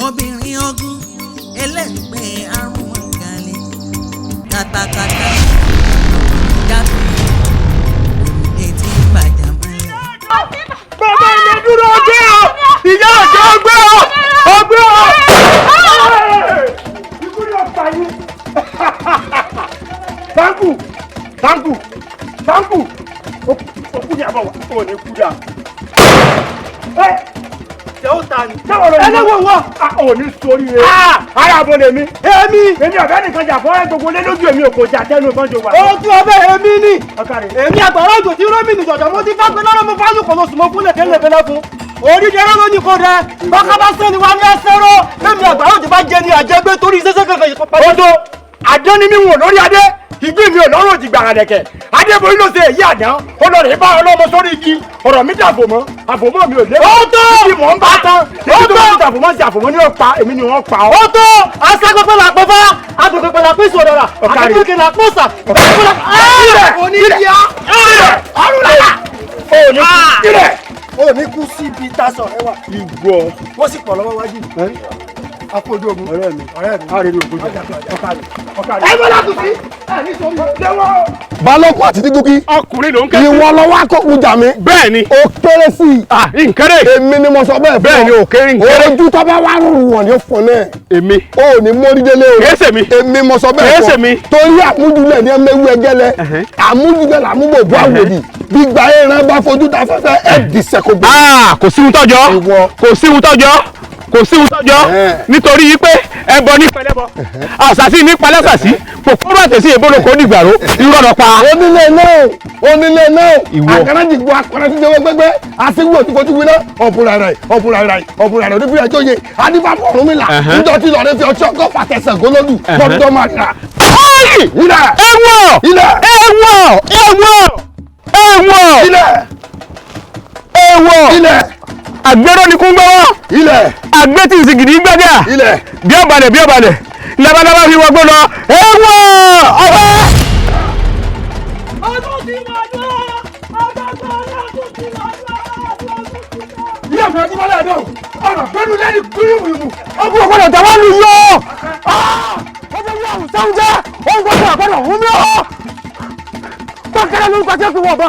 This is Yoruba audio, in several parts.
obìnrin ogun ẹlẹ́gbẹ́ àrùn ọ̀gálẹ̀ kàtàkàtà jáde ètí ìbàdàn mọ́lẹ̀. bàbá ilé dúró ọgbẹ́ ọ ìyá ọjọ́ ọgbẹ́ ọ ọgbẹ́ ọ. ikú ni ọ̀pá yín. táǹkù táǹkù táǹkù òkú ni àbọ̀ wà ó ní kú dà. ṣé ó ta ni. ẹlẹ́wọ̀n wọ̀ ò ní sórí rẹ̀. ara àbọ̀ lèmi. èmi ọ̀bẹ nìkan jà fọ́ọ́rẹ́ gbogbo lé lójú èmi ò kò jà tẹ́nu ìbọn jò wà. ó tún ọbẹ̀ èmi ni. èmi àgbàrá òjò tí rómìnì jọ̀jọ̀ mo ti fẹ́ pé lọ́rọ̀ mo fáwọn kò lọ sùn mọ́ fún lẹ́kẹ́lẹ́kẹ́ fún. oríṣiríṣi ló ní kó dẹ bọ́ká bá sẹ́ni wá ní ẹsẹ̀rọ lẹ́mi àgbàrá òjò bá jẹ ní àjẹgbé torí iṣẹ́ kankan yìí pàpà. odò adé ni mi wò lórí adé ìgbín mi ò lọ́rùn òjì gbàrà dẹ̀kẹ̀ adébóyí ló ṣe èyí àdán ó lọ rè é bá ọlọ́mọ sórí igi ọ̀rọ̀ mi dàfòmọ́ àfòmọ́ mi ò lé. ó tó ibi mò ń bá tán èyí tó ń dàfòmọ́ sí àfòmọ́ ni ó pa èmi ni wọ́n pa ọ́. ó tó aṣágbépẹ́ la pẹ́ fá àtòkèpè la pèsè ọ̀dọ̀rà àtòkèpè la pọ́sà òní kú sí ibi tasọ̀ rẹ wà. ìgbọ́ wọ́n sì pọ̀ lọ́wọ́ wájú. àpòjù ogun ọ̀rẹ́ mi àrẹ ní ògbójú ọkàrí. ẹ bọ́lá kù sí ẹ ní sọ́mi lẹ́wọ́. balógun àti dídúkì. ọkùnrin ló ń kẹ́ sí. ìwọ lọ́wọ́ akọ́kùnjà mi. bẹ́ẹ̀ ni. o kéré sí i. nkéré. èmi ni mo sọ bẹ́ẹ̀ fún ọ. bẹ́ẹ̀ ni o kéré nkéré. ojú tó bá wà rúru wọ̀n ní fún náà. èmi. o ò ní mórídélé o. kèése mi. èmi mo sọ bẹ́ẹ̀ fún ọ. kèése mi. torí àmújulẹ̀ ní ẹmẹ́wú ẹgẹ́lẹ́. àmújulẹ̀ làmúbò bọ́ àwòdì. gbígba ẹran bá fojú ta fẹ́fẹ́ ẹ̀ dìṣẹ́ kò gbé. kò sí wútọ́jọ́ kò sí wútọ́jọ́ kò sí wútọ́jọ́ nítorí yìí pé ẹbọ ní pẹlẹbọ àṣàṣì ní palẹ́sàṣì pòpọ́rọ́ àtẹ̀sí ìbólókò nígbàró irọ́ pa. onílé náà àkàràjìgbò akọ̀rẹ́ ti jẹ́wọ́ gbẹ́gbẹ́ àṣìwò tí kò ti wí náà ọ̀bùrà rẹ̀ onífìyà tó yẹ adífàfọ̀ ọ̀run mi là níjọ́ tí lọ́ọ̀rẹ́ fi ọtí ọkọ̀ fàtẹ̀sẹ̀ gólódù lọ́dọ̀ máa dà. Ilẹ̀ àgbẹ̀rọ̀ ni kún gbọ́wọ́. Ilẹ̀ àgbẹ̀ tí ìsìnkìdì gbẹ́gà. Ilẹ̀ bí ọ̀bàlẹ̀ labalábá fi wọgbó lọ. Ẹ̀wọ̀ ọ̀bẹ. ọdún ti wà lọ ọdún ti wà lọ. ilé ìfẹ́ tí wọ́n lè dọ̀ ọ̀rọ̀ pẹ̀lú lẹ́yìn kúrúmùrùmù ọkùnrin ọ̀gbọ́dọ̀ tẹ̀wọ́ lu yọ. ọjọ́ yóò àrùn sáwùjẹ́ òun gbọ́dọ̀ àgbọ̀dọ̀ fún mi ọ́. kọ́kẹ́rẹ́ lórúkọ tí ó fi wọ̀ bá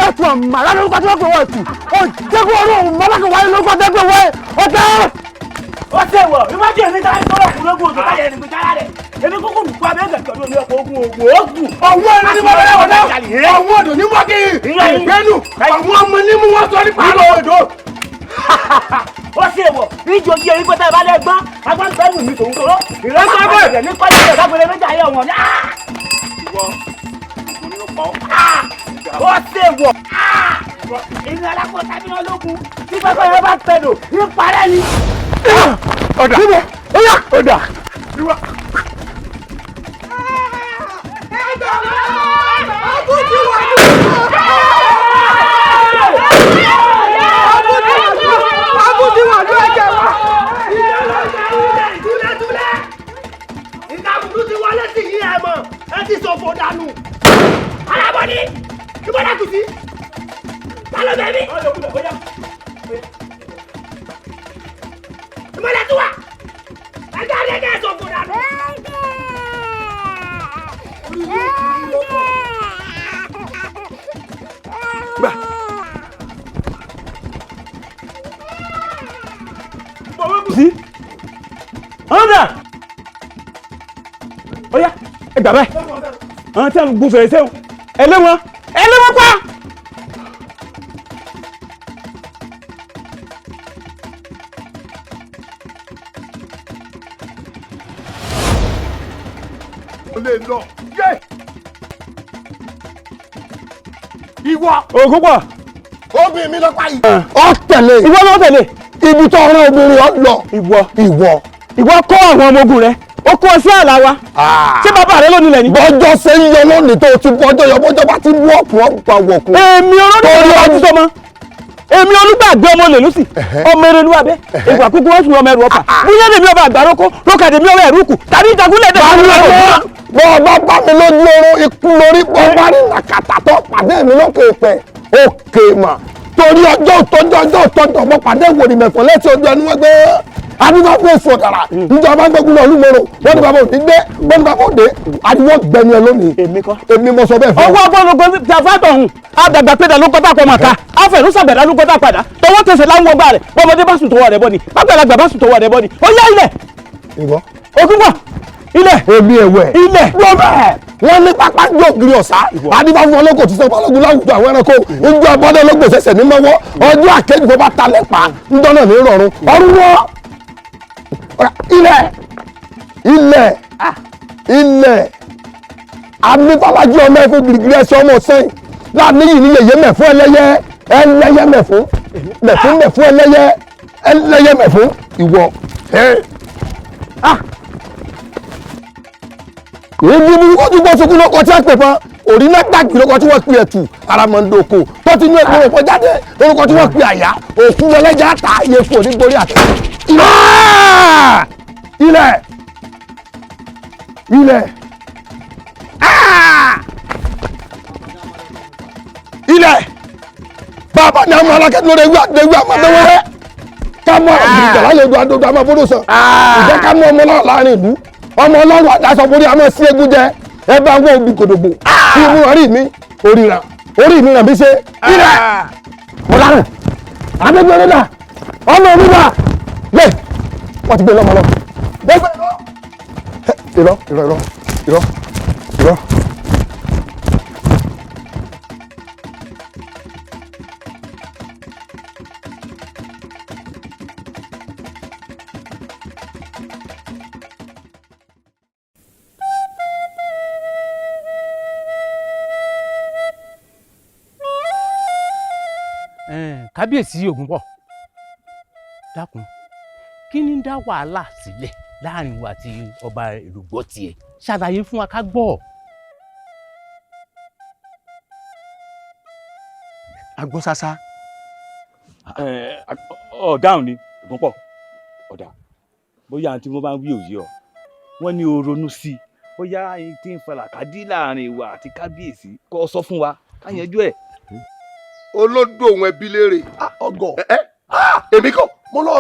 ẹ̀tù àmàlà lórúkọ tí ó fi wọ̀ ẹ̀tù ọ̀jẹ̀kú ọ̀rọ̀ mọ́lákàwáyé lórúkọ tí ó fi wọ̀ ọ̀tẹ́. ó ṣe wọ̀ ìwádìí èmi táyé tọ́lọ̀ fún lógún òjò táyé ẹni gbèjà rẹ̀ èmi kúkú nùkú abẹ́gẹ̀ pẹ̀lú omi ọkọ̀ ogun ogun. ọ̀wọ́ ẹni ní mọ́lẹ́ ọ̀dọ́ ọ̀wọ́ ọ̀dọ́ ní mọ́kì ìgbẹ́nu ọ̀wọ́ ọmọ ní mú wọn sọ ní pàálọ̀ odò. ó ṣe wọ̀ níjọ yẹ wípé tá ìbálẹ̀ gbọ́n agbọ́nfẹ́ nù mí tòun tòró ìrẹsì ọ̀bẹ̀ ní pàṣẹ ìdágbére méjì ayé wọn ní. ó ṣe wọ̀ ìlú alákòóso àbí ológun tí pápá yẹn bá pẹ̀lú ní parẹ́ ni. ọ̀dà ọ̀dà. ìdààmú ti wọlé sí yìí ẹ̀ mọ̀ ẹ ti sọ fò dànù. alábọ̀dé kí bọ́dà kù sí. Halo baby. Mana tua? Ada dia sokoran. Ba. Si. Anda. Oya, gbà báyìí. Àwọn tí a ń gun fèrèsé o. Ẹlẹ́wọ̀n pa. lè lọ. Ìwọ. Ògùn pọ̀. Obìnrin mi lọ pa yìí. Ọ tẹ̀lé. Ìwọ ló tẹ̀lé. Ibi tó ọ̀rọ̀ obìnrin ọ lọ. Ìwọ kọ́ àwọn ọmọ ogun rẹ. Ó kọ́ sí àlà wa. Ṣé bàbá rẹ ló nílẹ̀ ni? Bọ́jọ́ ṣe ń yọ lónìí tó ti bọ́jọ́ yọ bọ́jọ́ bá ti bú ọ̀pọ̀ ọ̀pọ̀ wọ̀kùn. Èmi olódùn ọdún sọmọ. Èmi olùgbàgbé ọmọ olè lùsì. Ọmọ erelu abẹ. Ìgbà kúkú wọ́n sùn ọmọ ẹrù ọkà. Bóyá èmi ọba àgbàrókò lókàdé mi ọmọ ẹrù kù. Tàbí ìtàgúnlẹ̀ dẹ̀. Bọ́ọ̀bá bá mi lójú oorun ikú lórí bọ́ọ̀bá ní nàkàtà tó pàdé mi lókè pẹ̀. Òkè mà. Torí ọjọ́ ìtọ́jú ọmọ pàdé wòlì mẹ̀fọ́ lẹ́sẹ̀ ojú ẹnu wọ́n gbé. adúgbò fún èso ọ̀dàrà ìjọba gbẹ́gun náà olúmọ̀rọ̀ wọ́n ní bàbá òní dé wọ́n ní bàbá òde àdìwọ́ gbẹ̀mí ẹ lónìí. èmi mo sọ bẹ́ẹ̀ fún ọ. ọwọ́ ọgbọ́n tí a fẹ́ tọ̀hún àdàgbà pé dàlú kọ́tà pọ̀ màkà àfẹ̀rúsàgbẹ̀ dàlú kọ́tà padà tọwọ́ tẹsẹ̀ láwọn ọgbà rẹ̀ bọ́mọdé bá sùn tọwọ́ rẹ̀ bọ́ ni bàgbàlagbà bá sùn tọwọ́ rẹ̀ bọ́ ni ó yá ilẹ̀. Ògúnmọ̀ ilẹ̀. èmi ẹ̀wẹ̀. ilẹ̀. wọ́n ní pápá ń gbòògiri ọ̀sá adíbá fún ọlọ́kọ̀ tí sọ́kọ́ ọlọ́gun láwùjọ àwọn ẹranko ìjọ abọ́dé ló gbèsè ní mọ́wọ́ ọjọ́ àkejì tó bá talẹ̀ pa ńjọ́ náà ní rọrùn ọrùn wọ́. ilẹ̀ amífàlájú ọmọ ẹ̀fọ́ girigiri ẹ̀sẹ̀ ọmọ sẹ́yìn láàánú yìí ní yèyé mẹ̀fún ẹlẹ́yẹ mẹ̀fún ẹlẹ́yẹ mẹ̀fún ìwọ. èyí ni wọ́n tún gbọ́ sókún lọ́kọ̀ tí a pè fún orí mẹ́tàgì lọ́kọ̀ tí wọ́n pè ẹ̀tù aramọ̀ndòkò tó ti ní ẹ̀kọ́ ọ̀pọ̀ jáde lórúkọ tí wọ́n pè àyà òkú ẹlẹ́jà ta iye fún onígbórí àtẹ. ilẹ̀ bàbá ni àwọn alákẹ́ lórí ewé àmọ́déwẹ́rẹ́ ká mọ́ àgbèrè láyé ojú adójú amọ́fódó sàn ìjẹ́ ká mọ́ ọmọ náà láàrin ìlú ọmọ ọlọ́run àdáṣọ borí àmọ́ sí egun jẹ ẹ bá wọ́n òbí kòdògbò kí mú orí mi ràn mí ṣe ilẹ̀ ọ̀làrùn adégbèrè náà ọmọ mi wà lè wọ́n ti gbé lọ́mọ lọ. irọ́. kábíyèsí Ògúnbọ̀ dákun kí ni ń dá wàhálà sílẹ̀ láàrin wa àti ọba ìlúgbọ́ tiẹ̀ ṣàlàyé fún wa ká gbọ́. agbósásá. ọ̀dáhùn ni Ògúnpọ̀ ọ̀dà bóyá àǹtí mo bá ń wí òye ọ wọ́n ní o ronú sí i bóyá ẹni tí ń falà kádí láàrin ìwà àti kábíyèsí kó sọ fún wa ká yanjú ẹ̀. olódò òun ẹbí léèrè ọgọ èmi kọ mo lọ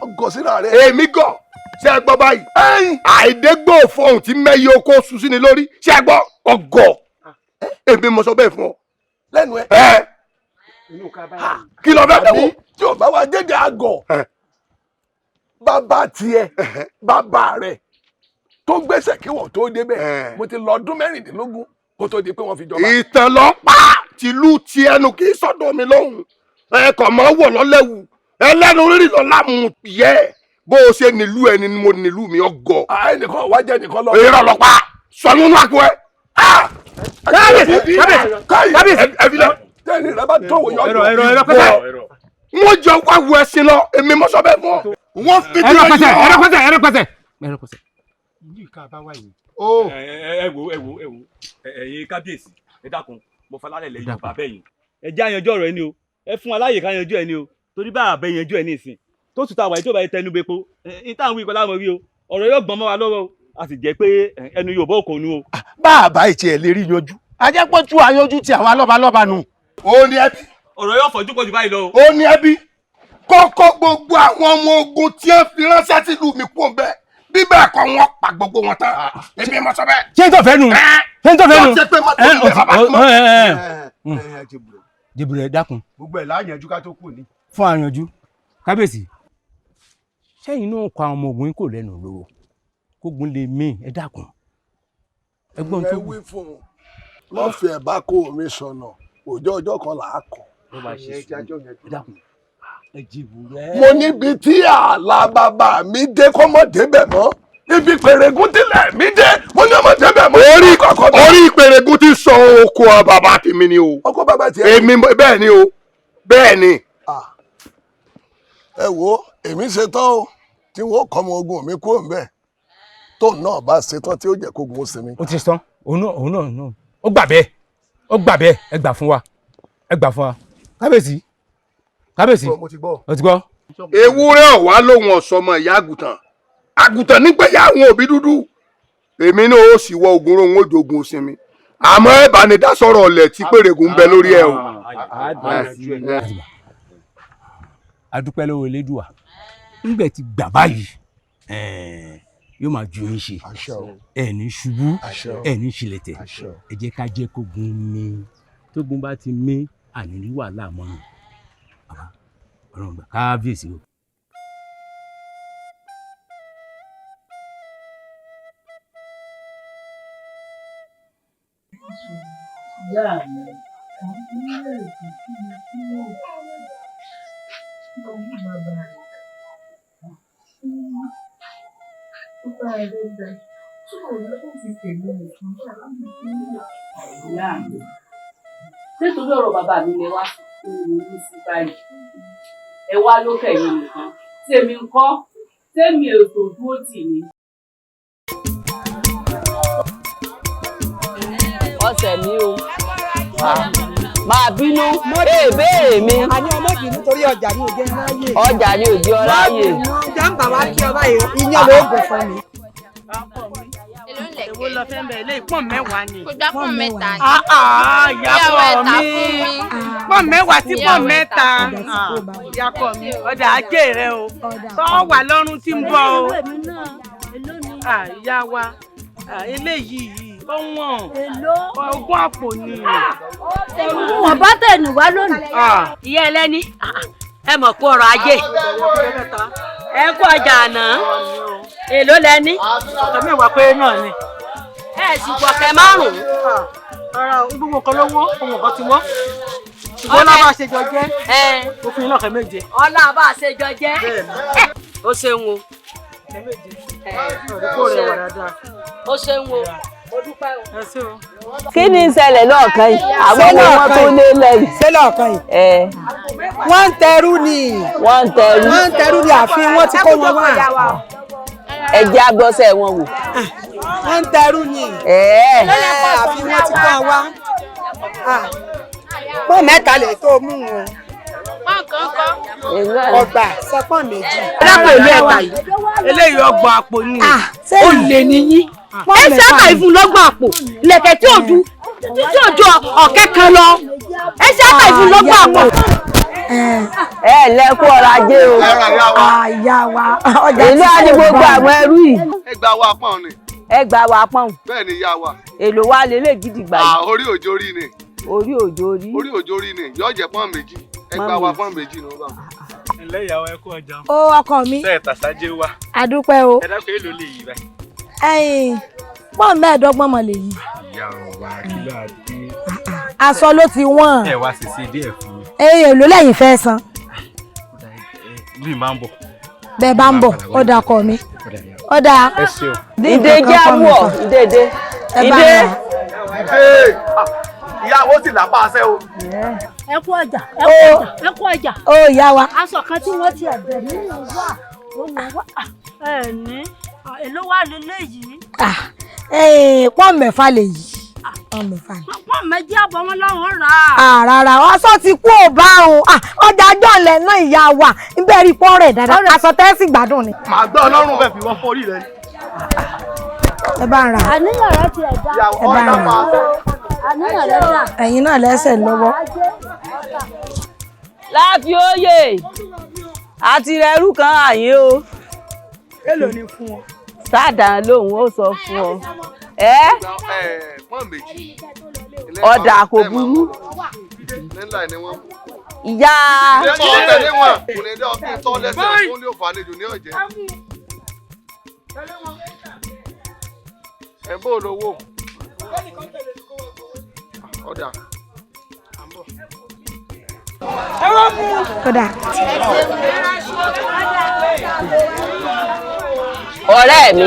ọgọ síra rẹ èmi gọ ṣé ẹ gbọ́ báyìí àìdégbò fọhùn tí mẹyì oko sùn sí ni lórí ṣé ẹ gbọ́ ọgọ èmi mo sọ bẹ́ẹ̀ fún ọ lẹ́nu ẹ kí lọ fẹ́ dẹwọ tí o bá wá jẹjẹ àgọ bàbá tiẹ̀ bàbá rẹ tó gbèsè kí wọn tó débẹ̀ mo ti lọ ọdún 16 kó tó di pé wọ́n fi jọba. ìtàn lọ pa tìlú ti ẹnu kì í sọ́dọ̀ mi lóhùn ẹkọ mọ wọ lọlẹwù ẹlẹnu rírì lọ lámù yẹ bó o ṣe nílùú ẹni ni mo nílùú mi ọgọ. ẹnìkan wá jẹ nìkan lọ. èrò ọlọpàá sọnù nù àpò ẹ. kábíyèsí ẹfilẹ tẹni rẹ bá tó wòye ọjọ ẹrọ pẹtẹ. wọn jọ wá wọ ẹsìn lọ èmi mọ sọ bẹ́ẹ̀ fún ọ. wọn fi bí wọn yọ. ẹrọ pẹtẹ. ẹ wo ẹ̀yin kábíyèsí ẹ dákun mo falálẹ̀ lẹ́yìn ọba bẹ́yìn ẹ jẹ́ àyànjú ọ̀rọ̀ ẹni o ẹ fún aláyè ká yanjú ẹni o torí bá àbẹ yanjú ẹni ìsìn tó tún ta wàyí tó bá yẹ tẹnu bepo ìta àwọn ìkọlá mọ̀ rí o ọ̀rọ̀ yóò gbọ́n mọ́ wa lọ́wọ́ o a sì jẹ́ pé ẹnu yóò bọ́ òkò nu o. bá a bá ìtì ẹ̀ lè rí yanjú ajẹ́pọ̀jú àyanjú ti àwọn lọ́balọ́ba nù. ó ní ẹbí. ọ̀rọ̀ yóò fọ́jú pọ̀ jù báyìí lọ o. ó ní ẹbí kọ́kọ́ gbogbo àwọn ọmọ ogun tí wọ́n fi ránṣẹ́ sílùú mi kú òun bẹ́ẹ̀ bí bẹ́ẹ̀ kọ́ wọn pa gbogbo wọn tán èmi mọ sọ bẹ́ẹ̀. ṣé n tó fẹ́ nu ṣé n tó fẹ́ nu. ṣé pé má tó ń bẹ bàbá tó mọ. jìbìrì dákun. gbogbo ẹ̀ láàyànjú ká tó kù ní. fún àyànjú kábíyèsí sẹ́yìn náà kọ àwọn ọmọ ogun kò lẹ́nu lóró kógun lè mí ẹ dákun. ẹgbọ́n tó ẹ wí fún un wọ́n fi ẹ̀bá kó omi sọnà òjò ọjọ́ kan là á kọ́. mo níbi tí ààlà bàbá mi dé kó mọ̀ débẹ̀ mọ́ ibi pèrègùn tilẹ̀ mi dé mo ní ọmọ débẹ̀ mọ́. orí pèrègùn ti sọ oko bàbá tèmi ni o. ọkọ bàbá tiẹ̀. èmi bẹ́ẹ̀ ni o bẹ́ẹ̀ ni. ẹ wo èmi ṣetán o tí wọn kọ́ ọmọ ogun mi kúrò ń bẹ̀ tóun náà bá ṣetán tí ó jẹ́ kógun ó sinmi. ó ti tán òun náà ó gbà bẹ́ẹ̀ ẹ gbà fún wa kábíyèsí mo ti gbọ́. ó ti gbọ́. ewúrẹ́ ọ̀wá lòun ọ̀sọ́mọ ìyá àgùntàn nígbẹ̀yà àwọn òbí dúdú èmi náà ó sì wọ ogun rohun ó jogun sinmi àmọ́ ẹ bá ní dá sọ̀rọ̀ ọ̀lẹ̀ tí pèrègùn ń bẹ lórí ẹ o. a dúpẹ́ lọ́wọ́ Elédùà nígbà tí gbà báyìí yóò máa ju yín ṣe ẹ ní ṣubú ẹ ní ṣìlẹ̀tẹ̀ ẹ jẹ́ ká jẹ́ kógun mi tógun bá ti mí àní ní wàhálà mọ́ mi ọlọ́run gbà kábíyèsí o. Nítorí ọ̀rọ̀ bàbá mi lẹ wá ní sí báyìí ẹ wá lókè yìí nìkan tèmi ń kọ́ tèmi ètò dúró tì mí. ọ̀sẹ̀ mi o máa bínú béèrè mi. a ní ọmọ kì í nítorí ọjà ní òjò ráyè. ọjà ní òjò ráyè. jàǹbá wa kí ọba yìí iyán ló gùn fún mi. Èwo lọ fẹ́ bẹ̀ ilé ìpọ́n mẹ́wàá ni. Kò gbá pọ́n mẹ́ta ni. Ìyàpọ̀ mi. Pọ́n mẹ́wàá sí pọ́n mẹ́ta. Ìyàpọ̀ mi. Ọ̀dà ajé rẹ o. Tọ́ wà lọ́rùn tí ń bọ̀ o. Ìyá wa eléyìí ó wọ̀n. Ogún àpò ni. Wọ́n bá tẹ̀nù wá lónìí. Ìyá ẹlẹ́ni ẹ mọ̀ kó ọrọ̀ ajé. Ẹ kó ọjà àná. Èló lẹni? Ọ̀dọ̀ mẹ́wàá péré náà ni. Ẹ sì gbọ̀kẹ́ márùn-ún. Ara gbogbo nǹkan lówó, gbogbo nǹkan ti wọ́n. Ṣùgbọ́n ọlá bá ṣe jọ jẹ́. Òfin náà kẹ́ méje. Ọlá bá ṣe jọ jẹ́. Ó ṣeun o. Ó ṣeun o. Kí ni ìṣẹ̀lẹ̀ lọ́ọ̀kan yìí? Àwọn ọmọ wọn tó lé lẹ́yìn. Ṣé lọ́ọ̀kan yìí? Wọ́n ń tẹrú ni. Wọ́n ń tẹrú. Wọ́n ń tẹrú ni àfin wọ́n ti kó wọn wá. Ẹ jẹ́ agbọ́sẹ̀ wọn wò. Wọ́n ń tẹrú ni. Àfin wọ́n ti kó wọn wá. Pọ́n mẹ́ta lè tó mú wọn. Pọ́n kankan. Ọgbà sẹ́pọ̀n méjì. Ẹlẹ́pọ̀ ìlú ẹ̀ta yìí. Eléyìí ọgbọ̀n àpò ni. Ó lè níyí. Ẹ sábà ìfún lọ́gbọ̀n àpò. Ilẹ̀kẹ̀ tí ò ju ọ̀kẹ́ kan lọ. Ẹ sábà ìfún lọ́gbọ̀n àpò. Ẹ lẹ́kún ọrọ̀ ajé o. Àyà wa. Èló á ní gbogbo àwọn ẹrú yìí. Ẹ gba wa pọ́n ni. Ẹ gbà wá pọ́n. Bẹ́ẹ̀ ni ìyá wa. Èló wa lélẹ̀ gidi gbà yìí. Orí òjò rí ni. Orí òjò rí. Orí òjò rí ni yóò jẹ pọ́n méjì. Ẹ gba wa pọ́n méjì ní ọba. Ẹ̀lẹ́ ìyàwó ẹ kú ọjà. Ó ọkọ mi. Ṣé ẹ̀tàṣájé wà? Adúpẹ́ o. Ẹ dákun èlò lè yí báyìí. Pọ́n mẹ́ẹ̀ẹ́dọ́gbọ̀n mọ̀ lè yí. Ìyá ọ̀wà kìlọ̀ àti. Aṣọ ló ti wọ́n. Ẹ wá sì sí díẹ̀ fún mi. Èló lẹ́yìn fẹ́ san. Bí máa ń bọ̀. Bẹ́ẹ̀ bá ń bọ̀ ó dà kọ mi. Ó dà. Ẹ ṣé o. Ìdè jẹ́ àwọ̀ ìdèdè. Ìdè. Ìyàwó sì lápá aṣẹ́ o. Ẹ kú ọjà. Ẹ kú ọjà. Ó ìyá wa. Aṣọ kan tí wọ́n ti ẹ̀bẹ̀ nínú wà. Ẹ̀ní èló wà lélẹ́yìí. Pọ́n mẹ́fà lè yí. Pọ́n mẹ́fà lè. Pọ́n méjì àbọ̀ wọn láwọn rà. Rárá aṣọ ti kú ò bá òun. Ọjà jọ̀lẹ̀ náà ìyá wa. Ibẹ̀ rí pọ́n rẹ̀ dáadáa. Aṣọ tẹ́sí gbádùn ni. Màá gbọ́ ọlọ́run bẹ́ẹ̀ fi wọ́n fọ́ orí rẹ. Ẹ bá ń ra. Àníyàn rẹ ti ẹ̀dá. Ẹ bá ń ra. Àníyàn rẹ dà. Ẹ̀yin náà lẹ́sẹ̀ lọ́wọ́. Láfi óyè. Àti rẹrú kan àyè o. Èló ni fún ọ? Sádà lòun ó sọ fún ọ. Pọ́n méjì. Ọ̀dà kò burú. Nílà ni wọ́n. Ìyá. Ilé mọ̀ ọ́tẹ̀ níwọ̀n. Kò ní dé ọkùnrin tọ́ lẹ́sẹ̀ fún ní òfò àlejò ní ọ̀jẹ́. Ẹ bó lówó. Ọ̀dà. Kódà. Ọ̀rẹ́ mi.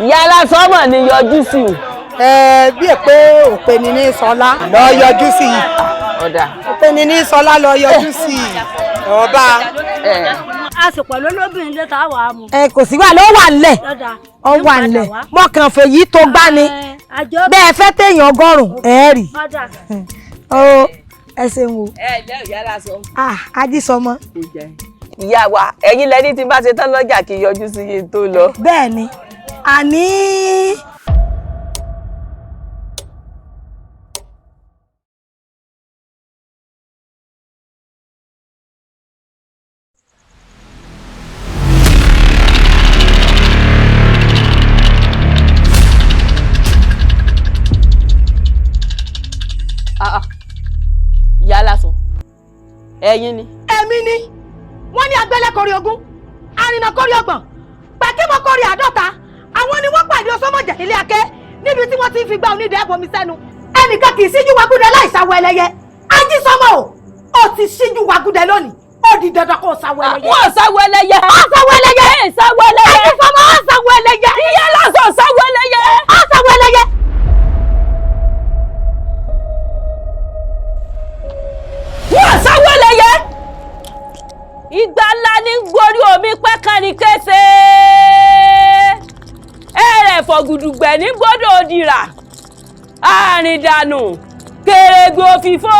Ìyá alásọ́mọ̀ ni yọjú sí i. Bí èpè òpè ni ní Sọlá lọ yọjú sí i. Ọ̀dà. Òpè ni ní Sọlá lọ yọjú sí i. Ọba. A sì pẹ̀lú olóbìnrin lé tá a wà á mu. Kò sí wà ló wà nílẹ̀. Ó wà nílẹ̀. Mọ̀kàn fèyí tó gbá ni. Bẹ́ẹ̀ fẹ́ téèyàn 100 rí. Ẹ ṣeun o. Lẹ́ ìyá lásọ. Ajísọmọ. Ìyá wa ẹ̀yin lẹni tí bá ṣe tán lọ́jà kí yọjú sí iye tó lọ. Bẹ́ẹ̀ ni àní. ẹ̀yin ni. èmi ni wọ́n ní agbẹ́lẹ́ kọrí ogún arìnà kọrí ọgbọ̀n pẹ̀kímọ́ kọrí 50 àwọn ni wọ́n pàdé ọsọmọjẹ nílé akẹ́ níbi tí wọ́n ti fi gba onídẹ̀ẹ́ bomi sẹ́nu ẹnìkan kì í síjú wagúdẹ láì sáwọ ẹlẹ́yẹ ajísọmọ ó ti síjú wagúdẹ lónìí ó di dandan kó sáwọ ẹlẹ́yẹ. wọ́n sáwọ ẹlẹ́yẹ. ó sáwọ ẹlẹ́yẹ. ẹ sáwọ ẹlẹ́yẹ. ajísọmọ ó sáwọ ẹlẹ́yẹ. ìyá lásán sáwọ ẹlẹ́yẹ. ó sáwọ ẹlẹ́yẹ. wọ́n sáwọ ẹlẹ́yẹ. ìgbà ńlá ní gborí omi pẹ́kàn ní kése ẹ̀rẹ̀ fọ̀gùdùgbẹ̀ ní gbọ́dọ̀ òdìrà àrìndànù kèrègbè òfìfo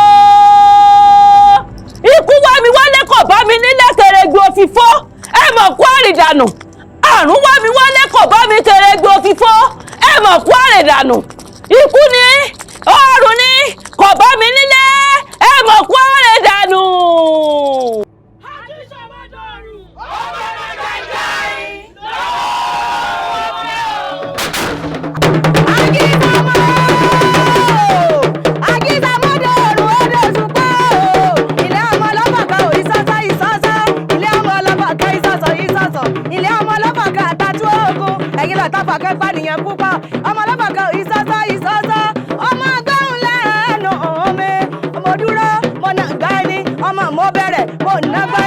ikú wá mi wálé kò bá mi nílẹ̀ kèrègbè òfìfo ẹ mọ̀ kú àrìndànù àrùn wá mi wálé kò bá mi kèrègbè òfìfo ẹ mọ̀ kú àrìndànù ikú ni ọ̀run ni kò bá mi nílẹ̀ ẹ mọ̀ kú àrìndànù. Táfàkẹ́gbá nìyẹn púpọ̀ ọmọ ọlọ́fàkẹ́ ìsọ́sọ́ ìsọ́sọ́ ọmọ ọgọ́rùn lẹ́nu omi ọmọ dúró mo nà gbá ẹni ọmọ mo bẹ̀rẹ̀ mo nà gbá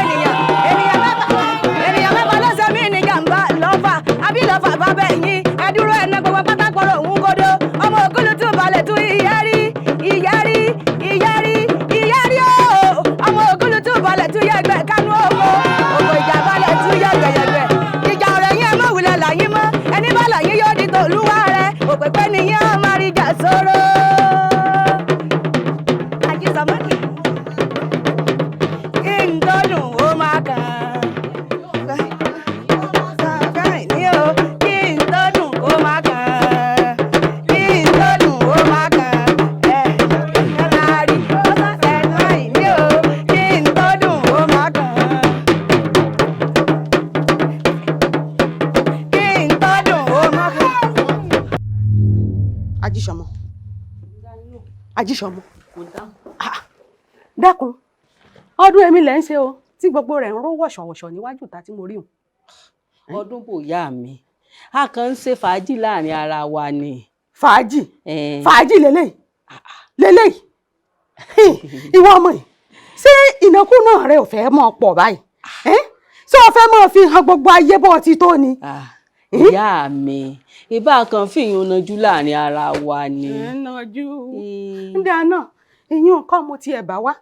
ènìyàn mẹ́fà ló ṣe mí ní jàǹbá lọ́fà àbí lọ́fà bàbá ẹ̀yìn ẹ̀dúró ẹ̀nà gbogbo pátákọ̀rọ̀ òun kodo ọmọ ògúlù tún balẹ̀ tún ìyẹ́rí o ọmọ ògúlù tún balẹ̀ tún yẹ̀gbẹ́ kánú ògbó ìjà balẹ̀ tún yẹ̀gbẹ̀yẹ̀gbẹ̀ ìjà ọ̀rẹ́ yẹn mọ̀ wulẹ̀ làyín mọ́ ẹni bá làyín yóò di tòlúwa rẹ̀ òpèpè nìyẹn máa rí jà sóró. àjíṣọmọ́kì kí n tó dùn ó máa kàn án ní o kí n tó dùn ó máa kàn án kí n tó dùn ó máa kàn án ẹ máa rí ẹ̀ẹ́dì ní o kí n tó dùn ó máa kàn án. Ajíṣọmọ dákun ọdún èmi lẹ́ ń ṣe o tí gbogbo rẹ̀ ń ró wọ̀ṣọ̀wọ̀ṣọ̀ níwájú ìta tí mo rí hùn. ọdún bò yá mi a kàn ń ṣe fàájì láàrin ara wa ni. fàájì lélẹ́yìí ìwọ ọmọ yìí ṣé ìnákúnà rẹ ò fẹ́ mọ́ pọ̀ báyìí ṣé o fẹ́ mọ́ fi hàn gbogbo ayé bọ́ ti tó ni. ìyá mi ìbá kan fìyàn nájú láàrin ara wa ni. nájú dáná ìyún nǹkan mo tiẹ̀ bá wá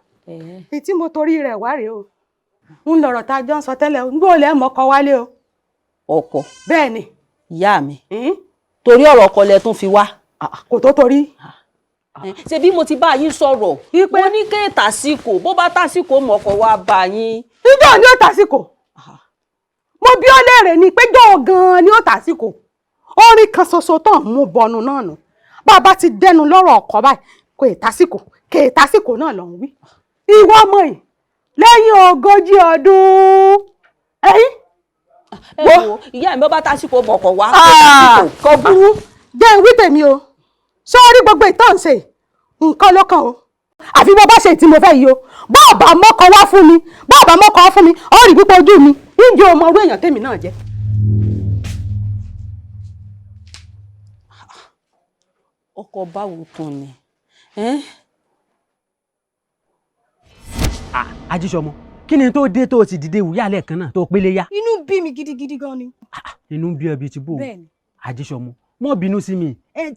tí mo torí rẹ̀ wá rèé o ń lọ̀rọ̀ tá a jọ ń sọ tẹ́lẹ̀ o ń gbọ́ lẹ́ mọ́kọ wálé o. ọkọ bẹ́ẹ̀ ni. ìyá mi torí ọ̀rọ̀ ọkọ lẹ tún fi wá. kò tó torí. ṣe bí mo ti bá yín sọ̀rọ̀ mo ní ké tàsíkò bó bá tàsíkò mọ̀kọ wá bá yín. ìjọ ni ó tàsíkò mo bí ọ léèrè ni pé jọ gan-an ni ó tàsíkò orin kan ṣoṣo tán mú bọnu náà nù bàbá ti dẹnu lọ́rọ̀ ọkọ báyìí kò tàsíkò náà lọ ń wí ìwọ ọmọ yìí lẹ́yìn 40 ọdún ẹ̀yìn. wo ìyá mi bó bá tàsíkò mọ̀kọ wá kò burú jẹ́ ìwí tèmi o sọ́ọ́rí gbogbo ìtọ́ǹsẹ̀ nǹkan lọ́kàn o àfi bó bá ṣe tí mo fẹ́ yìí o bọ́ọ̀bà mọ́kọ wá fún mi ó rí pípọ̀ ojú mi ìjọ ọmọ orú èèyàn tèmi náà jẹ́. ọkọ báwo tán ni. Ajíṣọmọ kí ni tó dé tó ti dìde wúyà lẹ́ẹ̀kan náà tó pélé yá. inú bí mi gidigidi gan ni. inú bí ẹbí ti bò ó bẹ́ẹ̀ni. Ajíṣọmọ mọ́ bínú sí mi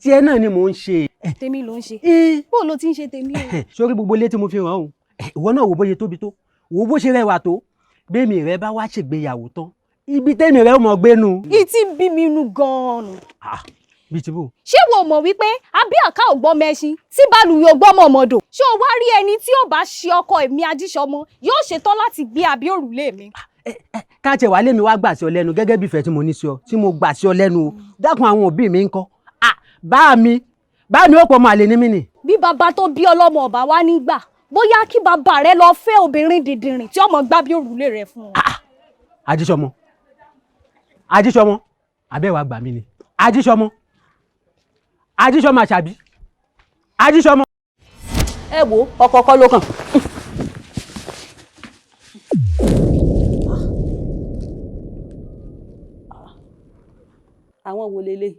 tiẹ̀ náà ni mò ń ṣe. tèmi ló ń ṣe bó ló ti ń ṣe tèmi o. sórí gbogbo ilé tí mo fi hàn ọ́ ìwọ náà wò bóyá tóbi tó wò bó ṣe rẹwà tó bẹ́ẹ̀mi rẹ bá wá ṣègbéyàwó tán ibi tẹ́mi rẹ mọ̀ gbénu. ìtì bí mi nu gan-an. bíi ti bò. ṣé wo mọ̀ wípé abíàká ò gbọ́ mẹ́ṣin tí balùwẹ̀ ò gbọ́ mọ̀mọ́dò ṣé o wá rí ẹni tí ò bá ṣe ọkọ èmi Ajíṣọmọ yóò ṣetán láti gbé abí òrùlé mi. káàtẹ̀ wá lémi wá gbà sí ọ lẹ́nu gẹ́gẹ́ bí ìfẹ́ tí mo ní sí ọ tí mo gbà sí ọ lẹ́nu o dákun àwọn òbí mi ń kọ́ bá mi ó pọ̀ mọ́ àlè ní mí nì. bí bàbá tó bí ọlọ́mọ ọba wá nígbà bóyá kí bàbá rẹ lọ fẹ́ obìnrin dìndìnrìn tí ọmọ gbá bí òrùlé rẹ fún ọ. Ajíṣọmọ àbẹ́wà gbà mí ni Ajíṣọmọ àṣàbí Ajíṣọmọ. ẹ wo ọkọ kọ́ ló kàn àwọn wo lélẹ̀.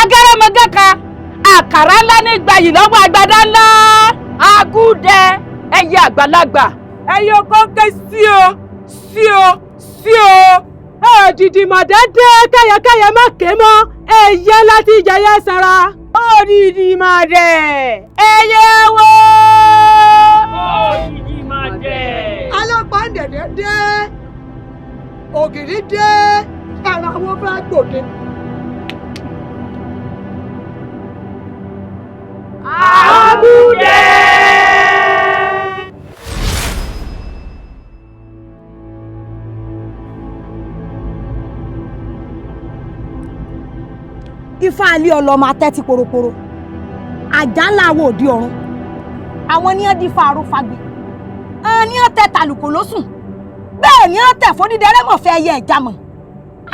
agẹrẹmọgẹka àkàrà ńlá ní gbayì lọ́wọ́ agbada ńlá agúdẹ ẹyẹ àgbàlagbà ẹyẹ okòkè sí o òdìdì mọ̀dẹ́dẹ́ kẹyẹkẹyẹ má ké mọ́ ẹyẹ láti jẹyẹ sara òdìdì mọ̀dẹ́ ẹyẹ wo òdìdì mọ̀dẹ́. alọ́pàá ń dẹ̀dẹ̀ dé ògìrì dé ẹ̀rọ àwọn fẹ́ gbòde. Agúdẹ. Ifá alẹ́ ọlọ́mọ atẹ́tí poroporo àjà ńlá wo òdi ọ̀run àwọn ní ọ́n di fàárò fagbe ní ọ́n tẹ tàlùkò lósùn bẹ́ẹ̀ ni ọ́n tẹ̀ fónídẹ́rẹ́mọ̀fẹ́ ẹyẹ ìjàmọ̀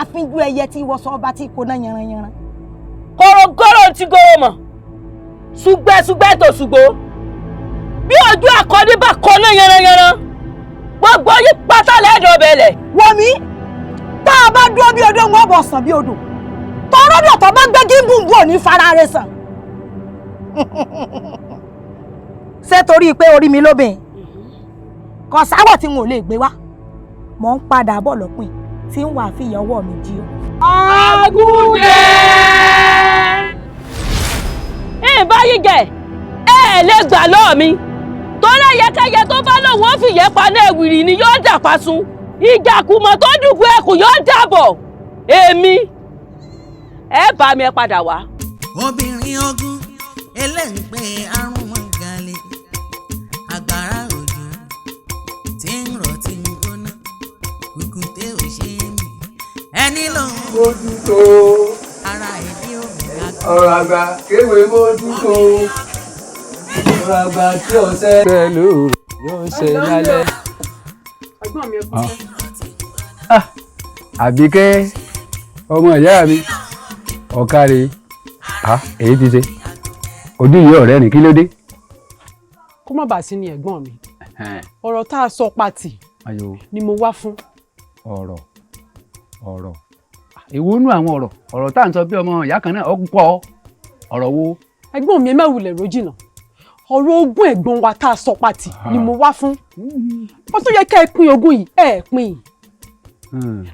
àfínjú ẹyẹ tí wọ́n sọ ọba tí kò náà yanranyanran. kòròkòrò ti gòrò mọ̀ ṣùgbẹ́ṣùgbẹ́ tó ṣùgbọ́ bí ojú àkọ́ní bá kọ́ náà yanranyanran gbogbo yí pátá lẹ́ẹ̀dọ̀ bẹ̀lẹ̀. wọ̀mí tá a bá dúró bí odò wọn bọ̀ sàn bí odò tọ́rọ́dọ̀ tó bá gbé gímbùnbù ò ní fara rẹ̀ sàn. ṣé torí pé orí mi lóbìn kò sáwọ̀ tí n ò lè gbé wá mò ń padà bọ̀ lọ́pìn tí ń wà fìyà ọwọ́ mi jí o. Agúdẹ. Báyìí jẹ lè gbà lọ́ọ̀ mi torí ẹyẹkẹyẹ tó bá lòun ó fìyẹ́ paná ẹ̀wìrì ni yóò dàpá sun ìjàkùmọ̀ tó dùgbò ẹkùn yóò dàbọ̀ èmi ẹ bá mi ẹ padà wá. obìnrin ogun ẹlẹ́ǹpẹ́ àrùn mọ́gàlè àgbàrá òjò tí ń rọ̀ tí ń gbóná kùkùté ò ṣe é mi ẹni lòun mójútó ara ìdí òun ọ̀rọ̀ àgbà kéwé mójútó ọ̀rọ̀ àgbà tí ò ṣe pẹ̀lú yóò ṣe lálẹ́. Àbíkẹ́ ọmọ ìyá mi ọ̀kàrẹ̀ èyí ti ṣe ojú yìí ọ̀rẹ́ ní kí ló dé. kó má bàa sí ni ẹ̀gbọ́n mi ọ̀rọ̀ tá a sọ pàtì ni mo wá fún. ọ̀rọ̀ èwo nú àwọn ọ̀rọ̀ tá à ń sọ bí ọmọ ìyá kan náà ó pọ̀ ọ̀rọ̀ wo. ẹ̀gbọ́n mi ẹ má wulẹ̀ rójìnà ọ̀rọ̀ ogún ẹ̀gbọ́n wa tá a sọ pàtì ni mo wá fún. wọ́n tún yẹ kẹ́ ẹ pín ogún yìí ẹ pín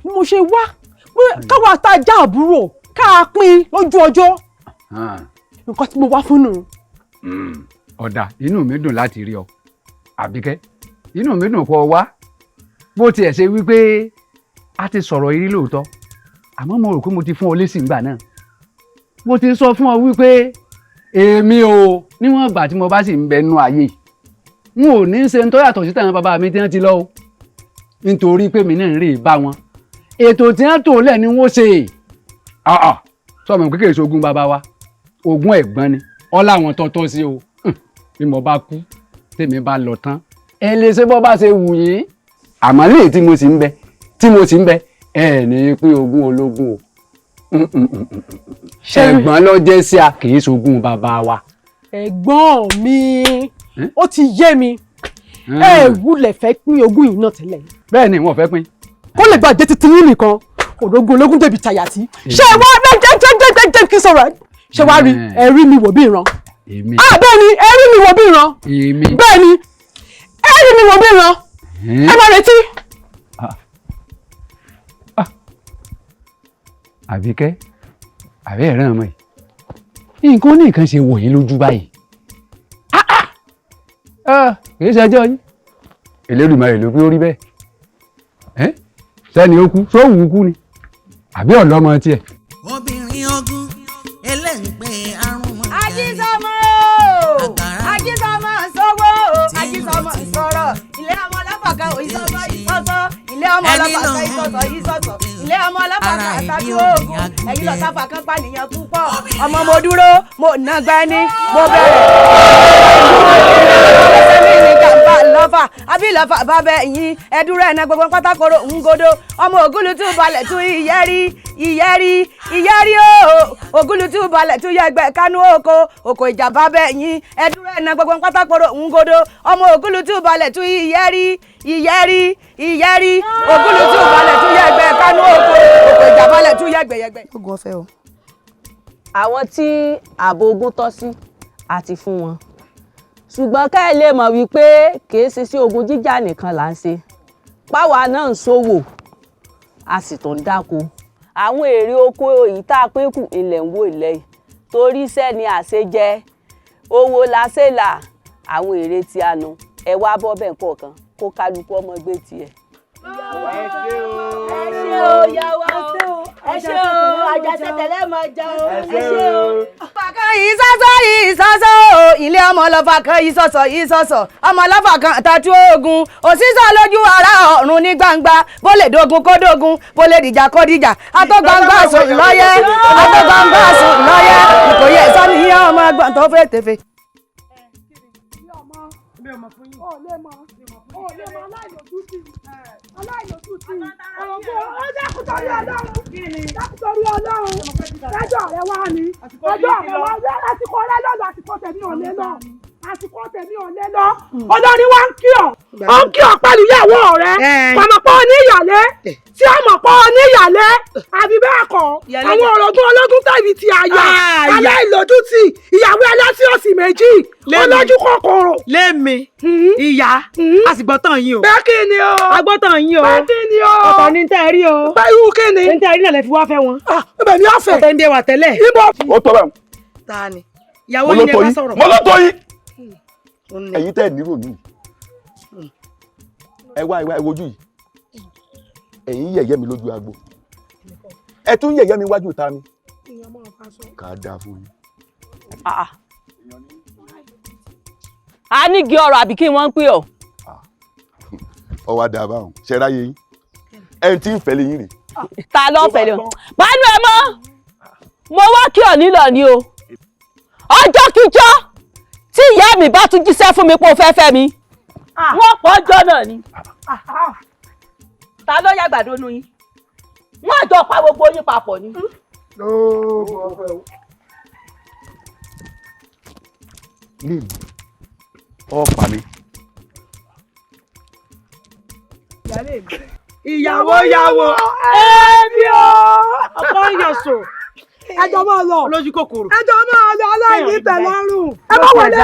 ni mo ṣe wá káwa tá a já àbúrò ká a pín lójú ọjọ́ nǹkan tí mo wá fún nù. ọ̀dà inú mi dùn láti rí ọ Àbíkẹ́ inú mi dùn kó o wá bó tiẹ̀ ṣe wípé a ti sọ̀rọ̀ yìí lóòótọ́ àmọ́ mo rò pé mo ti fún ọ lésì ńgbà náà mo ti sọ fún ọ wípé èmi o níwọ̀n ìgbà tí mo bá sì ń bẹ nú ayé n ò ní ṣe ń tó yàtọ̀ sí tàwọn bàbá mi tí wọ́n ti lọ o nítorí pé mi náà ń rí bá wọn ètò tí wọ́n tò lẹ̀ ni wọ́n ṣe sọmọ kékeré sógun bàbá wa ogún ẹ̀gbọ́n ni ọlá àwọn tọ́tọ́ sí o bí mo bá kú tèmi bá lọ tán ẹ lè ṣe bọ́ bá ṣe wù yín àmọ́ lè tí mo sì ń bẹ ẹ ní pín ogún ológun o ẹ̀gbọ́n ló jẹ́ sí a kì í ṣogún bàbá wa. ẹ̀gbọ́n mi ó ti yé mi ẹ wulẹ̀ fẹ́ pín ogún yìí náà tẹ́lẹ̀. bẹ́ẹ̀ ni wọ́n fẹ́ pín. kó lè gba jẹ́ titi yín nìkan òdògùn ológun débi tàyàtì. ṣé wá jẹ́ kí sọ̀rọ̀ ṣé wá rí ẹ̀rí mi wò bí ìran. bẹ́ẹ̀ ni ẹ̀rí mi wò bí ìran. bẹ́ẹ̀ ni ẹ̀rí mi wò bí ìran. ẹ má retí. Àbíkẹ́ àbẹ́ ẹ̀ràn ọmọ yìí nǹkan ní nǹkan ṣe wọ̀ yín lójú báyìí kìí ṣẹjọ́ yín Elédùmarè ló pé ó rí bẹ́ẹ̀ sẹ́ni ó kú sóhùn kú ni àbí ọ̀lọ́mọ tiẹ̀. obìnrin ogun ẹlẹ́ǹpẹ́ àrùn mọ́gàlè ajísọmọ ajísọmọ sọwọ́ ajísọmọ sọ̀rọ̀ ilé ọmọ lápàkà òyìnbó ìsọsọ ilé ilé ọmọ ọlọ́pàá kan ìsọ̀sọ̀ ilé ọmọ ọlọ́pàá kan àtàkì oògùn ẹ̀yin lọ́sàfà kan pànìyàn púpọ̀ ọmọ mo dúró mo nàgbẹ́ ní mo bẹ̀rẹ̀ lọ́fà àbí lọ́fà bàbá ẹ̀yìn ẹ̀dúró ẹ̀nà gbogbo pátákóró ńgodo ọmọ ògúlùtù balẹ̀ tún ìyẹ́rí ògúlùtù balẹ̀ tún yẹgbẹ́ kánú oko ìjà bàbá ẹ̀yìn ẹ̀dúró ẹ̀nà gbogbo pátákóró ńgodo ọmọ ògúlùtù balẹ̀ tún ìyẹ́rí ògúlùtù balẹ̀ tún yẹgbẹ́ kánú oko ìjà balẹ̀ tún yẹgbẹ́. ogun ọ̀fẹ́ o. àwọn tí ààbò ogun tọ́ sí àti fún wọn ṣùgbọ́n ká ẹ lè mọ̀ wípé kìí ṣe sí ogun jíjà nìkan là ń ṣe páwa náà ń ṣòwò a sì tún ń dáko àwọn èrè oko èyí tá a pín kù ilẹ̀ ń wò ilẹ̀ yìí torí iṣẹ́ ni àṣejẹ owó la ṣe là àwọn èrè tí a nu ẹ wá bọ́ bẹ́ẹ̀ kọ̀ọ̀kan kó kálukú ọmọ gbé tiẹ̀. ẹ ṣé o yàwá ẹ ṣé o àjàṣe tẹ̀lé máa jà o ẹ ṣé o. kan ìsọ́sọ́ ilé ọmọ ọlọ́fà kan ìsọ̀sọ̀ ọmọ ọlọ́fà kan àtàtú ogun òṣìṣẹ́ lójú ara ọ̀run ní gbangba bó lè dogun kó dogun bó lè dìjà kó dìjà àtọ́ gbangba sùn lọ́yẹ́ ìkòyè sọ́niyàn ọmọ ẹgbọ́n tó fẹ́ tẹ̀fẹ́. Dákútorí Ọlọ́run lẹ́jọ́ rẹ wá ní ẹjọ́ rẹ wá ní àsìkò rẹ lọ́dọ̀ àsìkò tèmi ò lé lọ olórí wa ń kí ọ pẹ̀lú ìyàwó rẹ pàmòpọ̀ oníyàlé tí a mọ̀ pọ̀ oníyàlé àbí bẹ́ẹ̀ kọ́ àwọn orogún ológun tàbí ti àyà aláìlójútì ìyàwó ẹlẹ́sìn òsì méjì olójú kòkòrò. lémi ìyá a sì gbọ́tàn yín o. bẹ́ẹ̀ kí ni o. a gbọ́tàn yín o. bẹ́ẹ̀ kí ni o. ọ̀tọ̀ ní tẹ́ ẹ rí o. bẹ́ẹ̀ irú kí ni. ní tẹ́ ẹ rí náà lẹ fi wá fẹ́ wọn. ibẹ̀ ni ọ̀fẹ́. ọ̀tọ̀ ń dé wà tẹ́lẹ̀. ó tọ́ báyìí. ta ni ìyàwó yín ni ẹ bá sọ̀rọ̀. mo ló tó yín. ẹ̀yin tẹ́ ẹ̀ nírò ní ẹ wá wojú yìí ẹ̀yin yẹ̀yẹ́ mi lójú agbo ẹ tún yẹ̀yẹ́ mi wájú ta mi kà á dáa fún yín. a ní gé ọ̀rọ̀ àbí kí wọ́n ń pè ọ́. ọwọ́ àdá báwọn ṣe ráyè yín ẹni tí ń fẹ́ lé yín rè. ta ló fẹ́ lé o pánú ẹ mọ́ mo wá kí ọ nílò ni o ọjọ́ kíjọ́ tí ìyá mi bá tún jíṣẹ́ fún mi pé o fẹ́ fẹ́ mi wọ́n pọ̀ ọjọ́ náà ni ta ló yàgbàdo nu yín wọ́n àjọ pa gbogbo yín papọ̀ ni. ọ̀pá mi. ìyàwó ẹbí o ọkọ ìyàsọ ẹjọ máa lọ olójú kòkòrò ẹjọ máa lọ aláìní tẹ́lọ́rùn ẹ má wọlé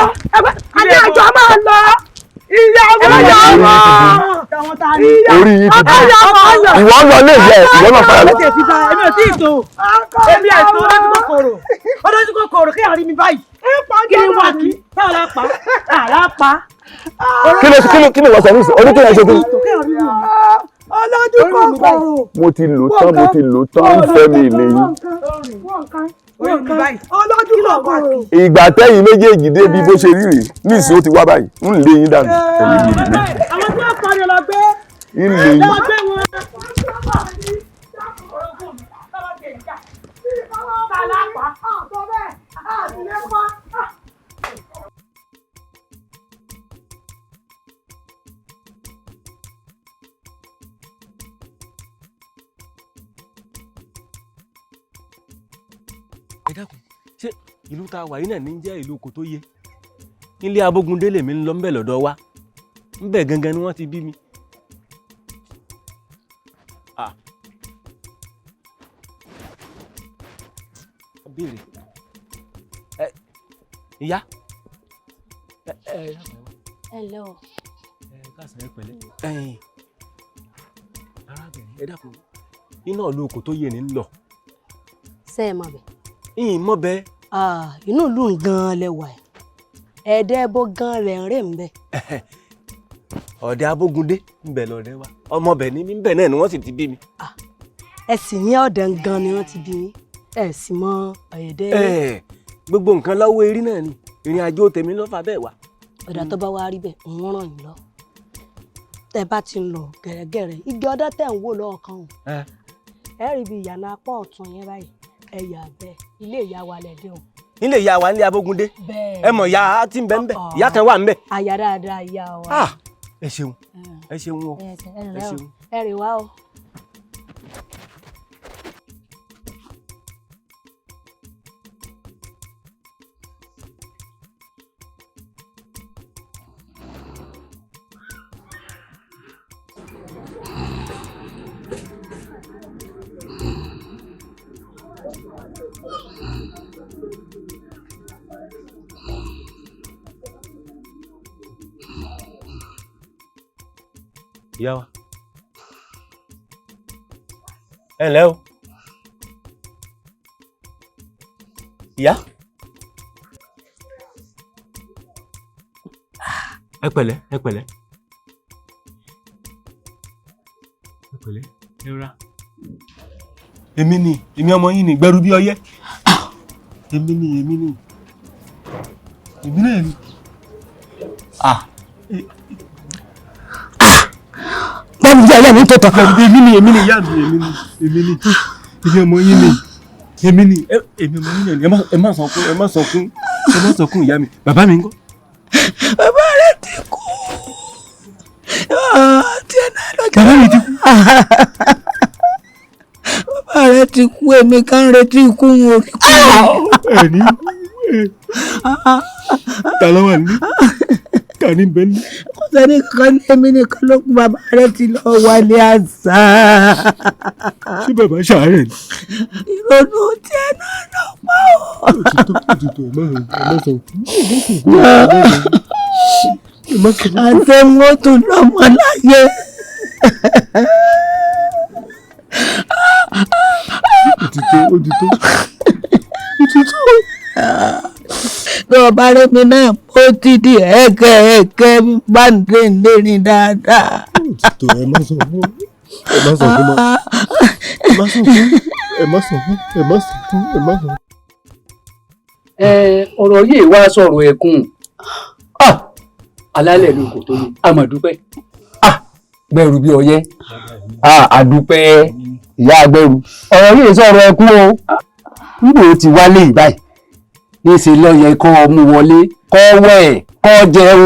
àti ẹjọ máa lọ ìyàwó orí yín ti bá ìwọ ń lọ ilé ìyá ẹ ìwọ náà fara lọ. èmi ò tí ì tó èmi àìsàn olójú kòkòrò kí àrí mi báyìí kí ni wà kí àlápá. kí ni wọ́n sọ ní ìsìn oníkèé ẹ̀ ṣe kí ni. olójú kòkòrò. mo ti lò tán ń fẹ́ mi ilé yín. olójú kòkòrò. ìgbà tẹ́yìn méjèèjì débi bó ṣe rí rèé ní ìsìn ó ti wá báyìí ń lé yín dànù ẹ̀yìn mi nìyí. àwọn tí wọ́n parí lọ gbé ń lé yín. ẹ dákun ṣé ìlú tá a wà yìí náà ní jẹ́ ìlú kò tó yé ilé abógundé lèmi ń lọ ńbẹ̀ lọ́dọ̀ wa ńbẹ̀ gangan ni wọ́n ti bí mi. béèrè ìyá ẹ ǹlẹ́ o. káàsán ẹ pẹ̀lẹ́ arábìnrin ẹ dákun iná ìlú kò tó yé ni ń lọ. ṣé ẹ mọ̀ bẹ́ẹ̀. ìyìn mọ́ bẹ́ẹ̀. inú ìlú gan-an lẹwà ẹ̀ ẹ̀ẹ́dẹ́gbó gan rẹ̀ ń rè ń bẹ̀. ọ̀dẹ abógundé ńbẹ̀ lọ́dẹ wa ọmọbẹ̀ ní mí ńbẹ̀ náà ni wọ́n sì ti bí mi. ẹ sì ní ọ̀dẹ̀ gan ni wọ́n ti bí mi ẹ sì mọ ọ̀yẹ̀dẹ́. gbogbo nǹkan lọ́wọ́ erí náà ni ìrìn àjò tèmi lọ́fà bẹ́ẹ̀ wá. ọ̀dà tó bá wá rí bẹ́ẹ̀ ń ràn yín lọ. tẹ́ bá ti ń lọ gẹ̀rẹ́gẹ̀rẹ́ igi ọdẹ tẹ̀ ń wò lọ́ọ̀kan o ẹ rí bí ìyànà apá ọ̀tún yẹn báyìí ẹ yà bẹ́ẹ̀ ilé ìyá wa lẹ́dẹ̀ o. ilé ìyá wa nílé Abógúndé ẹ mọ̀ ìyá tí ń bẹ ń bẹ ìyá kan wà ń bẹ. àyà dáadáa ìyá wa. ẹ ṣeun ẹ ṣeun o ẹ ṣeun. ẹ rè wá o. ìyá wa ẹ ǹlẹ́ o ìyá ẹ pẹ̀lẹ́ ẹ pẹ̀lẹ́ ẹ pẹ̀lẹ́ ẹ rà èmi ọmọ yín ni Gberubioye èmi náà ni. Bẹ́ẹ̀ni ìyá mi tó tọ̀. Èmi ni ìyá mi èmi ọmọ yín ni èmi ọmọ yín ni ẹ má sọkún ìyá mi. Bàbá mi ńkọ́? Bàbá rẹ̀ ti kú. Bàbá mi ti kú. Bàbá rẹ̀ ti kú èmi kan retí ikú wọn ò kú. Ẹni ta ló wà ní? Ta ní bẹ́ẹ̀ ni? Kò sẹ́ni kan ní èmi nìkan ló kú bàbá rẹ̀ ti lọ wálé àṣà. Ṣé bàbá ṣàárẹ̀ ni? Ìrònú tí ẹ náà lọ pa ọ́. Òtítọ́ ẹ má sọ àti mọ́tò lọ́mọ láyé. Òtítọ́. Bí ọba rẹ̀ mi náà ó ti di ẹ̀kẹ́ bá ń dé lérin dáadáa. Òtítọ́ ẹ má sọ fún ọ̀rọ̀ yìí wá sọ̀rọ̀ ẹkún alálẹ̀ ló kò tó ní àmọ̀dúpẹ́ Gberubioye àdúpẹ́ ìyá Gbẹ́rù ọ̀rọ̀ yìí sọ̀rọ̀ ẹkún o níbo ti wálé ìbáyìí níṣẹ́ lọ́yẹ kọ́ mú wọlé kọ́ wẹ̀ kọ́ jẹun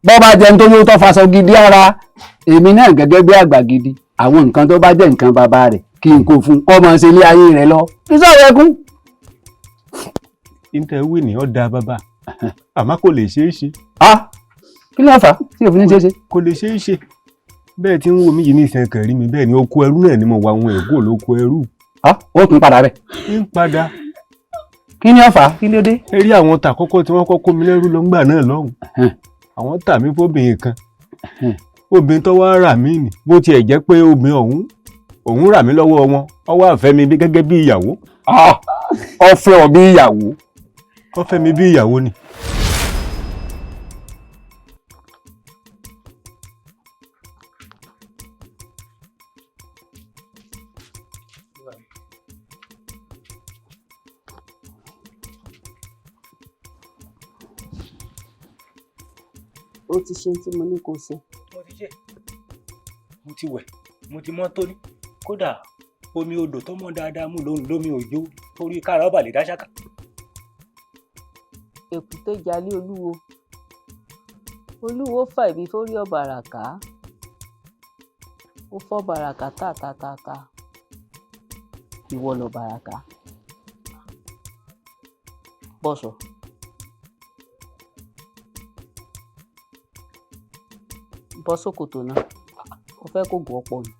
bọ́ bá jẹun tó yóò tọ́ faṣọ gidi ara èmi náà gẹ́gẹ́ bí àgbà gidi àwọn nǹkan tó bá jẹ́ nǹkan bàbá rẹ̀ kí n kó fún kọ́ máa ṣe ilé ayé rẹ̀ lọ ìsọ̀rọ̀ ẹkún. ìtẹ̀wé ni ó da bàbá àmọ́ kò lè ṣeé ṣe. kí ló fà á tí òfin ní ṣeé ṣe. kò lè ṣeé ṣe bẹ́ẹ̀ tí ń wo mí yìí ní ìsẹ̀kẹ̀ rí mi bẹ́ẹ̀ ni oko ẹrú náà ni mo wà àwọn èkó lóko ẹrú. ó tún padà bẹ̀. ń padà. kí ni ó fà á kí ló dé. ẹ rí àwọn tà kọ́kọ́ tí wọ́n kọ́kọ́ mi lẹ́rú lọ́ngbà náà lọ́hùn. àwọn tà mí fóbìnrin kan obìnrin tó wá rà mí nì bó tiẹ̀ jẹ́ pé obìnrin òun rà mí lọ́wọ́ wọn ó wá fẹ́ mi bí gẹ́gẹ́ bí ìyàwó. ó fẹ́ ọ bí ìyàwó. ó fẹ́ mi bí ìyàwó ni. ó ti ṣe tí mo ní kó ṣe. mo ti ṣe mo ti wẹ̀ mo ti mọ́ tóní kódà omi odò tó mọ́ dáadáa mú lómi òjò torí kára ọba lè dá ṣáká. èkúté jalè olúwo fà ibi fórí ọ̀bàràkà ó fọ́ bàràkà tàtàtàtà ìwọ lọ bàràkà bọ́sọ̀. bọ́ sókòtò náà ó fẹ́ kó gùn ọ̀pọ̀ ni.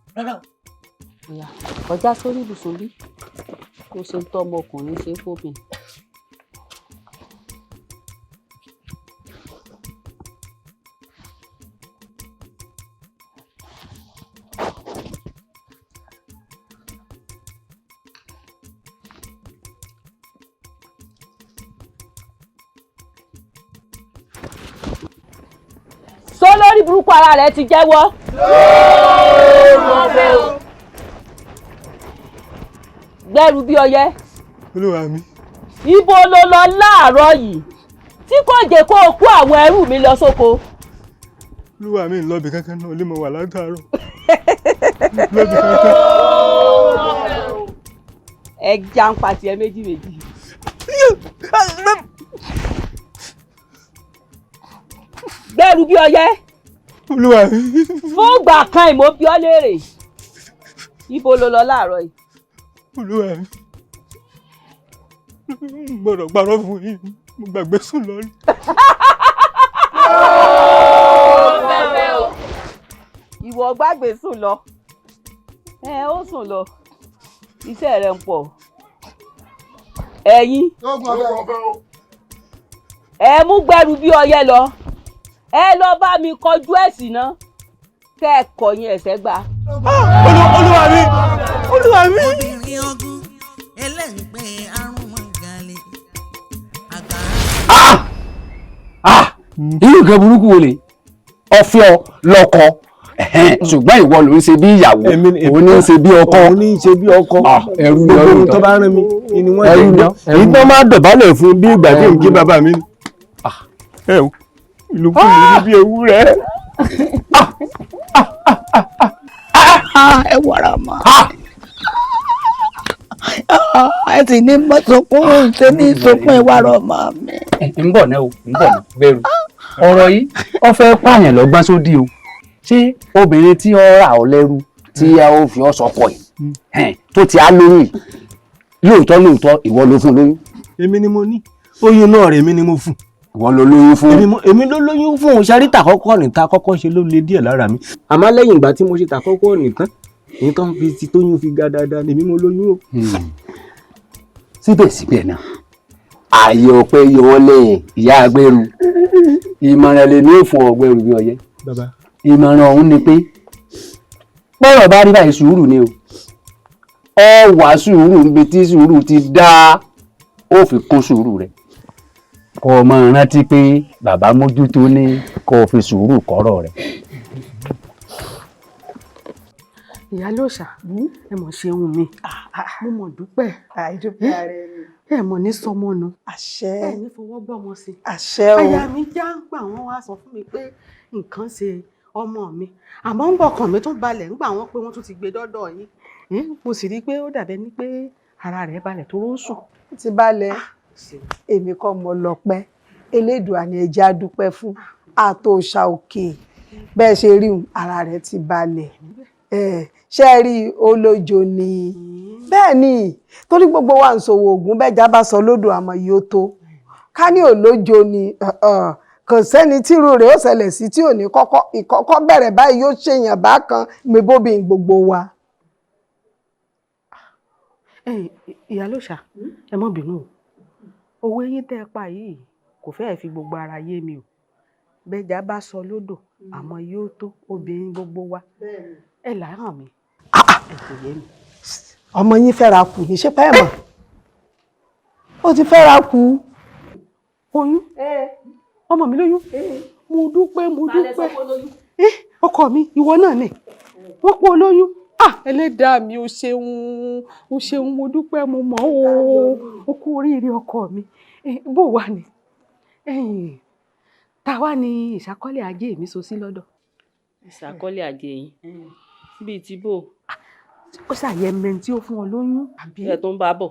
kọjá sórí ibùsùn bí kó ṣe ń tọ́ ọmọkùnrin ṣe fóbìn. lórí burúkú ara rẹ̀ ti jẹ́wọ́. Gberubioye. Olúwa mi. Ibo ló lọ láàárọ̀ yìí tí kò jẹ́ kó o kó àwọn ẹrú mi lọ sóko. olúwa mi ń lọ́bì kankan náà lé mo wà látàárọ̀ lọ́bì kankan. ẹ já ń pàtì ẹ méjì méjì. Gberubioye. olúwa mi. fún ìgbà kan ìmọ̀ bí ọ léèrè ibo ló lọ láàárọ̀ yìí. olúwa mi gbọ́dọ̀ parọ́ fún yín mo gbàgbé sùn lọ. ìwọ gbàgbé sùn lọ ó sùn lọ iṣẹ́ rẹ̀ ń pọ̀ ẹ̀yin ẹ mú Gberubioye lọ ẹ lọ bá mi kọjú ẹ̀sìn náà kẹ́ ẹ kọ̀yìn ẹ̀sẹ̀ gbà. olúwa mi olúwa mi. obìnrin ọgún ẹlẹ́ǹpẹ́ àrùn mọ́gàlè irú nǹkan burúkú wo lè ọfẹ ọ lọkọ ṣùgbọ́n ìwọ ló ń ṣe bí ìyàwó òun ní ń ṣe bí ọkọ òun ní ń ṣe bí ọkọ ẹrú ni gbogbo ọrùn tó bá rán mi ni wọ́n jẹ́ gbọ́ èyí tó máa dọ̀bálẹ̀ fún bí ìgbà tí n kí bàbá mi ẹ o ìlú kù mí bí ewúrẹ́. ẹ wàrà mà ẹ sì ní mọ́sọ̀kún ṣe ní ìsọkún ẹ wàrà ọmọ mi. ń bọ̀ náà o ń bọ̀ náà bẹ̀rù ọ̀rọ̀ yìí ó fẹ́ pààyàn lọ́gbọ́n sódì o ṣé obìnrin tí ó rà ọ́ lẹ́rú tí ó fi ọ́ sọkọ ẹ̀ tó ti á lóyún yìí lóòótọ́ ìwọ ló fún lóyún. èmi ni mo ní oyún náà rẹ̀ èmi ni mo fún. ìwọ ló lóyún fún. èmi ló lóyún fún ṣárí tàkọ́kọ́ nìta kọ́kọ́ ṣe ló le díẹ̀ lára mi àmọ́ lẹ́yìn ìgbà tí mo ṣe tàkọ́kọ́ nìkan èyí tó ń fi ti tóyún fi ga dáadáa lèmi mo lóyún o. síbẹ̀síbẹ̀ náà ààyè ọ̀pẹ yọwọ́ lẹ́yìn ìyá agbẹ́rù ìmọ̀ràn lè ní òfin Gberubioye ìmọ̀ràn ọ̀hún ni pé bọ́rọ̀ bá rí báyìí sùúrù ni o ọ wà sùúrù níbi tí sùúrù ti dá ó fi kún sùúrù rẹ̀ kó o máa rántí pé bàbá mójútó ní kó o fi sùúrù kọ́rọ̀ rẹ̀. ìyá lóòṣà ẹ mọ̀ ṣeun mi mo mọ̀ dúpẹ́ ẹ mọ̀ ní sọmọnu àṣẹ ẹ ní fọwọ́ gbọ́mọ sí àṣẹ o àyà mi já ń gbà wọ́n wá sọ fún mi pé nǹkan ṣe ọmọ mi àmọ́ ń bọ̀kàn mi tún balẹ̀ ń gbà wọ́n pé wọ́n tún ti gbé dọ́dọ̀ yín mo sì rí i pé ó dàbẹ́ ní pé ara rẹ̀ balẹ̀ tó ń sùn. ó ti balẹ̀ èmi kọ́ mo lọ́pẹ́ elédùà ni ẹja dúpẹ́ fún àtòṣà òkè bẹ́ẹ̀ ṣe rí ara rẹ̀ ti balẹ̀ ṣe rí olójo ni bẹ́ẹ̀ ni torí gbogbo wa ń ṣòwò ògùn bẹ́ẹ̀já bá sọ lódò àmọ́ yóò tó ká ní olójo ni kò sẹ́ni tírú rẹ̀ ó ṣẹlẹ̀ sí tí ò ní ìkọ́kọ́ bẹ̀rẹ̀ báyìí yóò ṣèyàn bákan mebóbi gbogbo wa. ìyá lóòṣà ẹ mọ́ bínú owó eyín tẹ́ ẹ pa yìí kò fẹ́ẹ̀ fi gbogbo ara yé mi o bẹ́ẹ̀já bá sọ lódò àmọ́ yóò tó obìnrin gbogbo wa ẹ làárọ̀ mi ẹ kò yé mi. ọmọ yín fẹ́ra kù ní ṣé pẹ́ mọ̀ ó ti fẹ́ra kù. oyún ọmọ mi lóyún mo dúpẹ́ ọkọ mi ìwọ náà ni wọ́n pọ̀ lóyún ẹlẹ́dàá mi ò ṣeun mo dúpẹ́ mo mọ̀ ó kú oríire ọkọ mi bó wà ní táwa ni ìṣàkọ́lé ajé mi so sí lọ́dọ̀. ìṣàkọ́lé ajé yín bíi ti bò. ó ṣàyẹ mẹ́rin tí ó fún ọ lóyún. ẹ tó ń bá bọ̀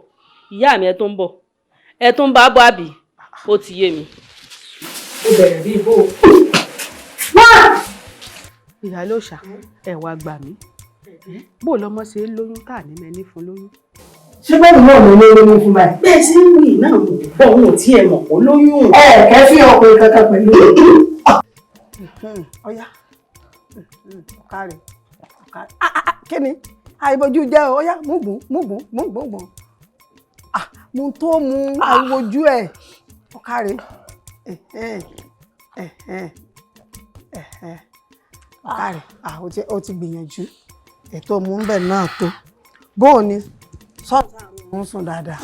ìyá mi ẹ tó ń bọ̀ ẹ tó ń bá bọ̀ àbí ó ti yé mi. ó bẹ̀rẹ̀ bí ibò. ìyá lóòṣà ẹ wá gbà mí bó lọmọ ṣe ń lóyún ká ní mẹ́ni fún lóyún. ṣé bẹ́ẹ̀ náà ló lóyún fún báyìí. bẹ́ẹ̀ sí ń wí náà mo bọ̀ wọn ò tí ẹ mọ̀ kó lóyún. kẹ́ fi ọkùnrin kankan pẹ̀lú ọ̀yá ọ̀kárẹ̀ kí ni àìbójú jẹ́ ọ̀yá múgùn mo tó mu àìbójú ẹ̀ ọ̀kárẹ̀ ọ̀kárẹ̀ ó ti gbìyànjú ètò mú ń bẹ̀ náà tó bóò ni sọ́ọ̀tà àwọn ń sùn dáadáa.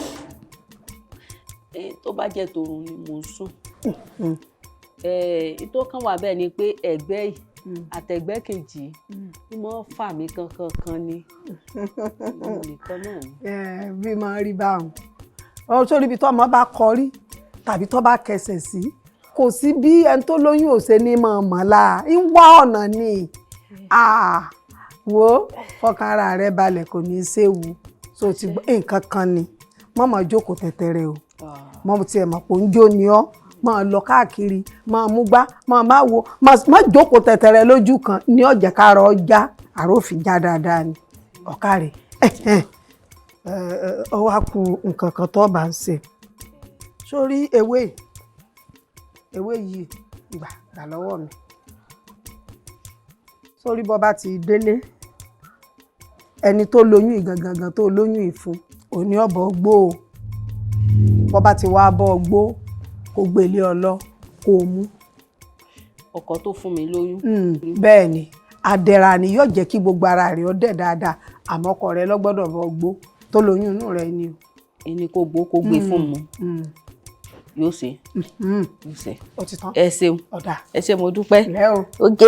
tó bá jẹ́ tòrùn ni mo ń sùn tó kàn wá bẹ́ẹ̀ ni pé ẹ̀gbẹ́ yìí àtẹ̀gbẹ́ kejì ni mo fà mí kankan ni nìkan náà ni. bí mo rí báwọn ọ sórí ibi tó ọmọ bá kọrí tàbí tó bá kẹsẹ̀ sí kò sí bí ẹni tó lóyún ò ṣe ní mọ̀ọ́mọ́lá ń wá ọ̀nà ni wo fọkàn ara rẹ balẹ̀ kò ní í séwu so ti gbọ́ nǹkan kan ni mọ́mọ́ jókòó tẹ̀tẹ̀rẹ̀ o mọ́ tiẹ̀ mọ̀ pé ń jó ni ọ́ máa lọ káàkiri máa mú gbá máa wo máa jókòó tẹ̀tẹ̀rẹ̀ lójú kan ní ọ̀jẹ̀ kárọ̀ ọjà àrófin já dáadáa ni ọ̀ká rẹ̀ ọ wá ku nǹkan kan tó bá ń ṣe sórí ewé yìí gbà lọ́wọ́ mi sórí bọ́ bá ti délé ẹni tó lóyún ìgangan tó lóyún ìfún òní ọ̀bọ̀ gbó o bọ́ bá ti wá bọ́ gbó kó gbélé ọlọ́ kó mú. ọkọ tó fún mi lóyún. bẹ́ẹ̀ ni àdẹ̀rà ni yóò jẹ́ kí gbogbo ara rẹ̀ ó dẹ̀ dáadáa àmọ́ ọkọ rẹ̀ lọ́gbọ́dọ̀ bọ́ gbó tó lóyún inú rẹ̀ ni o. ẹni kò gbó kó gbé fún mu yóò ṣe. ó ti tán. ẹ ṣeun ẹ ṣe mo dúpẹ́. oge.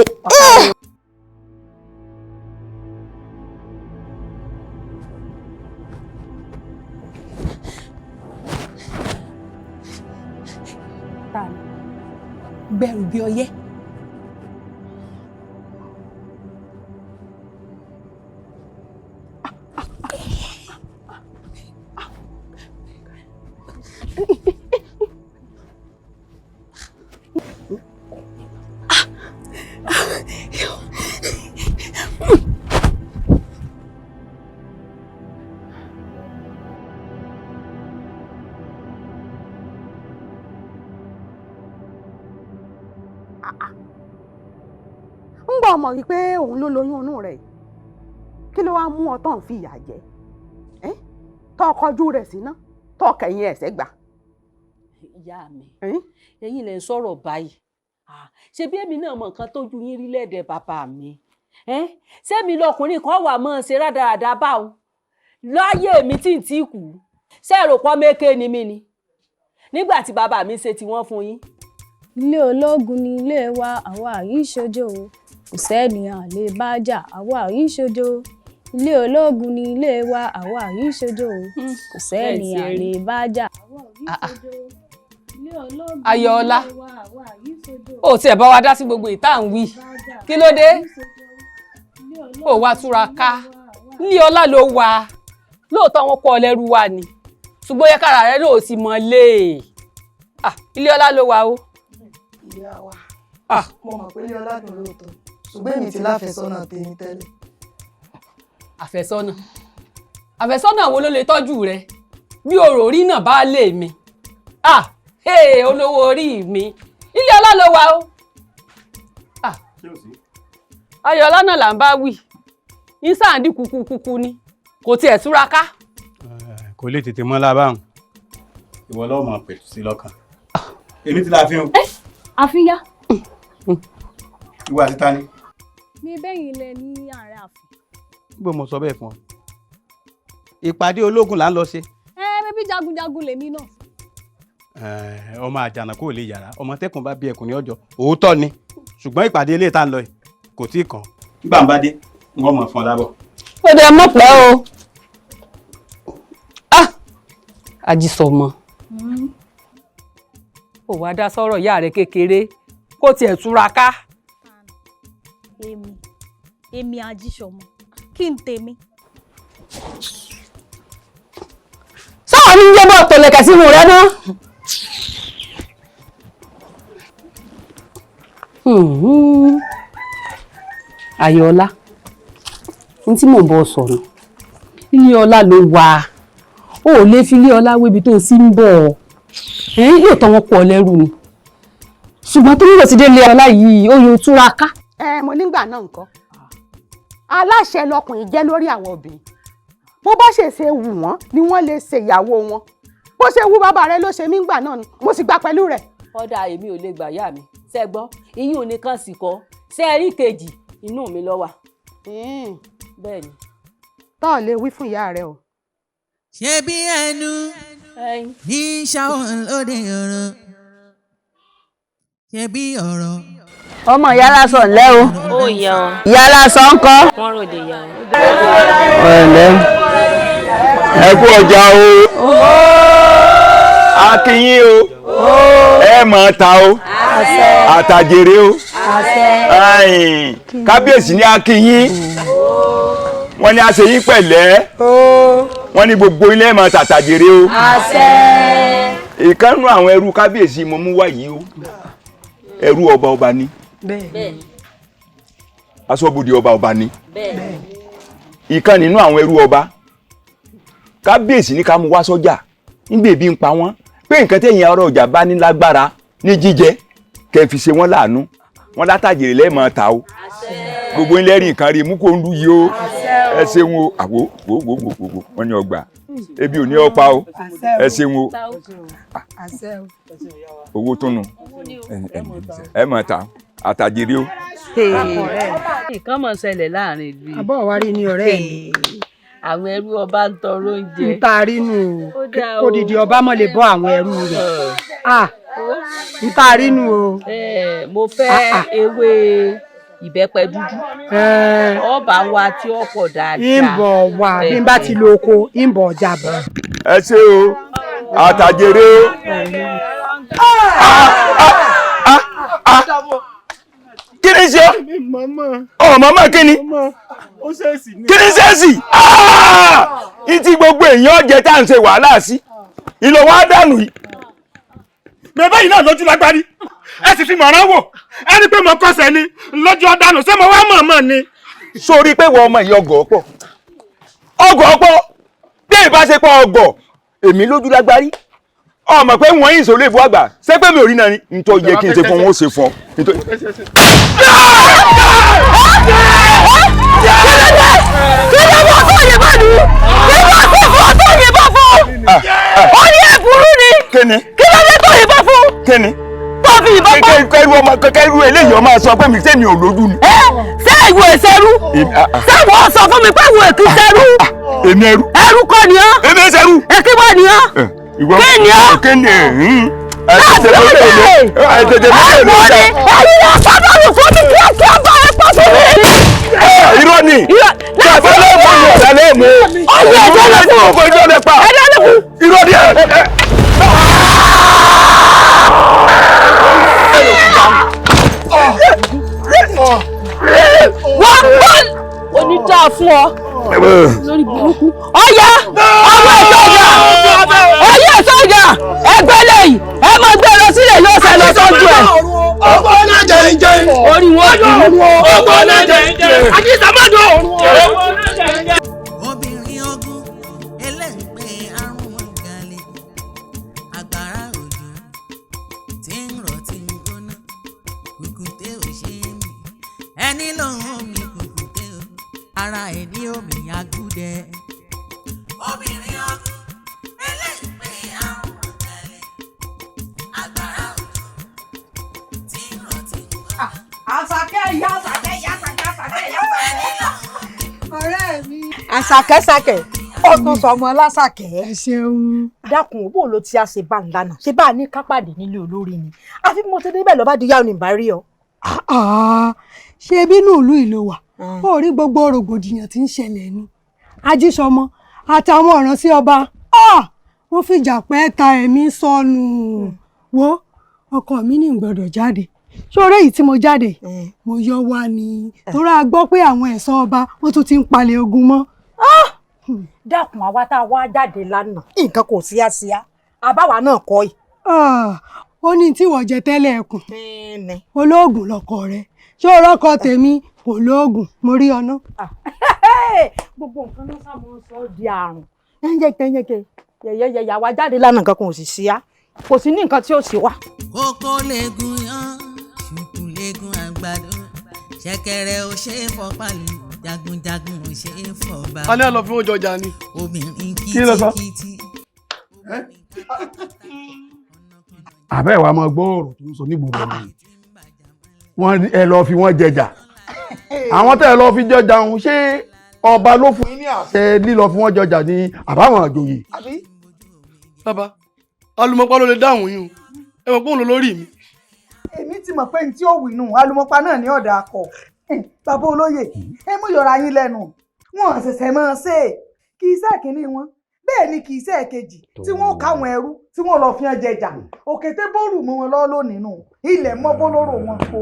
Gberubioye. ń gbọ́ ọmọ wípé òun ló lóyún inú rẹ̀ kí ló wá mú ọ tó ń fi ìyà jẹ tó kọjú rẹ̀ síná tó kẹ̀yìn ẹ̀sẹ̀ gbà. ìyá mi ẹ̀yin lè ń sọ̀rọ̀ báyìí ṣe bí èmi náà mọ nǹkan tójú yín rí lẹ́dẹ̀ bàbá mi sẹ́mi lọkùnrin kan wà mọ́ ṣe rádaràda báwo láyé mi tí ń tí kù ṣé èrò pọ́ mékè ni mí ni nígbà tí bàbá mi ṣe tí wọ́n fún yín. ilé ológun ni ilé wa àwa yìí ṣojo kò sẹ́ni à lè bá jà àwa yìí ṣojo ilé ológun ni ilé wa àwa yìí ṣojo kò sẹ́ni à lè bá jà. Ayọ̀ọ́lá ó tiẹ̀ bá wa dá sí gbogbo ìta ń wí kí ló dé ó wá túra ká ilé ọlá ló wà lóòótọ́ wọn kọ́ ọ lẹ́rú wa ni ṣùgbọ́n yẹ kára rẹ lóò sì mọ́ lé ilé ọlá ló wà o. ìyá wa mo mọ̀ pé ilé ọlá dùn lóòótọ́ ṣùgbọ́n èmi ti láfẹ̀sọ́nà tèmi tẹ́lẹ̀. àfẹ́sọ́nà wo ló lè tọ́jú rẹ bí orò orí náà bá lè mi olówó orí mi ilé ọlá ló wà o. Ayọ̀ọ́lá náà là ń bá wí ní sáàndì kúkúkú ni kò tiẹ̀ túra ká. kò lè tètè mọ́ lábàáhùn ìwọ lọ́wọ́ máa pẹ̀tù sí lọ́kàn èmi ti la fi hàn. àfíyá. ìwà títa ni. mi bẹ́yìn lẹ ní ààrẹ àfin. gbọ́ mo sọ bẹ́ẹ̀ fún ọ ìpàdé ológun là ń lọ ṣe. bíbí jagunjagun lèmi náà. ọmọ àjànà kò lè yàrá ọmọ tẹkùn bá bí ẹkùn ní ọjọ́ òótọ́ ni ṣùgbọ́n ìpàdé ilé tá ń lọ yìí kò tí ì kàn nígbà ń bá dé wọ́n mọ̀ fún ọ lábọ̀. ó dẹ mọ̀ pẹ́ o ajísọmọ ò wá dá sọ̀rọ̀ ìyá rẹ kékeré kó tiẹ̀ túra ká. èmi ajísọmọ kí n tèmi. sáwọn ní yé bọ́ tòlẹ̀kẹ̀ sínú rẹ náà. Ayọ̀ọ́lá ní tí mò ń bọ̀ sọ̀rọ̀ ilé ọlá ló wà ó lè fi ilé ọlá wébi tó sì ń bọ̀ yóò tọ́ wọn pọ̀ lẹ́rù ni ṣùgbọ́n tó nílò sí dé ilé ọlá yìí ó yóò túra ká. mo nígbà náà nǹkan aláṣẹ lọkùnrin jẹ́ lórí àwọn obìnrin bó bá ṣe wù wọ́n ni wọ́n lè ṣe ìyàwó wọn bó ṣe wù bàbá rẹ ló ṣe mí gbà náà ni mo sì gbà pẹ̀lú rẹ̀. ọ̀dà èmi ò lè gbà yá mi ṣe gbọ́ iyún nìkan sì kọ́ ṣe rí kejì inú mi ló wà. bẹ́ẹ̀ ni. tọ́ lè wí fún ìyá rẹ o. ṣé bí ẹnu ní ṣàwọn lóde ọ̀rọ̀ ṣé bí ọ̀rọ̀. ọmọ ìyá lásán ńlẹ́ o. ó yà ọ. ìyá lásán ń kọ́. wọ́n ròde yà ọ. ọ̀lẹ́ ẹ kú ọjà o a kí yín o ẹ mọ̀ ta o àtàjèrè o kábíyèsí ní akínyín wọ́n ní àṣeyín pẹ̀lẹ́ wọ́n ní gbogbo ilé mọ̀ tàtàjèrè o ìkànnù àwọn ẹrú kábíyèsí mo mú wá yìí o ẹrú ọba ni aṣọ́bodè ọba ni ìkan nínú àwọn ẹrú ọba kábíyèsí ní ká mú wá sọ́jà nígbà ebi ń pa wọ́n pé nǹkan tẹ̀yìn ọ̀rọ̀ ọjà bá ní lágbára ní jíjẹ kẹ́ fi ṣe wọ́n láàánú wọ́n látàjèrè lẹ́ẹ̀mọ́ ta o gbogbo ilé rí nǹkan rí mú kó ń lu yìí o ẹ ṣeun o àwo gbogbo wọ́n ní ọgbà ebi ò ní ọpa o ẹ ṣeun o owó tó nù ẹ mọ̀ ta àtàjèrè o. nǹkan mọ̀ ṣẹlẹ̀ láàrin ìlú. àbọ̀ wa rí ni ọ̀rẹ́ mi. àwọn ẹrú ọba ń tọrọ oúnjẹ. ń taari nù odidi ọba mọ̀ lè bọ́ àwọn ẹrú rẹ̀. ń taari nù o. mo fẹ́ ewé ìbẹ́pẹ dúdú. ọba wa tí ó pọ̀ dáadáa. ìbọ̀ wa bí n bá ti lo oko ìbọ̀ ọjà bọ̀. ẹ ṣe o àtàjèrè o. kí ni ṣe ọ mama kí ni kí ni ṣẹ́ẹ̀sì ìtì gbogbo èèyàn jẹ tá à ń ṣe wàhálà sí ìlò wa dànù yìí. bẹ́ẹ̀ yìí náà lójú lágbárí ẹ sì fi mọ̀ràn wò ẹ ní pé mo kọsẹ̀ ni lójú ọ̀dànù ṣé mo wá mọ̀ọ́mọ̀ ni. sórí pé wọ́n ọmọ yìí ọgọ̀ ọ̀pọ̀ bí ìbáṣepọ̀ ọgọ̀ èmi lójú lágbárí ọmọ pé wọ́n yìí sọlé fún àgbà ṣé pé mi ò rí náà ni nítorí yẹ kí n ṣe fún wọn ó ṣe fún ọ. ó ní ẹ̀bùrú ni kí ló dé tó yìnbọn fún. kíni tó fi yìnbọn fún. kẹrù eléyìí ọmọ sọ pé mi sẹ́mi ò lójú ni. ṣé ìwọ ìṣẹ́rú ṣé ìwọ sọ fún mi pé ìwọ èkì ṣẹ́rú. èmi ẹrú. ẹrú kọ́ ni ọ́. èmi ṣẹ́rú. èkì wà ni ọ́. kí ni ọ́. kí ni ẹ̀yin náà sábà lù fún mi kíákíá bá ẹ pọ̀ sí mi. irọ́ ni ṣàbẹ̀ lọ́wọ́ mi ìdálẹ́ mi. ọ̀yẹ́ ẹ̀jẹ̀ lè fún ọkọ̀ ìjọ lè pa. ẹ̀jẹ̀ lè fún. irọ́ ni ẹ̀. wọ́n onídàá fún ọ lórí burúkú. ọ̀yá ọwọ́ ìsọjà ọyẹ́ ìsọjà ẹgbẹ́ lẹ́yìn ẹ máa gbé lọ sílẹ̀ yóò ṣe lọ sọ́jú ẹ̀. ọgbọ́n náà jẹ́ ń jẹ́. orí wọn dùn. ọgbọ́n náà jẹ́ ń jẹ́. àjíṣàmọ́dọ̀. obìnrin ogun ẹlẹ́gbẹ́ àrùn gàlẹ́ àgbàrá òjò tí ń rọ̀ tí ń gbóná kùkùté ò ṣe é mì ẹni lòun mi kùkùté o ara ẹ̀ ní omi agúdẹ. obìnrin ogun ẹlẹ́gbẹ́ àrùn gàlẹ́ àgbàrá òjò tí ń rọ̀ tí ń gbóná. Àṣàkẹ́ ìyá Àṣàkẹ́ ìyá Àṣàkẹ́ Àṣàkẹ́ ìyá Àṣàkẹ́. ọ̀rẹ́ mi. Àṣàkẹ́ṣàkẹ́ ó tún sọmọ lásàkẹ́. ẹ ṣeun. dákun bó ló ti á ṣe bá ń lánàá ṣe bá a ní kápàdé nílé olórí ni àfi mo ti débẹ̀ lọ́ba di yáwó ní ìbárí ọ. ṣé bínú ìlú ìlú wà ó rí gbogbo rògbòdìyàn tí ń ṣẹlẹ̀ ni ajísọmọ àtàwọn ìránṣẹ́ ọba wọ́n fìjà pẹ́ ta ẹ̀mí sọnù wo ọkọ mi ní gbọ́dọ̀ jáde ṣọ́ọ́rẹ́ yìí tí mo jáde mo yọ wá ni torí a gbọ́ pé àwọn ẹ̀ṣọ́ ọba wọ́n tún ti ń palẹ̀ ogun mọ́. dákun àwa tá a wá jáde lánàá nǹkan kò síyásíyá àbáwa náà kọ́ yìí. ó ní tí wọ́n jẹ tẹ́lẹ̀ ẹkùn olóògùn lọkọ rẹ̀ ṣé orọ́kọ tèmi kò lóògùn mo rí ọ̀nà. gbogbo nǹkan ló sá mọ́ sọ di àrùn yẹ́nyẹ́kẹ́ yẹ̀yẹ́ àwa jáde lánàá nǹkan kò sì síyá kò sí ní nǹkan tí ó sì wà. kókó legun yan ṣùkú legun àgbàdo ṣẹ̀kẹ̀rẹ̀ ò ṣe é fọpálù jagunjagun ò ṣe é fọba. a ní àlọ́ fi wọ́n jọjà ni. obìnrin kìtìkìtì. àbẹ́ ìwà máa gbọ́ ọ̀rọ̀ tó ń sọ nígboro ni wọ́n ẹ lọ́ọ́ fi wọ́n jẹjà àwọn tẹ́ ẹ lọ́ọ́ fi jọjà ọ̀hún ṣé ọba ló fún yín ní àṣẹ lílọ fi wọ́n jọjà ní àbáwọn àjòyè. bàbá alùmọ̀pá ló lè dáhùn yín ẹ mọ̀ pé òun ló lórí mi. èmi ti mọ̀ pé ní tí ó wì nù alùmọ̀pá náà ní ọ̀dà akọ bàbá olóyè ẹ mú yọra yín lẹ́nu wọn ṣẹ̀ṣẹ̀ máa ṣe kì í sẹ́ẹ̀kínní wọn bẹ́ẹ̀ ni kì í ṣe èkejì tí wọ́n káwọn ẹrú tí wọ́n lọ fi hàn jẹjà òkété bóòlù mọ́ wọn lọ́wọ́ lónìí nù ilẹ̀ mọ́ bólóró wọn kó.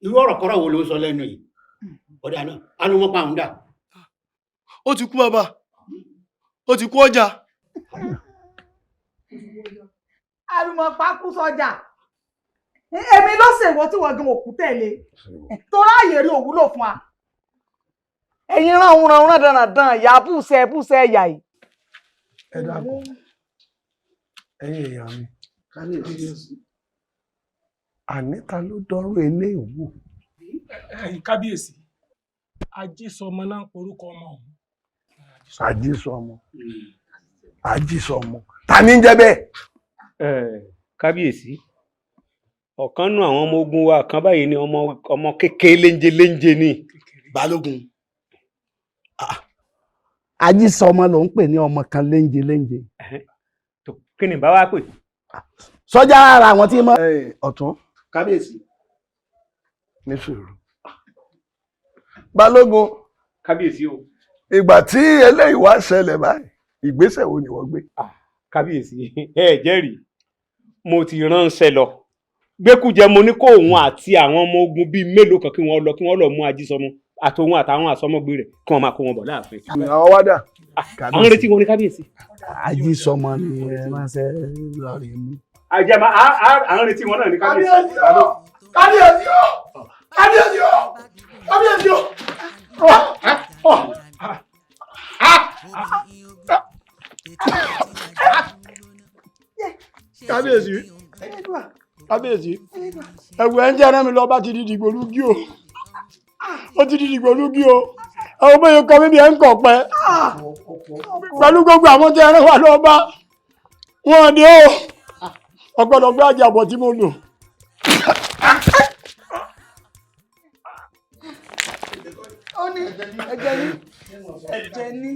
irú ọ̀rọ̀ kọ́rọ̀ wo ló ń sọ lẹ́nu yìí ọ̀dà náà alùmọ́ pa òun dà. ó ti kú bàbá ó ti kú ọjà. àlùmọ̀pá kú sọjà èmi ló ṣèwọ́ tí wọ́n gan òkú tẹ̀lé tó ráàyè rí òwúlò fún wa. ẹ̀yin ránun dandan ìyá búṣẹ́ ẹ̀yà yìí. ẹ dákun ẹ̀yin èèyàn mi àníta ló dọ́rọ̀ eléyìí wò. ẹ̀yin kábíyèsí ajísọmọ náà ń porúkọ ọmọ ọ̀hún. àjísọmọ ta ni ń jẹ́ bẹ́ẹ̀. kábíyèsí ọ̀kan nù àwọn ọmọ ogun wa kan báyìí ni ọmọ kékeré léńjé ni balógun. ajísọmọ ló ń pè ní ọmọ kan léńjé. kí ni bá wá pè. sọ́jà ara àwọn tí mọ́. ọ̀tún kábíyèsí. ní sùúrù. balógun. kábíyèsí o. ìgbà tí eléyìí wá ṣẹlẹ̀ báyìí ìgbésẹ̀ wo ni wọ́n gbé. kábíyèsí ẹ jẹ́rìí mo ti ránṣẹ́ lọ gbẹ́kújẹ mo ní kó òun àti àwọn ọmọ ogun bíi mélòó kan kí wọ́n lọ mú ajísọmọ àtòun àtàwọn àsọmọgbé rẹ̀ kí wọ́n máa kó wọn bọ̀ láàfin. àwọn wádà. àwọn retí wọn ní kábíyèsí. ajísọmọ ni ẹ ránṣẹ́ lọ́ọ̀rì mú. àjẹmọ àwọn retí wọn náà ní kábíyèsí. kábíyèsí o kábíyèsí o kábíyèsí o. kábíyèsí ẹ̀wù ẹ̀ ń jẹ́ ẹ̀rẹ́ mi lọ bá ti di Dìgbòlugi o ó ti di Dìgbòlugi o àwọn bóyá kọ́ bíbí ẹ̀ ń kọ̀ pẹ́ pẹ̀lú gbogbo àwọn tí ẹ̀rẹ́ wà lọ bá wọn dé o ọgbọ́dọ̀ gbé àjàbọ̀ tí mo lò. ó ní ẹ̀jẹ̀ ní.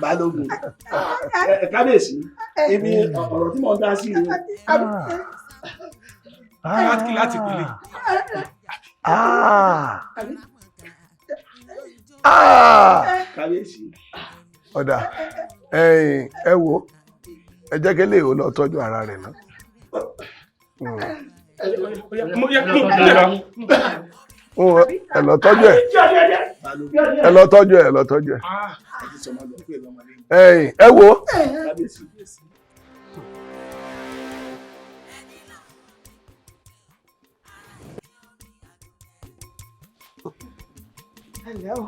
balógun kábíyèsí ibi ọ̀rọ̀ tí mo ń dá sí i láti pèlè. kábíyèsí. ọ̀dà ẹ wo ẹ jẹ́ kí lè o lọ tọ́jú ara rẹ̀ náà. ẹ lọ tọ́jú ẹ ẹ lọ tọ́jú ẹ lọ tọ́jú ẹ ẹ wo. ẹnlẹ́ o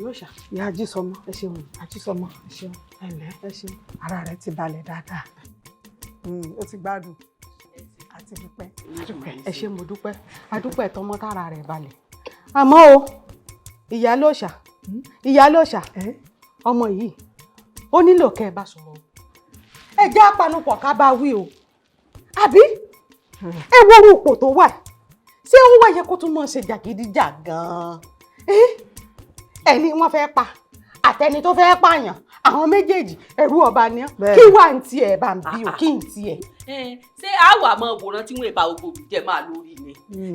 yóò ṣá ìyá ajísọmọ ẹ ṣeun ajísọmọ ẹ ṣeun ẹnlẹ́ ẹ ṣeun ara rẹ ti balẹ̀ dáadáa ó ti gbádùn àti dúpẹ́ ẹ ṣé mo dúpẹ́ adúpẹ́ tọmọ tára rẹ̀ balẹ̀ àmọ́ o ìyálóṣà ọmọ yìí ó nílò kẹ́ ẹ bá sọ̀rọ̀ ẹ jẹ́ apanupọ̀ ká bá wí o àbí ẹ wọ́rú ipò tó wà ṣé ó wáyé kó tún mọ̀ ṣe jàgídíjà gan-an ẹni wọ́n fẹ́ pa àtẹni tó fẹ́ pààyàn àwọn méjèèjì ẹ̀rú ọba ni kí wà ń tiẹ̀ bá ń bí o kí ń tiẹ̀. ṣé àwa mọ òwòrán tí wọn ìbá ogun jẹ máa lórí ni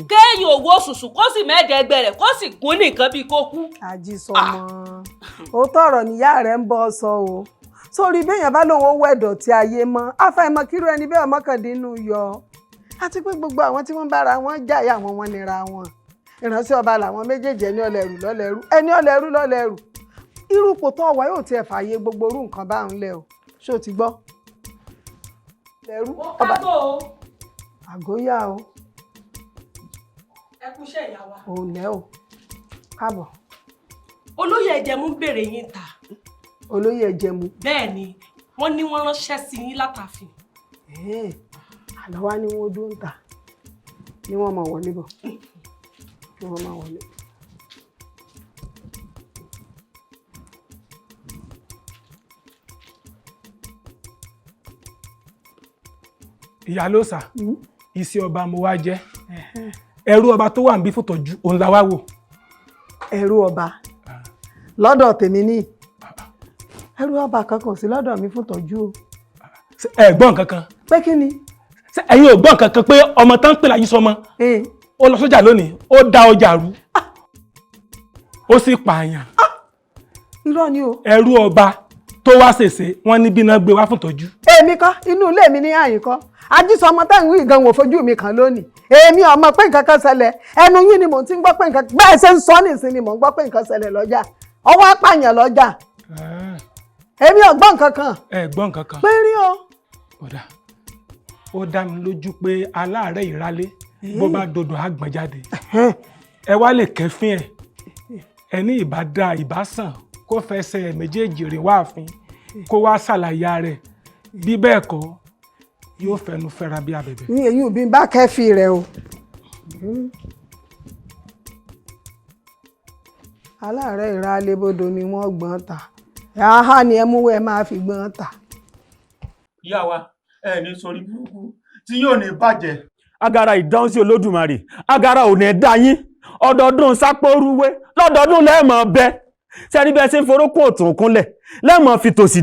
kéèyàn owó ṣùṣù kó sì mẹ́ẹ̀ẹ́dẹ́gbẹ́ rẹ̀ kó sì gún nìkan bíi kó kú. àjísọmọ òótọ́ ọ̀rọ̀ níyà rẹ̀ ń bọ́ sọ o sórí béèyàn bá lóun ó wẹ̀dọ̀ tí ayé mọ́ àfàìmọ̀ kírú ẹni bẹ́ẹ̀ mọ́kàndínlù yọ àti pé gbogbo àwọn tí wọ́n bára wọn jáyà wọn nira wọn ìránṣẹ́ ọba làwọn méjèèjì ẹni ọlẹ́rù lọ́lẹ́rù ẹni ọlẹ́rù lọ́lẹ́rù irú ipò tó wà yóò tiẹ̀ fààyè gbogbo orú nǹkan bá ń lẹ̀ o ṣó ti gbọ́. lẹ́rù ọba àgóyà o. ẹ kúṣẹ́ ìyá wa. ò lẹ́ o káàbọ̀. olóyè ẹ̀jẹ̀mú béèrè yín ta. olóyè ẹ̀jẹ̀mú. bẹ́ẹ̀ ni wọ́n ní wọ́n ránṣẹ́ sí yín látàfin. àlọ́ wa ni wọ́n dún ta ni wọ́n máa wọlé bọ̀ ni wọ́n máa wọlé. ìyálóṣà iṣẹ́ ọba mo wá jẹ́ ẹrú ọba tó wà ń bí fòtọ́jú òun la wá wò. ẹrú ọba lọ́dọ̀ tèmi ní ẹrú ọba kankan sí lọ́dọ̀ mi fòtọ́jú o. ẹ gbọ́ nǹkan kan. pé kí ni. ẹ̀yin ò gbọ́ nǹkan kan pé ọmọ tán ń pè láyé sọmọ ó lọ sọ́jà lónìí ó dá ọjà rú ó sì pààyàn irọ́ ni o. ẹrú ọba tó wá ṣèṣe wọ́n ní bí iná gbé wá fún tọ́jú. èmi kọ́ inú ilé mi ní àyìn kọ́ ajísọ ọmọ táwọn wí gan wò fojú mi kan lónìí èmi ọmọ pé nǹkan kan ṣẹlẹ̀ ẹnu yín ni mò ń ti gbọ́ pé nǹkan bẹ́ẹ̀ ṣe ń sọ nìsín ni mò ń gbọ́ pé nǹkan ṣẹlẹ̀ lọ́jà ọwọ́ apààyàn lọ́jà èmi ò gbọ́ nǹkan kan. ẹ gbọ́ nǹkan kan. pé rí o. ọ̀dà ó dá mi lójú pé aláàárẹ̀ ìrálé bó bá dodo àgbọ̀n jáde ẹ wá lè kẹ́fín ẹ̀ ẹ ní ìbá dáa ìbá sàn kó fẹsẹ̀ méjèèjì rìn wá àfin kó wá ṣàlàyé rẹ̀ bí bẹ́ẹ̀ kọ́ yóò fẹnu fẹ́ra bí abẹ̀bẹ̀. ní èyí òbí bá kẹ́fì rẹ̀ o. aláàárẹ̀ ìrálé bódo ni wọ́n gbọ́n ta yàrá ni ẹ mú wẹ́ máa fi gbọ́n ta. ìyá wa ẹ ní sórí burúkú tí yóò ní bàjẹ́. agara ìdáhùn sí olódùmarè agara ò ní dá yín ọdọọdún sápóoruwé lọ́dọọdún lẹ́ẹ̀mọ́ bẹ́ sẹ́ni bẹ́ẹ̀ ṣe ń forókù òtún kúnlẹ̀ lẹ́ẹ̀mọ́ fi tòsí.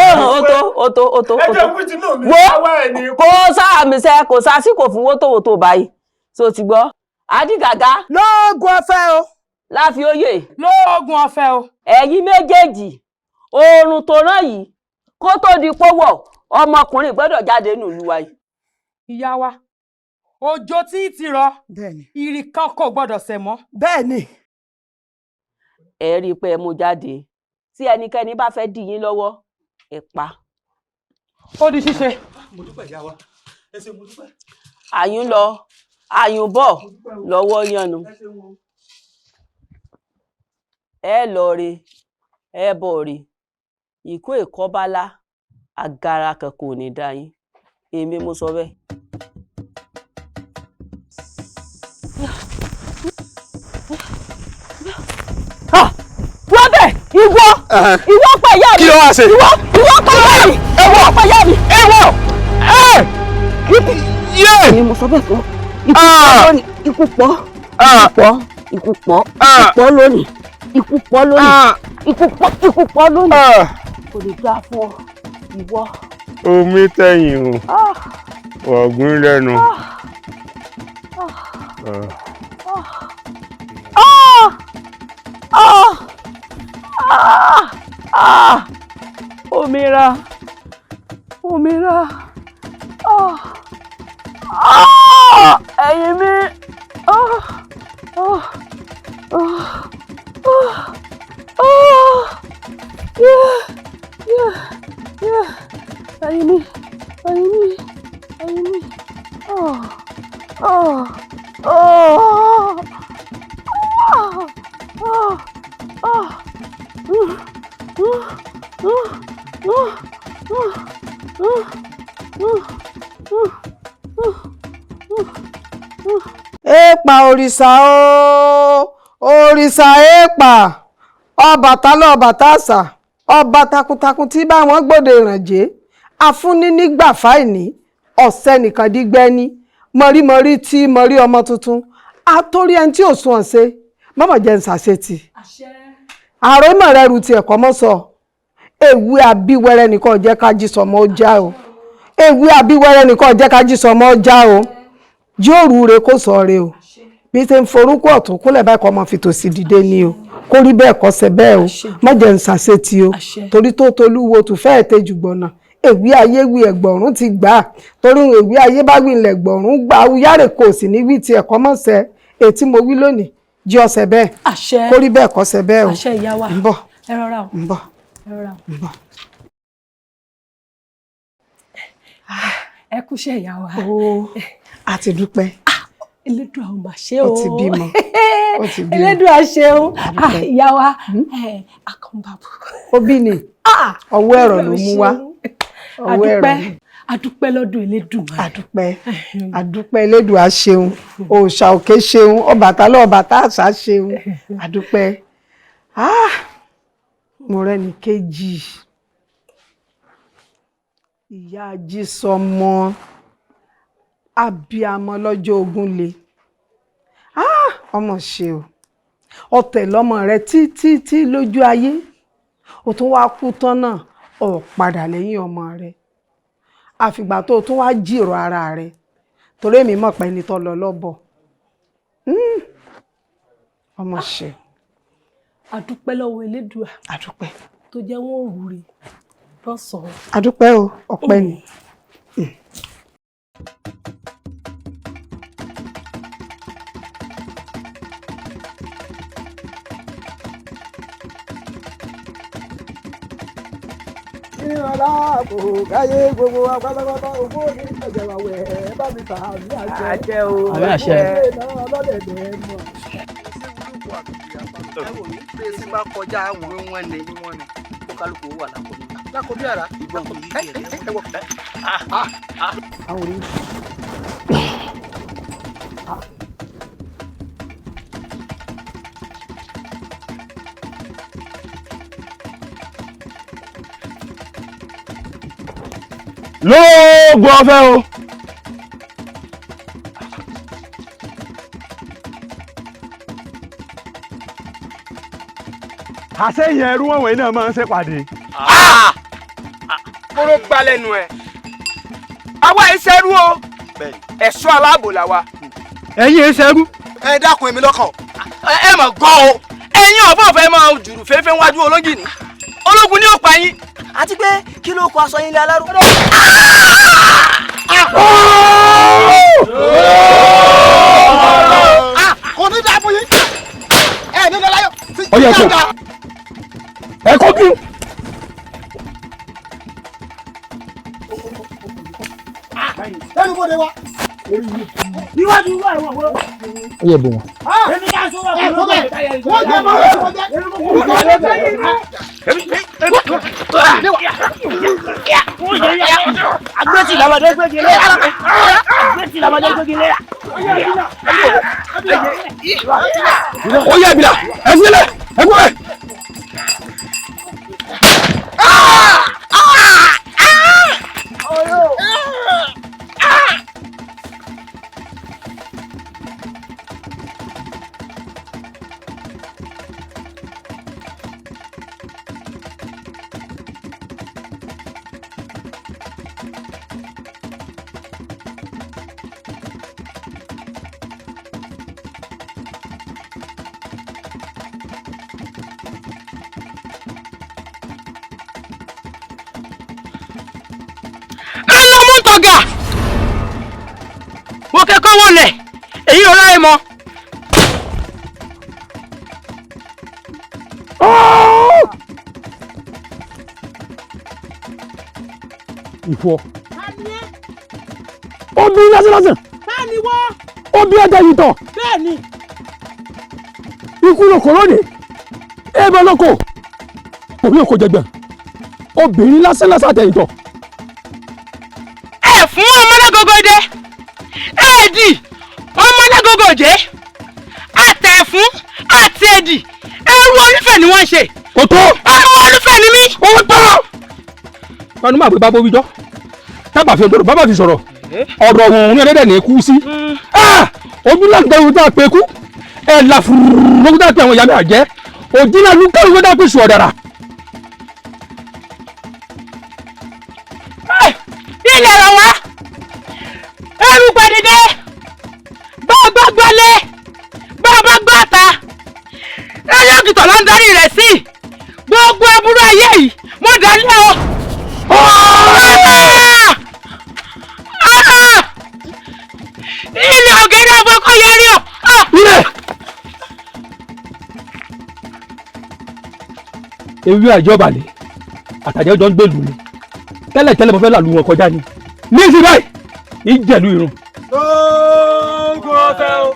Oto. wo kò sáàmìsẹ́ kò sásìkò fún wótòwótò báyìí tó ti gbọ́ adígàgá. lóògùn ọ̀fẹ́ o. láfi oyè. lóògùn ọ̀fẹ́ o. ẹ̀yin méjèèjì oorun tó rán yìí kó tó di pọ́wọ́ ọmọkùnrin gbọ́dọ̀ jáde nílùú wa yìí. ìyá wa òjò tí ti rọ ìrì kan kò gbọ́dọ̀ ṣẹ̀ mọ́. bẹ́ẹ̀ni. ẹ rí i pé ẹ mú jáde tí ẹnikẹ́ni bá fẹ́ dì yín lọ́wọ́ ẹ pa. ó di ṣíṣe. mo dúpẹ́ ìyá wa ẹ ṣé mo dúpẹ́. àyùn lọ àyùn bọ̀ lọ́wọ́ yànnú. ẹ lọ re ẹ bọ̀ re ìkó ìkọ́bálá agara kan kò ní dá yín èmi mo sọ bẹ́ẹ̀. wọ́n bẹ̀ ìwọ pa ìyá mi. kí ló wá ṣe. ìwọ pa ìyá mi. ìwọ pa ìyá mi. èmi mo sọ bẹ́ẹ̀ fún ikú pọ̀ lónìí ikú pọ̀ lónìí kò lè dá fún ọ ìwọ. omi tẹ̀yìn o ọ̀gbìn lẹ́nu. Omira ẹ̀yin mi èèpà òrìṣà òrìṣà èèpà Ọbàtálá Ọbàtásà ọba takuntakun tí bá wọn gbòde ìrànjẹ afúnni nígbà fáìní ọ̀sẹ̀ nìkan dígbẹ́ni mọ̀rímọ̀rí tí mọ̀rí ọmọ tuntun àtórí ẹni tí ò sún ọ̀sẹ̀ mọ́mọ́ jẹ́ ń ṣàṣetì àròmọ̀ rẹ̀ rù tiẹ̀ kọ́ mọ́ sọ ewé abíwẹ́rẹ́ nìkan jẹ́ ká jí sọmọ ó já o ewé abíwẹ́rẹ́ nìkan jẹ́ ká jí sọmọ ó já o yóò rú re kó sọ re o bí ṣe ń forúkọ ọ̀tún kúnlẹ̀ báyìí kọ́ ọmọ fi tòsí dìde ni o kó rí bẹ́ẹ̀ kọ́ ṣe bẹ́ẹ̀ o má jẹ́ ń ṣàṣetì o torí tó tolúwo tó fẹ́ẹ̀ tẹ́jú gbọ̀nà èwí ayé wí ẹ̀gbọ̀rún ti gbà á torí èwí ayé bá wí ilẹ̀ ẹ̀gbọ̀rún gbà á yára kò sì ní wí ti ẹ̀kọ́ mọ̀ ṣe ètí mo wí lónìí jí ọ̀sẹ̀ bẹ́ẹ̀ kó rí bẹ́ẹ̀ kọ́ ṣe bẹ́ẹ̀ o ń bọ̀ ẹ rọra o ń bọ̀ ẹ rọra o ń bọ̀. ẹ kúṣẹ́ ìyá wa. a ti dúpẹ́. Elédùà ò mà ṣe o. ó ti bímọ. Elédùà ṣeun. Ìyá wa akọ̀ǹbàbò. ó bí ni ọwọ́ ẹ̀rọ ló mú wá. ọwọ́ ẹ̀rọ ni. Adúpẹ́ lọ́dún Elédùmarè. Adúpẹ́ Elédùà ṣeun òòṣà òkè ṣeun Ọbàtálá Ọbàtásà ṣeun adúpẹ́. mo rẹ́ni kejì ìyá Ajísọmọ abiyamọ lọ́jọ́ ogun le ọmọ ṣe o ọ̀tẹ̀ lọ́mọ rẹ títí lójú ayé o tún wá kú tán náà ọ̀ padà lẹ́yìn ọmọ rẹ àfìgbà tó o tún wá jìrọ̀ ara rẹ torí èmi mọ̀ pé ẹni tó lọ lọ́bọ̀ ọmọ ṣe. Adúpẹ́ lọ́wọ́ Elédùà. tó jẹ́ wọ́n rúre lọ́sàn-án. adúpẹ́ o ọpẹ́ ni. ìrànlá kò káyé gbogbo wa pátápátá owó ní ìjọba wẹ̀ bá mi ta àmì àṣẹ o àṣẹ náà lọ́dẹ̀dẹ̀ mọ̀. bí esi bá kọjá wọn ni kó kálukú wà lákòóbí ara ìgbọ̀n ẹ wọ. àwọn orí. lóògùn ọ̀fẹ́ o. àṣeyìn ẹrú wọn wọ̀nyí náà máa ń ṣèpàdé. kóró gbá lẹ́nu ẹ̀ àwa ìṣẹ́rú o ẹ̀ṣọ́ aláàbò làwa. ẹ̀yin ìṣẹ́rú. ẹ dákun èmi lọ́kàn ẹ mọ̀ gbọ́ o ẹ̀yin ọ̀fọ̀ọ̀fẹ́ máa jùrù fẹ́fẹ́ wájú ológì ni ológun ni ó pa yín àti pé kí ló kọ aṣọ yín lé aláró. kò ní dáa fún yín ẹ ní lọ́láyọ̀. ọyẹ kò ẹ kọ́ kí. ẹnu bó de wa. níwájú wà wọ́n wọ́n. ó yẹ bò wọ́n. èmi ká sọ wà fún mi. wọ́n jẹ́ mọ́ wọ́n jẹ́. agbẹ́tì làmàdé gbẹ́gilé agbẹ́tì làmàdé gbẹ́gilé. ó yẹ ìbílẹ̀ ẹ sílẹ̀ ẹ gbọ́ ẹ. mo kẹ́kọ̀ọ́ wọlé èyí ò ráyè mọ́. ìfọ. obi lásánlásán. báni wọ́. obi ẹja yìí tọ̀. bẹ́ẹ̀ni. ikú lóko lónìí ebe lóko òbí òkò jẹgbẹ obìnrin lásánlásán àtẹ̀yìntọ̀. ẹ fún ọmọlágogo dé ẹ̀ẹ́dì ọmọlágogo jẹ́ àtẹ̀fún àti ẹ̀dì ẹrú olúfẹ́ ni wọ́n ṣe. o tó. ẹrú olúfẹ́ ni mí. o tó. panu máa gbé bábó wíjọ́ tábà fi ọdọ́rọ̀ bábà fi sọ̀rọ̀ ọ̀rọ̀ òun ní ẹlẹ́dẹ̀ ní kú sí. ojú náà gbẹ́rù tá a pé kú ẹ̀ là fúrúrú lókùtà pé àwọn ìyá mi àjẹ́ òjì náà ló kẹ́rù tó dá pé sùn ọ̀dàrà. ilẹ̀ rẹ̀ wá ẹrú gbẹdẹdẹ bá a bá gbọ́lé bá a bá gbọ́ àta ẹlẹ́gìtọ̀ ló ń darí rẹ̀ sí gbogbo aburú ayé yìí mo dálé o. ilé ọ̀gẹ̀dẹ̀ àbọ̀kọ̀ yẹrí o. ewé àjọbalẹ̀ àtàjẹ́ ọjọ́ ń gbèlú ni tẹ́lẹ̀ mo fẹ́ làlú wọn kọjá ni ní ìsìn báyìí ìjẹ̀lú irun. lóògùn ọ̀fẹ́ o.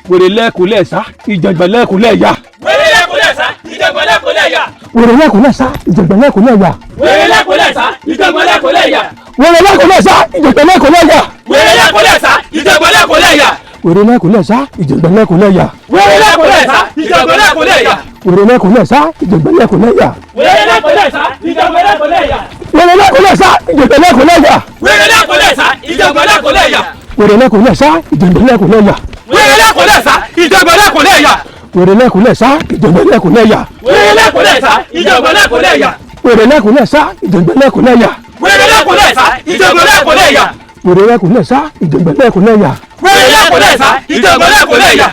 wèrè lẹ́kùn lẹ́ẹ̀sá ìjàngbọ̀n lẹ́kùn lẹ́ẹ̀yà. wèrè lẹ́kùn lẹ́ẹ̀sá ìjàngbọ̀n lẹ́kùn lẹ́ẹ̀yà. wèrè lẹ́kùn lẹ́ẹ̀sá ìjàngbọ̀n lẹ́kùn lẹ́ẹ̀yà. wèrè lẹ́kùn lẹ́ẹ̀sá ìjàngbọ̀n lẹ́kùn lẹ́ẹ̀yà. wèrè lẹ́kùn lẹ́ẹ̀sá ìjàngbọ̀n lẹ́kùn lẹ́ẹ̀yà. wèrè lẹ́kùn lẹ́ẹ̀sá ìjàngbọ̀n lẹ́kùn lẹ́ẹ̀yà. wèrè lẹ́kùn lẹ́ẹ̀sá ìjàngbọ̀n lẹ́kùn lẹ́ẹ̀yà. wèrè lẹ́kùn lẹ́ẹ̀sá ìjàngbọ̀n lẹ́kùn lẹ́ẹ̀yà. wèrè lẹ́kùn lẹ́ẹ̀sá ìjàngbọ̀n lẹ́kùn lẹ́ẹ̀yà. wèrè lẹ́kùn lẹ́ẹ̀sá ìjàngbọ̀n lẹ́kùn lẹ́ẹ̀yà. wèrè lẹ́kùn lẹ́ẹ̀sá ìjàngbọ̀n lẹ́kùn lẹ́ẹ̀yà. wèrè lẹ́kùn lẹ́ẹ̀sá ìjàngbọ̀n lẹ́kùn lẹ́ẹ̀yà. wèrè lẹ́kùn lẹ́ẹ̀sá ìjàngbọ̀n lẹ́kùn lẹ́ẹ̀yà. wèrè lẹ́kùn lẹ́ẹ̀sá ìjàngbọ̀n lẹ́kùn lẹ́ẹ̀yà. wèrè lẹ́kùn lẹ́ẹ̀sá ìjàngbọ̀n lẹ́kùn lẹ́ẹ̀yà. wèrè lẹ́kùn lẹ́ẹ̀sá ìjàngbọ̀n lẹ́kùn lẹ́ẹ̀yà. wèrè lẹ́kùn lẹ́ẹ̀sá ìjàngbọ̀n lẹ́kùn lẹ́ẹ̀yà. wèrè lẹ́kùn lẹ́ẹ̀sá ìjàngbọ̀n lẹ́kùn lẹ́ẹ̀yà. wèrè lẹ́kùn lẹ́ẹ̀sá ìjàngbọ̀n lẹ́kùn lẹ́ẹ̀yà. wèrè lẹ́kùn lẹ́ẹ̀sá ìjàngbọ̀n lẹ́kùn lẹ́ẹ̀yà.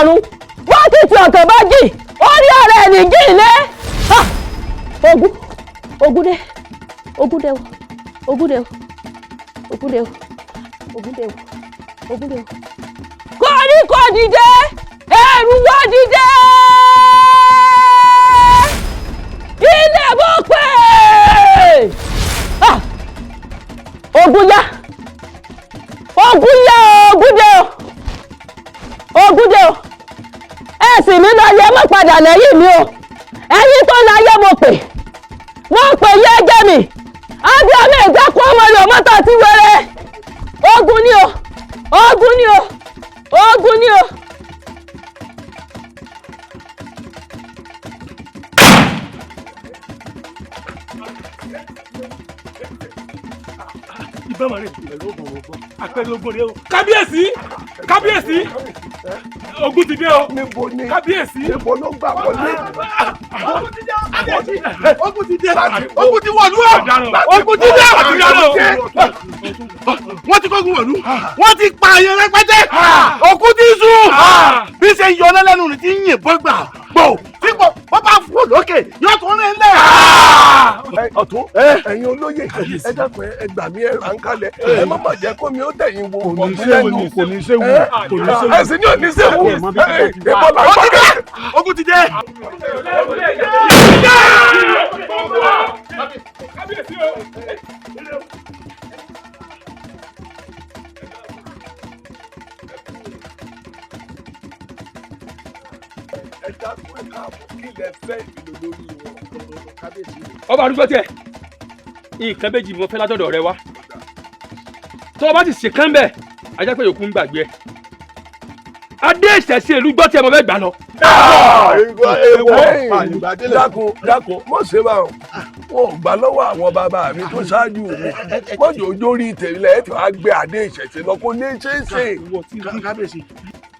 ọ̀run wọ́n ti ti ọ̀tọ̀ bá jì orí ọ̀rẹ́ ẹni jì ilé. Ògúndé Ògúndé Ògúndé Ògúndé Ògúndé Ògúndé koríko dìde ẹ̀rù wá dìde ilé bó pè Ògúnyá Ògúnyá Ògúndé o ẹ̀sìn mi lọ yẹ mọ́ padà lẹ́yìn mi o ẹ̀yin tó láyé mo pè yé ẹjẹ́ mi ábíọ́mí ìjákùn ọmọ rẹ̀ mọ́tò ti wẹ̀rẹ̀ Ògún ni o Ògún ni o Ògún ni o. ìbámu rẹ̀ pẹ̀lú ògbọ̀n àpẹẹrẹ ogun rẹ̀ o. kábíyèsí kábíyèsí ogun ti dé o. níbo ni kábíyèsí níbo ló gbà wọlé. ogun ti dé ogun ti dé ogun ti wọ̀lú o ogun ti dé wọ́n ti kógun wọ̀lú wọ́n ti pààyàn rẹpẹtẹ ogun ti sùn bí ṣe yọ ọ́ lẹ́nu rẹ̀ ti ń yìnbọn gbà gbò tí bọ́ bá fò lókè yóò tún rìn lẹ̀. ọ̀tún ẹ̀yin olóyè ẹ dákun ẹ gbà mí ẹ rà ń kalẹ̀ ẹ má má jẹ́ kó mi ó tẹ̀yìn wo ọ̀gbìn lẹ́nu. kò ní ṣe wù ẹ̀sìn ní òní ṣe wù ìbọn là ń gbà. ogun ti dé. ọba àdúgbò tiẹ̀ nǹkan méjì mo fẹ́ látọ̀dọ̀ rẹ wá tó o bá ti ṣèkán bẹ́ẹ̀ ajá pé yòókù ń gbàgbé ẹ adé ìṣẹ̀sí ìlú gbọ́ tí ẹ mọ̀ fẹ́ gbà lọ. dákun mọ̀ ṣe bá wọn ò gbà lọ́wọ́ àwọn bàbá mi tó ṣáájú mi mọ̀jọ́ ojórí tèmi ẹ̀ tí wàá gbé adé ìṣẹ̀ṣẹ̀ lọ kó ní ṣe é ṣe.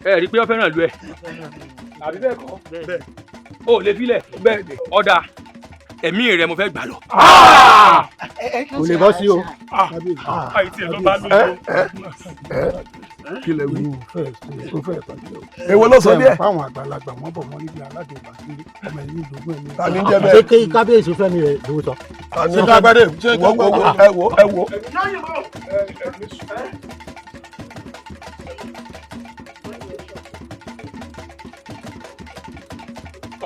ẹ rí i pé ó fẹ́ràn lu ẹ àbí bẹ́ẹ̀ kọ́ o lè filẹ̀ ọ̀dà ẹ̀mí rẹ̀ mo fẹ́ gbà lọ. kò lè bọ́ sí o. àìtí ẹ̀ ló bá lóyún. kí lè wí tó fẹ́ pàdé o. èwo ló sọ díẹ̀. fáwọn àgbàlagbà wọn bọ̀ wọ́n níbi aládùúgbò àti ọmọ ẹ̀yìn ìdógún ẹ̀mí. ta ni jẹ́ bẹ́ẹ̀. ṣé kí kábíyèsí fẹ́mi rẹ̀ lówó sọ. ṣé kágbádé ẹ wo.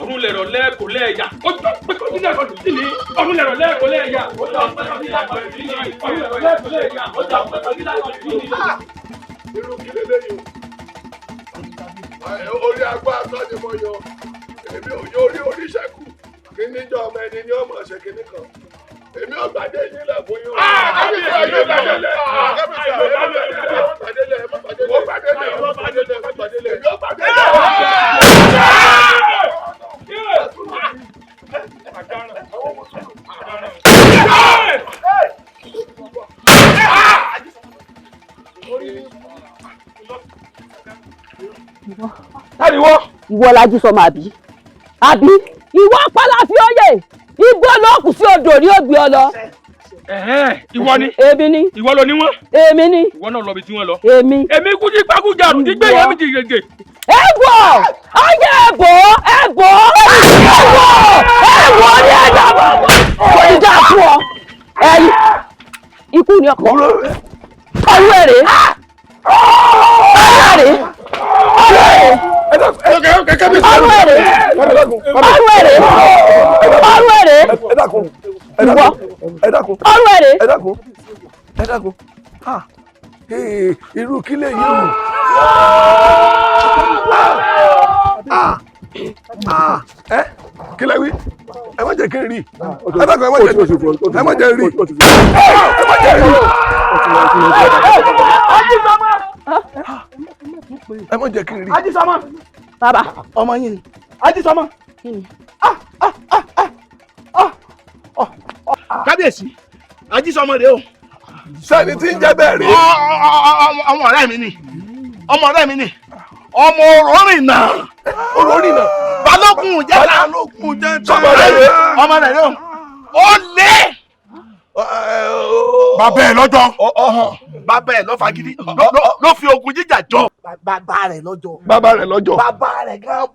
ọ̀run lẹ̀rọ̀ lẹ́ẹ̀kọ́ lẹ́ẹ̀yà ó jọ pé kó ní ẹ̀kọ́ sí ni ọ̀run lẹ̀rọ̀ lẹ́ẹ̀kọ́ lẹ́ẹ̀yà ó jọ pé kó ní ẹ̀kọ́ sí ni ọ̀run lẹ̀rọ̀ lẹ́ẹ̀kọ́ lẹ́ẹ̀yà ó jọ pé kó ní ẹ̀kọ́ sí ni. irú kí lè léyìn o orí agbó asọ́ ni mo yọ èmi ò yọ orí oníṣẹ́kù kí níjọ ọmọ ẹni ní ọmọ ọ̀sẹ̀ kìíní kan èmi ò gbàdé yín lẹ̀ fún yín o. Ìwọ lajú sọmọ àbí ìwọ pálásí oyè igbó lókùn sí odò ní ògbé ọ lọ. Ìwọ ni. Èmi ni. Ìwọ ló ní wọn. Èmi ni. Ìwọ náà lọ bí tí wọn lọ. Èmi kú jí pákújà àrùn dígbé yẹn mi ti gègé. Ẹ̀bọ̀ ọyẹ ẹ̀bọ̀ ní ẹ̀dá bọ̀ kò ní dáa fún ọ. Ẹyin ikú ni ọkọ. Ọrú èrè. Irú kí lè yí o. Kí lè wí? Ẹ má jẹ́ kí n rí. Ẹ dákun ẹ má jẹ́ rí. Ẹ má jẹ́ rí. Ẹ má jẹ́ kí n rí. Ajísọmọ. Bàbá. Ọmọ yín ni. Ajísọmọ. Kábíyèsí. Ajísọmọ rèé o. Sẹ́ni tí ń jẹ́ bẹ́ẹ̀ rèé. Ọmọ ọ̀rẹ́ mi ni. Ọmọ ọ̀rẹ́ mi ni. Ọmọ Orórìnà. Orórìnà. Balógun jẹ́ta. Balógun jẹ́ta. Ọmọ rẹ̀ rèé o. Ó lé. bàbá ẹ̀ lọ́jọ́. bàbá ẹ̀ lọ́fagídí ló fi ogun jíjà jọ. bàbá rẹ̀ lọ́jọ́. bàbá rẹ̀ lọ́jọ́. bàbá rẹ̀ gan.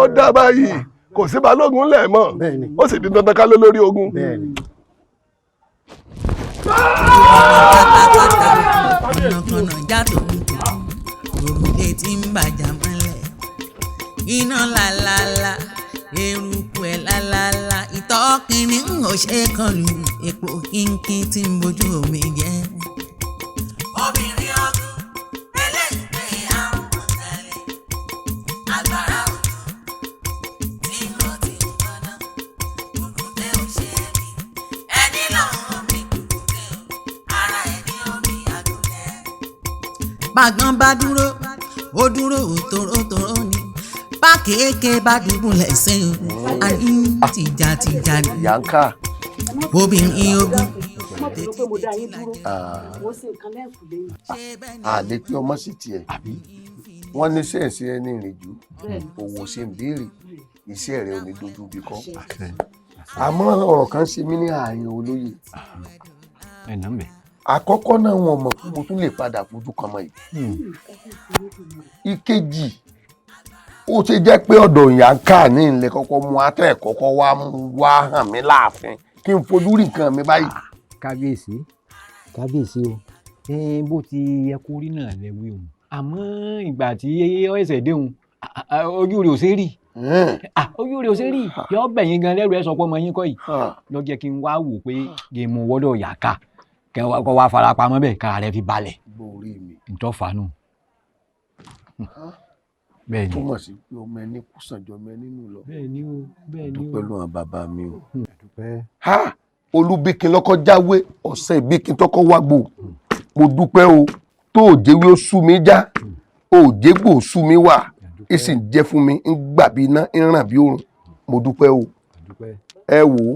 ó dá báyìí kò sí balógun lẹ̀ mọ́ ó sì di dandan ká lé lórí ogun. kọ̀nàkọ̀nà já tòun òrùlé tí ń bàjá mọ́lẹ̀ iná làlàlà eruku ẹ̀ làlàlà ìtọ́ kìíní ń ò ṣe kọlù epo kínkín tí ń bójú omi jẹ́. obìnrin ọdún eléyìí pé àrùn mọ̀tẹ́lẹ̀ agbára òjò tí ń lọ tí ń gbọ́dọ̀ kùkùté ò ṣe mí ẹni lọ́wọ́ mi kùkùté ò ara ẹni omi àgùnlẹ̀. bàgán bá dúró ó dúró tòrótòró ni bá kéèké bá dùbúlẹ̀ ṣe o àní tìjàtìjà ni. Yànká. obìnrin ogun. àlè pé ọmọ sì tiẹ̀ wọ́n ní sẹ́ẹ̀sì ẹni ìrìnjú òwò ṣe ń béèrè iṣẹ́ rẹ̀ ò ní dojú bí kọ́. àmọ́ ọ̀rọ̀ kan ṣe mí ní àárín olóyè. àkọ́kọ́ náà wọn mọ̀ pé mo tún lè padà fojú kan mọ́ yìí. ìkejì ó ṣe jẹ́ pé ọ̀dọ̀ Yànká ní ilẹ̀ kọ́kọ́ mú atẹ́ kọ́kọ́ wá hàn mí láàfin kí n fojú rí nǹkan mi báyìí. kábíyèsí o bó ti yẹ kó rí náà lẹ́wí òun àmọ́ ìgbà tí ó ẹsẹ̀ dé òun ojú rẹ̀ ò ṣe rí ojú rẹ̀ ò ṣe rí yọ bẹ̀yìn gan lẹ́rù ẹ̀ sọ pé ọmọ yín kọ́ yìí lọ jẹ́ kí n wá wò pé kí n mú wọ́dọ̀ Yànká kẹ́ kọ́ wá farapamọ́ bẹ́ẹ̀ kára rẹ̀ fi balẹ̀ ntọ́fàánù. bẹ́ẹ̀ni túmọ̀ sí pé ọmọ ẹni kù sànjọ ọmọ ẹni nù lọ. bẹ́ẹ̀ni o dúpẹ́ lọ́wọ́ bàbá mi o. olúbíkin lọ́kọ́ jáwé ọ̀sẹ̀ ìbíkin tọ́kọ́ wá gbò mo dúpẹ́ o tó òjèwé ó sú mi já òjègbò ó sú mi wà ẹ sì ń jẹ́ fún mi ń gbà bí iná ń ràn bí òrùn mo dúpẹ́ o. ẹ wò ó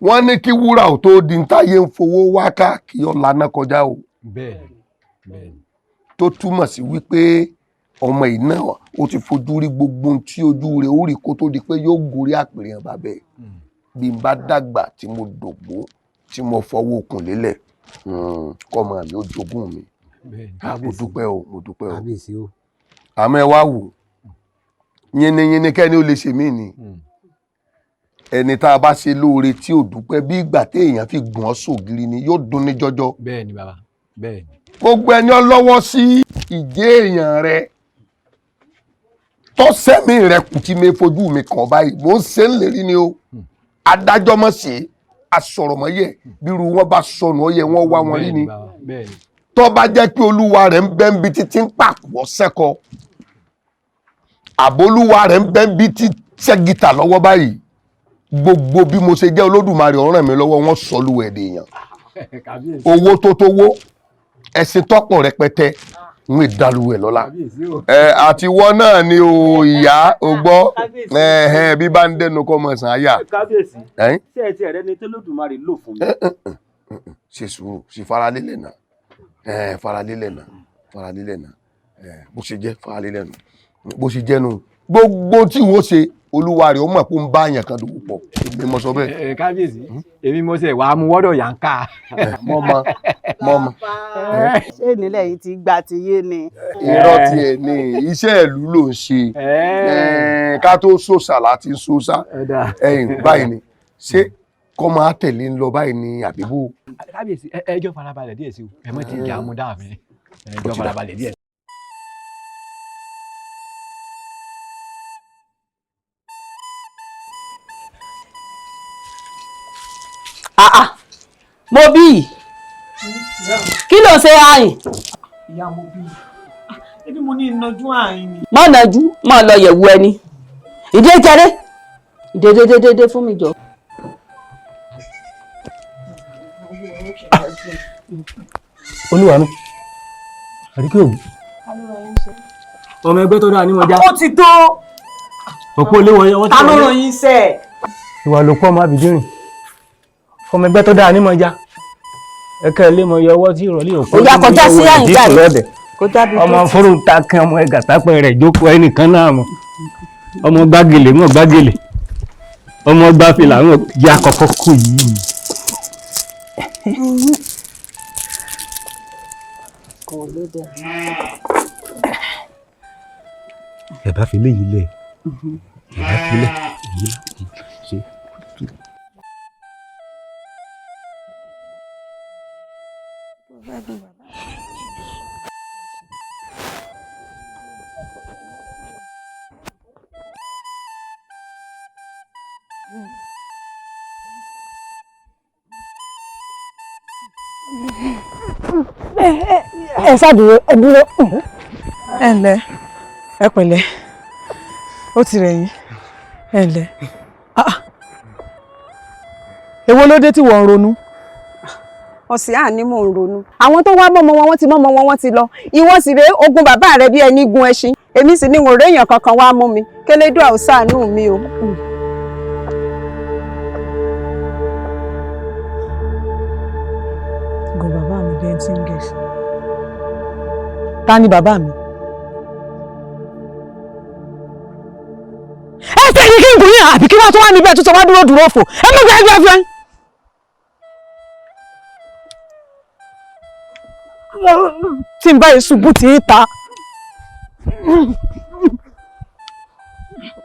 wọ́n ní kí wúrà ò tó di ntáyé ń fowó wá káàkiri ọ̀la náà kọjá o. bẹ́ẹ̀ni tó túmọ̀ sí wípé ọmọ yìí náà ó ti fojú rí gbogbo ohun tí ojú rẹ̀ ó rí kó tó di pé yóò gorí àpèrè hàn bàbá ẹ̀ bí n bá dàgbà tí mo dògbó tí mo fọwọ́ okùn lélẹ̀ kọ́mọ mi ó jogún mi. mo dúpẹ́ o àmọ́ ẹ wá wò yínníyínní kẹ́ni ó lè ṣe mí ni ẹni tá a bá ṣe lóore tí ò dúpẹ́ bí ìgbà téèyàn fi gùn ọ́ sògiri ni yóò dún ní jọjọ. bẹ́ẹ̀ni bàbá bẹ́ẹ̀ni. gbogbo ẹni ọlọ́wọ́ sí ìjẹ́ èèyàn rẹ tọ́sẹ̀mí rẹ kù tí mi fojú mi kàn báyìí mò ń ṣe ń lérí ni o adájọ́ mọ̀ sí asọ̀rọ̀mọ́yẹ bírú wọn bá sọnù ọyẹ wọn wá wọn rí ni tó bá jẹ́ pé olúwa rẹ̀ ń bẹ́ ń bi títí ń pàpọ̀ sẹ́kọ àbólúwa rẹ̀ ń bẹ́ ń bi tí ṣẹ́gìtà lọ́wọ́ báyìí gbogbo bí mo ṣe jẹ́ olódùmarè ó ràn mí lọ́wọ́ wọn sọlú ẹ̀dẹ̀ èèyàn owó tó tówó ẹ̀sìn tọ́pọ̀ rẹpẹtẹ ń ìdálù ẹ̀ lọ́la àtiwọ́ náà ni o ìyá o gbọ́ bí bá ń dẹnu kọ́ mọ̀ sàn áyà. kábíyèsí ṣé ẹ ti ẹ̀rẹ́ ni tẹ́lódùmarè lò fún mi. ṣe sùúrù sì faralélẹ̀ náà faralélẹ̀ náà bó ṣe jẹ́ faralélẹ̀ nù bó ṣe jẹ́ nu gbogbo tí wọ́n ṣe olúwa rẹ̀ ó mọ̀ pé ń bá àyàn kan dòwò pọ̀ èmi mo sọ bẹ́ẹ̀. kábíyèsí èmi mo ṣe wàá mú wọ́dọ̀ Yànká. mọ́mọ́. ṣé ìnílẹ̀ yìí ti gba ti yé ni. irọ́ tiẹ̀ ni iṣẹ́ ìlú ló ń ṣe ká tó sòsà láti sòsà báyìí ni ṣé kọ́ máa tẹ̀lé ń lọ báyìí ni àbíbò. kábíyèsí ẹjọ́ farabalẹ̀ díẹ̀ sí o ẹ mọ̀ tí ìjà mú dáa mi ẹjọ́ farabalẹ̀ díẹ̀. mo bí kí ló ṣe àyìn. ìyá mo bí ebi mo ní ìnajú àyìn ni. má nàjú má lọ yẹ̀wò ẹni ìdí ìjẹrẹ dédédédé fún mi jọ. olúwa mi àríkè òwú ọmọ ẹgbẹ́ tó dáa ní wọn já. ó ti tó. òpó ilé wọn ta ló ràn yín sẹ. ìwà ló pọ̀ ọmọ àbídírìn ọmọ ẹgbẹ́ tó dáa ní wọn já ẹ̀ka ilé mọ iye ọwọ́ tí ìrọ̀lẹ́ òpó ìyá kọjá sí àyíká rẹ̀ ọmọ fúru ta kan ọmọ ẹgà tápẹ́ rẹ̀ jókòó ẹnìkan náà mọ̀ ọmọ gbàgèlè mọ̀ gbàgèlè ọmọ gbàfìlà mọ̀ jẹ́ àkọ́kọ́ kù yìí Kò ló dé. Ẹ bá fi léyìí lẹ̀. Ẹ bá fi lẹ̀. Ṣé. Ẹ ṣàdúró, ẹ dúró. Ẹ ǹlẹ́, ẹ pẹ̀lẹ́, ó ti rẹ̀ yín, ẹ ǹlẹ́. Èwo ló dé tí wọ́n ń ronú? Ọ̀sẹ̀ àní mò ń ronú. Àwọn tó wá mọ́mọ́ wọn ti mọ́mọ́ wọn ti lọ. Ìwọ sì rèé ogun bàbá rẹ bí ẹni gun ẹṣin. Èmi sì ní n ò réèyàn kankan wá mú mi. Kélédùà ó ṣàánú mi o. Ogun bàbá mi dé tí ń gẹ̀ẹ́sì. Ta ni bàbá mi? Ẹ tẹ̀lé kí n gùn yín àbí kí wọ́n tó wá níbẹ̀ tó sọ wá dúró fò. Ẹ mú gbẹ́gbẹ́. Tí n bá yìí ṣubú tí ń ta.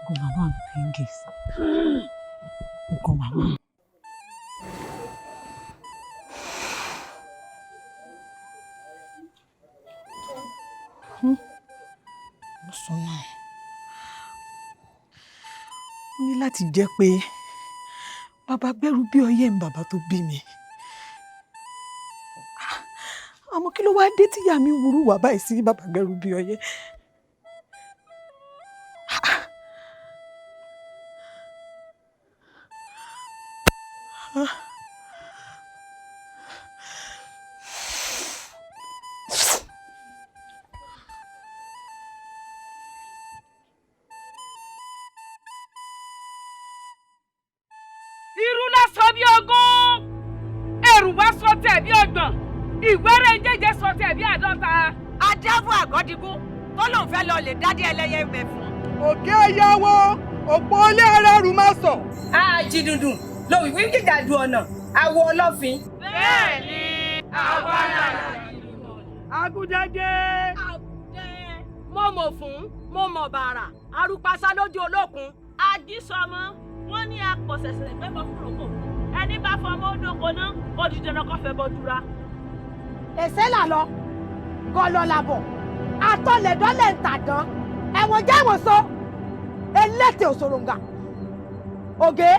Ogun bàbá mi dé ń gẹ̀ẹ́sì. Ogun bàbá mi. Ó ní láti jẹ́ pé bàbá Gberubioye ń bàbá tó bí mi. Àmọ́ kí ló wá dé tí ìyá mi wúrú wà báyìí sí bàbá Gberubioye? Irú lásán bí ogún, ẹ̀rù wá sọ tẹ̀ bí ọgbọ̀n, ìwẹ́rẹ́ jẹ́jẹ́ sọ tẹ̀ bí àádọ́ta. Adéfún àgọ́dìgún tó lòun fẹ́ lọ lè dádé ẹlẹ́yẹ ibẹ̀ fún. Òkè ẹyáwó òpó ilé ẹrẹ́rù máa sọ. Àjì dùndùn ló wí gíga du ọ̀nà àwọ̀ ọlọ́fin. Bẹ́ẹ̀ni, àwa náà. Agúdẹ́dẹ́. Mo mọ̀ fún, mo mọ̀ bàrà, arúpasá lójú olókun. Ajísọmọ, wọ́n ní apọ̀sẹ̀sẹ̀ gbẹ́bọ̀ fún òkò. Ẹni bá fọmọ odòkó náà, ó di dandan kó fẹ́ bọ́ dúra. Èsè là lọ, gọlọ làbọ̀, àtọ̀lẹ̀dọ́lẹ̀ ń tàdán, ẹ̀wọ̀n jẹ́ ìwòsàn, elétè òṣòròǹgà, ògé,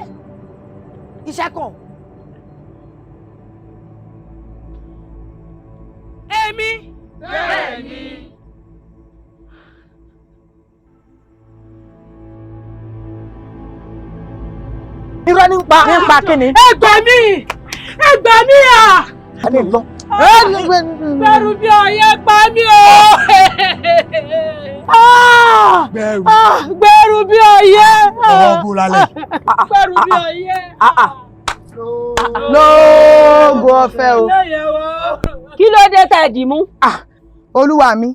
ìṣẹ́kàn. Èmi. Bẹ́ẹ̀ni. Irọ́ nípa kíni? Ẹ gbà mí à. Gberubioye pa mí o. Gberubioye. Ọwọ́ bú lálẹ́. Gberubioye. Lóògùn ọ̀fẹ́ o. Kí ló dé tẹ̀ dì mú? Olúwa mi,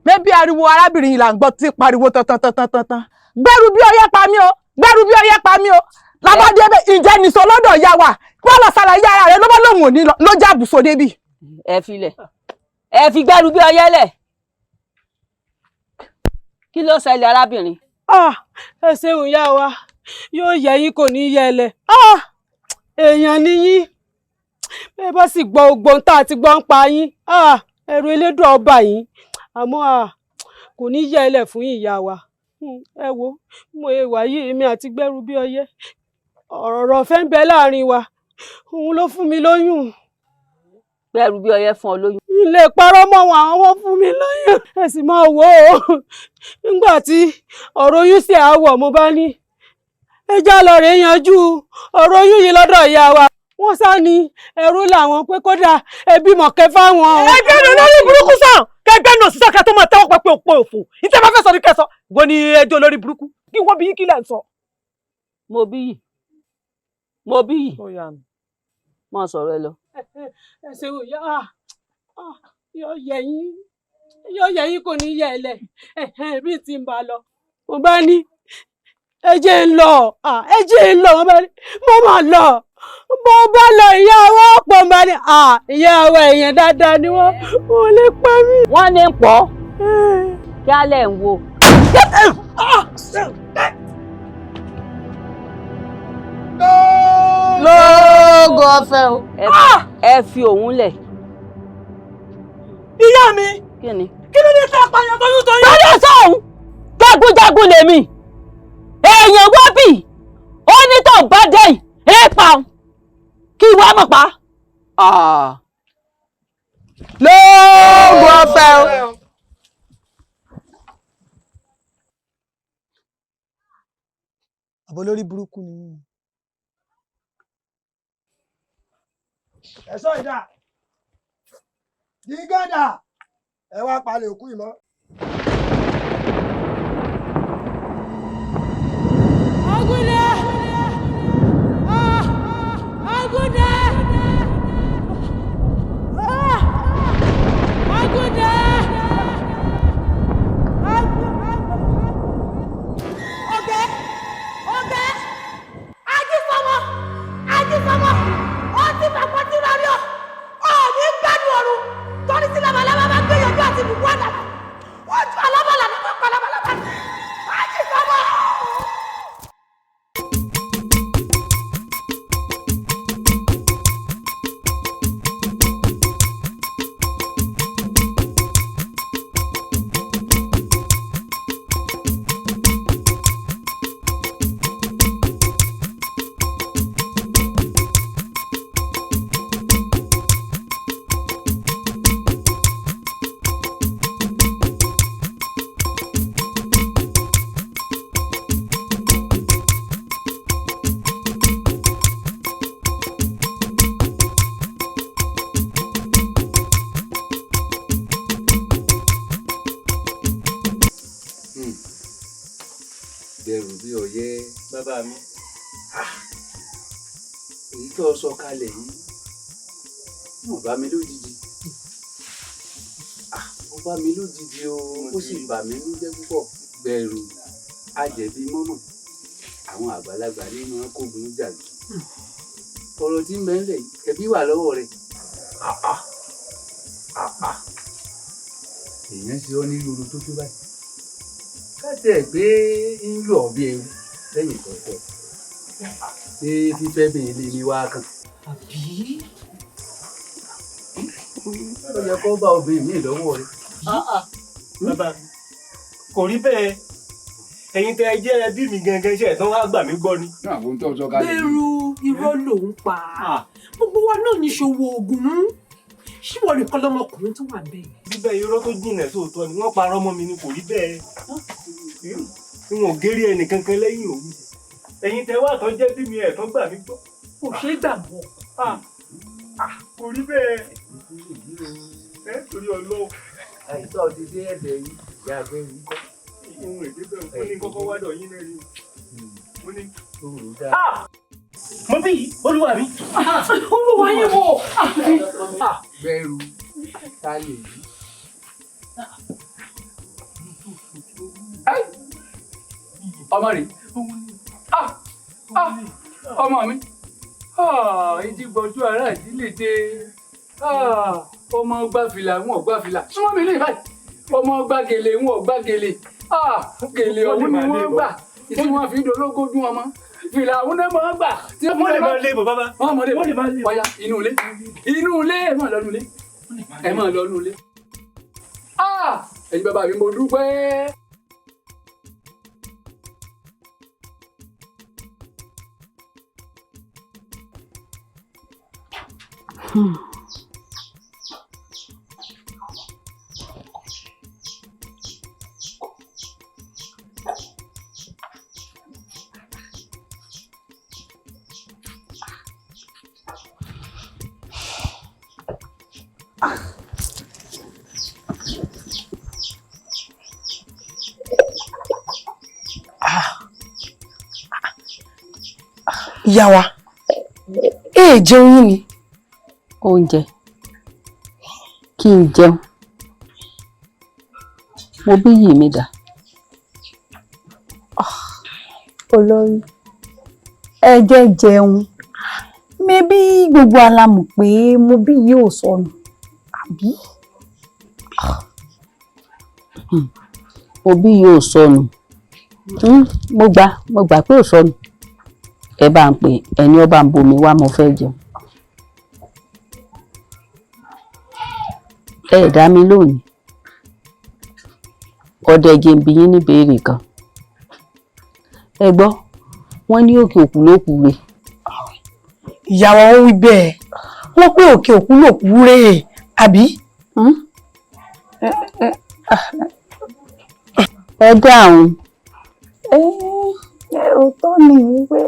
mẹ́bí ariwo arábìnrin yìí là ń gbọ́ tí pariwo tantantantantan. Gberubioye pa mí o, Gberubioye pa mí o. Lábàdé ẹbẹ ìjẹ́ nìṣó lọ́dọ̀ ìyá wa kí wọ́n lọ ṣàlàyé ara rẹ̀ ló bá lòun ò ní lọ já àbùsọ débì. Ẹ filẹ̀, ẹ fi Gberubioye lẹ̀. Kí ló ṣẹlẹ̀ arábìnrin? Ẹ ṣeun ìyá wa, yóò yẹ yín kò ní yẹ lẹ̀. Èèyàn ni yín, bẹ́ẹ̀ bá sì gbọ́ ogbon tá àti gbọ́ ń pa yín, ẹ̀rù elédùn ọba yín, àmọ́ kò ní yẹ lẹ̀ fún yín ìyá wa. Ẹ wo, mo èèwà yìí èmi àti Gberubioye. Ọ̀rọ̀ fẹ́ ń bẹ láàrin wa, òun ló fún mi lóyún. Gberubioye fún ọ lóyún. Ilé parọ́ mọ́ wọn àwọn fún mi lóyún. Ẹ sì máa wò ó, nígbà tí ọ̀rọ̀ oyún sí àwọ̀ mo bá ní ẹ já lọ rè yanjú ọ̀rọ̀ oyún yìí lọ́dọ̀ ìyá wa. Wọ́n sá ní ẹrú làwọn pé kódà ẹbí mọ̀kẹ́ fáwọn. Ẹgbẹ́ ní olórí burúkú sàn kẹgbẹ́ náà sísọ kẹ tó máa tẹ́wọ́ pẹ́pẹ́ òpó òfò ìtẹ́ bá fẹ́ sọ ní kẹsọ wo ni ẹjọ́ olórí burúkú kí wọ́n bí yín kí lẹ̀ ń sọ. Mo bí yìí mọ sọ̀rọ̀ ẹ lọ. Ẹ ṣe wò yóò yẹ yín kò ní yẹ ẹ lẹ bí ti ń bá lọ. Mo bá ní ẹ jẹ́ ń lọ wọn bá ní mo máa lọ bó bá lọ ìyá wa pọ̀ bá ní ìyá wa èèyàn dáadáa ni wọ́n lè pa mí. wọ́n ní pọ̀ kí á lẹ̀ ń wo. lóògùn ọ̀fẹ́ o. ẹ fi òun lẹ̀. ìyá mi. kí ni. kí ló dé ká pààyàn tó yún tó yún. tọ́jú sóhun jagunjagun lèmi èèyàn wá bì ó ní tó bá dé yìí ẹ pa ọ́n kí wàá mọ̀ pa. lóògùn ọ̀fẹ́ o. àbọ̀ lórí burúkú ni. ẹ̀ṣọ́ ìdá dígádà ẹ wá palẹ̀ òkú ìmọ̀. Aguda! Aguda! Aguda! Ọ̀gá! Ọ̀gá! Ajísọmọ! Ajísọmọ! Ó ti fàpọ̀ tí lọ rí ọ! Ó ní gbádùn ọ̀run! Torí sí labalábá bá gbé yọjú àti ìbùkún àdàbà! Ojú alábàlà ní pápá labalábá! Ajísọmọ! Gberubioye bàbá mi èyí tó sọ kalẹ̀ yìí wọ́n bá mi lójijì ó bá mi lójijì ó sì bà mí ní jẹ́ púpọ̀. Gbẹ̀rù ajẹ̀bi mọ́mọ́ àwọn àgbàlagbà nínú kógun jàgbé ọ̀rọ̀ tí ń bẹ ńlẹ̀ ẹbí wà lọ́wọ́ rẹ̀ èèyàn ṣe ọ́ ní lóru tó tó báyìí kájẹ pé ń lọ bí ewu lẹ́yìn tó pọ̀ ṣé fífẹ́ bí ilé mi wá kàn. àbí ó yẹ kó bá obìnrin mi lọ́wọ́ rẹ̀. bàbá kò rí bẹ́ẹ̀ ẹ̀yin tẹ́ ẹ jẹ́ ẹbí mi gangan ṣe ẹ̀tàn wá gbà mí gbọ́ ni. Gbèrú irọ́ lòún pa gbogbo wa náà ní ṣòwò oògùn ṣíwọ nìkan lọmọkùnrin tó wà bẹ́ẹ̀. bíbẹ́ irọ́ tó jìnà sóòótọ́ ni wọ́n parọ́ mọ́ mi ni kò rí bẹ́ẹ̀ n ò gérí ẹnì kankan lẹ́yìn òun ẹ̀yin tẹ́ wá tán jẹ́ bí mi ẹ̀tàn gbà mí gbọ́. kò ṣeé gbàgbọ́. kò rí bẹ́ẹ̀ ẹ torí ọlọ́wọ́. àìsàn ti dé ẹ̀dẹ̀ yìí ìyá Gbẹ̀rù ń kọ́. ohun èdè bẹ́ẹ̀ ó ní kọ́kọ́ wádọ̀ yín náà ni ó ní. mo bí olúwa mi. olúwa yín wò. Gbẹ̀rù ta lè yí. ọmọ rẹ̀ ọmọ mi ìdígbọ̀jú ara ìdílé dé ọmọ gbàfìlà ń wọ̀ gbàfìlà súnmọ́ mi lè báyìí ọmọ gbàgèlè ń wọ̀ gbàgèlè gèlè ọ̀hún ni wọ́n gbà tí wọ́n fi dológún dún ọmọ fìlà ọ̀hún náà máa gbà. wọ́n lè máa lé bọ̀ bàbá. wọ́n lè máa lé ọ̀ya inú ilé ẹ máa lọ nulẹ̀ ẹ máa lọ nulẹ̀. ẹ̀yin bàbá mi mo dúpẹ́. Ìyá wa, jẹun yín ni. Oúnjẹ. Kí n jẹun. Mo bí yìí mi dà. Olórí, ẹ jẹ́ jẹun. mẹ́bí gbogbo alamọ̀ pé mo bí yóò sọnù àbí. òbí yóò sọnù mo gbà pé ò sọnù ẹ bá ń pè ẹni ọba ń bomi wá mo fẹ́ jẹun ẹ dá mi lónìí ọdẹ gèmbí yín ní béèrè kan ẹ gbọ́ wọ́n ní òkè òkú ló kú re. ìyàwó wọn wí bẹ́ẹ̀ wọ́n pé òkè òkú ló kú re àbí. ẹ dáhùn òótọ́ ni wípé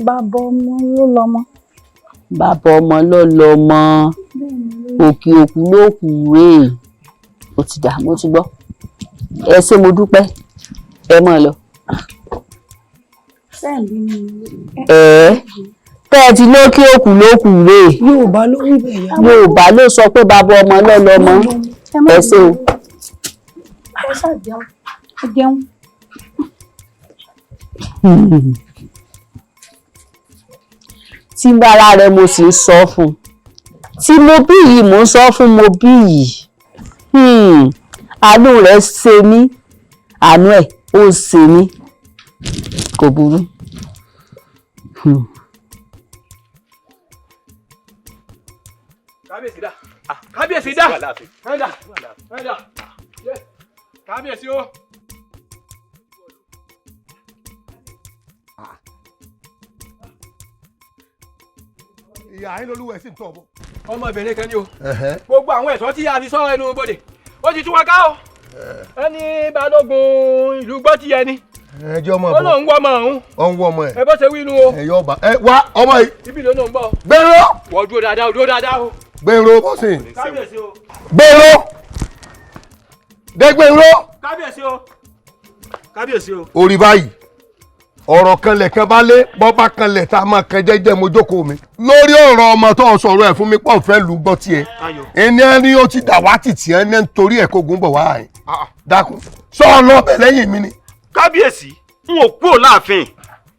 bàbá ọmọ ló lọ́mọ. bàbá ọmọ ló lọ́mọ òkè òkú ló kú re ó ti dà mo ti gbọ́ ẹ ṣé mo dúpẹ́ ẹ mọ̀ lọ. tẹ́ ẹ ti lókè òkú ló kú re Yorùbá ló wí bẹ́ẹ̀ yá. Yorùbá ló sọ pé bàbá ọmọ ló lọ́mọ ẹ ṣé o. Jẹun. tí bára rẹ mo sì sọ fún tí mo bí yìí mo sọ fún mo bí yìí àánú rẹ ṣe mí àánú ẹ ó ṣe mí kò burú. kábíyèsí dá kábíyèsí dá kábíyèsí o. ìyá yín lolúwẹ̀ sì ń tọ̀ bọ̀. ọmọbìnrin kan ni o gbogbo àwọn ẹ̀ṣọ́ tí a fi sọ ẹnu bodè ó ti tú wọn ká o ẹni balógun ìlú gbọ́ ti yẹ ni ẹjọ́ ọmọ ó lóun wọ́ ọmọ ọ̀hún ọ ń wọ́ ọmọ ẹ̀ ẹ bó ṣe wí nu o ẹ̀yọ́ ọba ẹ wá ọmọ yìí ibi ló ń bọ̀ gbèrò wọ́n dúró dáadáa o dúró dáadáa o. gbèrò bọ́sìn kábíyèsí o gbèrò dẹ́gbèrò kábíyèsí o kábíyèsí o. orí báyìí ọ̀rọ̀ kanlẹ̀ kan bá lé bọ́bá kanlẹ̀ tá a máa kan jẹ́jẹ́ mo jókòó mi lórí ọ̀rọ̀ ọmọ tó sọ̀rọ̀ ẹ̀ fún mi pọ̀ fẹ́ lù gbọ́ tiẹ̀ ẹni ẹni ó ti dà wá tìtì ẹni nítorí ẹ̀ kógun bọ̀ wá ẹ̀ dákun sọ ọ lọ bẹ̀ lẹ́yìn mi ni. kábíyèsí n ò kúrò láàfin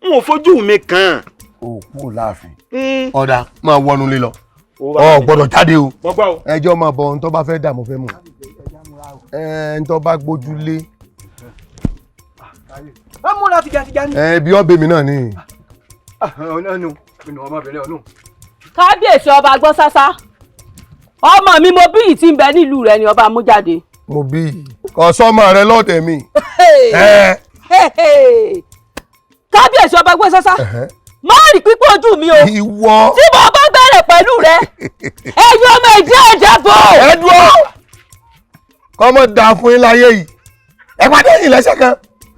n ò fojú mi kàn. o kúrò láàfin ọ̀dà máa wọnú lé lọ ọ gbọ́dọ̀ jáde o ẹjọ́ máa bọ̀ ohun tó bá fẹ́ dà mo fẹ́ mọ̀ ẹni tó bá gbójú lé wọ́n múra tìjàtìjà ni. bí ọbẹ̀ mi náà ni. ọ̀nà ọmọbìnrin ọ̀nà. kábíyèsí ọba gbọ́ sásá ọmọ mi mo bí yìí tí ń bẹ nílùú rẹ ni ọba mú jáde. mo bí ọsọmọ rẹ lọdẹ mi. kábíyèsí ọba gbọ́ sásá má rí pípọ́ ojú mi o ìwọ tí mo bá bẹ̀rẹ̀ pẹ̀lú rẹ ẹ̀yin ọmọ ìdí ẹ̀jẹ̀ bò. ẹ dúró kọ́mọ dà fún yín láyé yìí ẹ pàdé yìí lẹ́sẹ̀ kan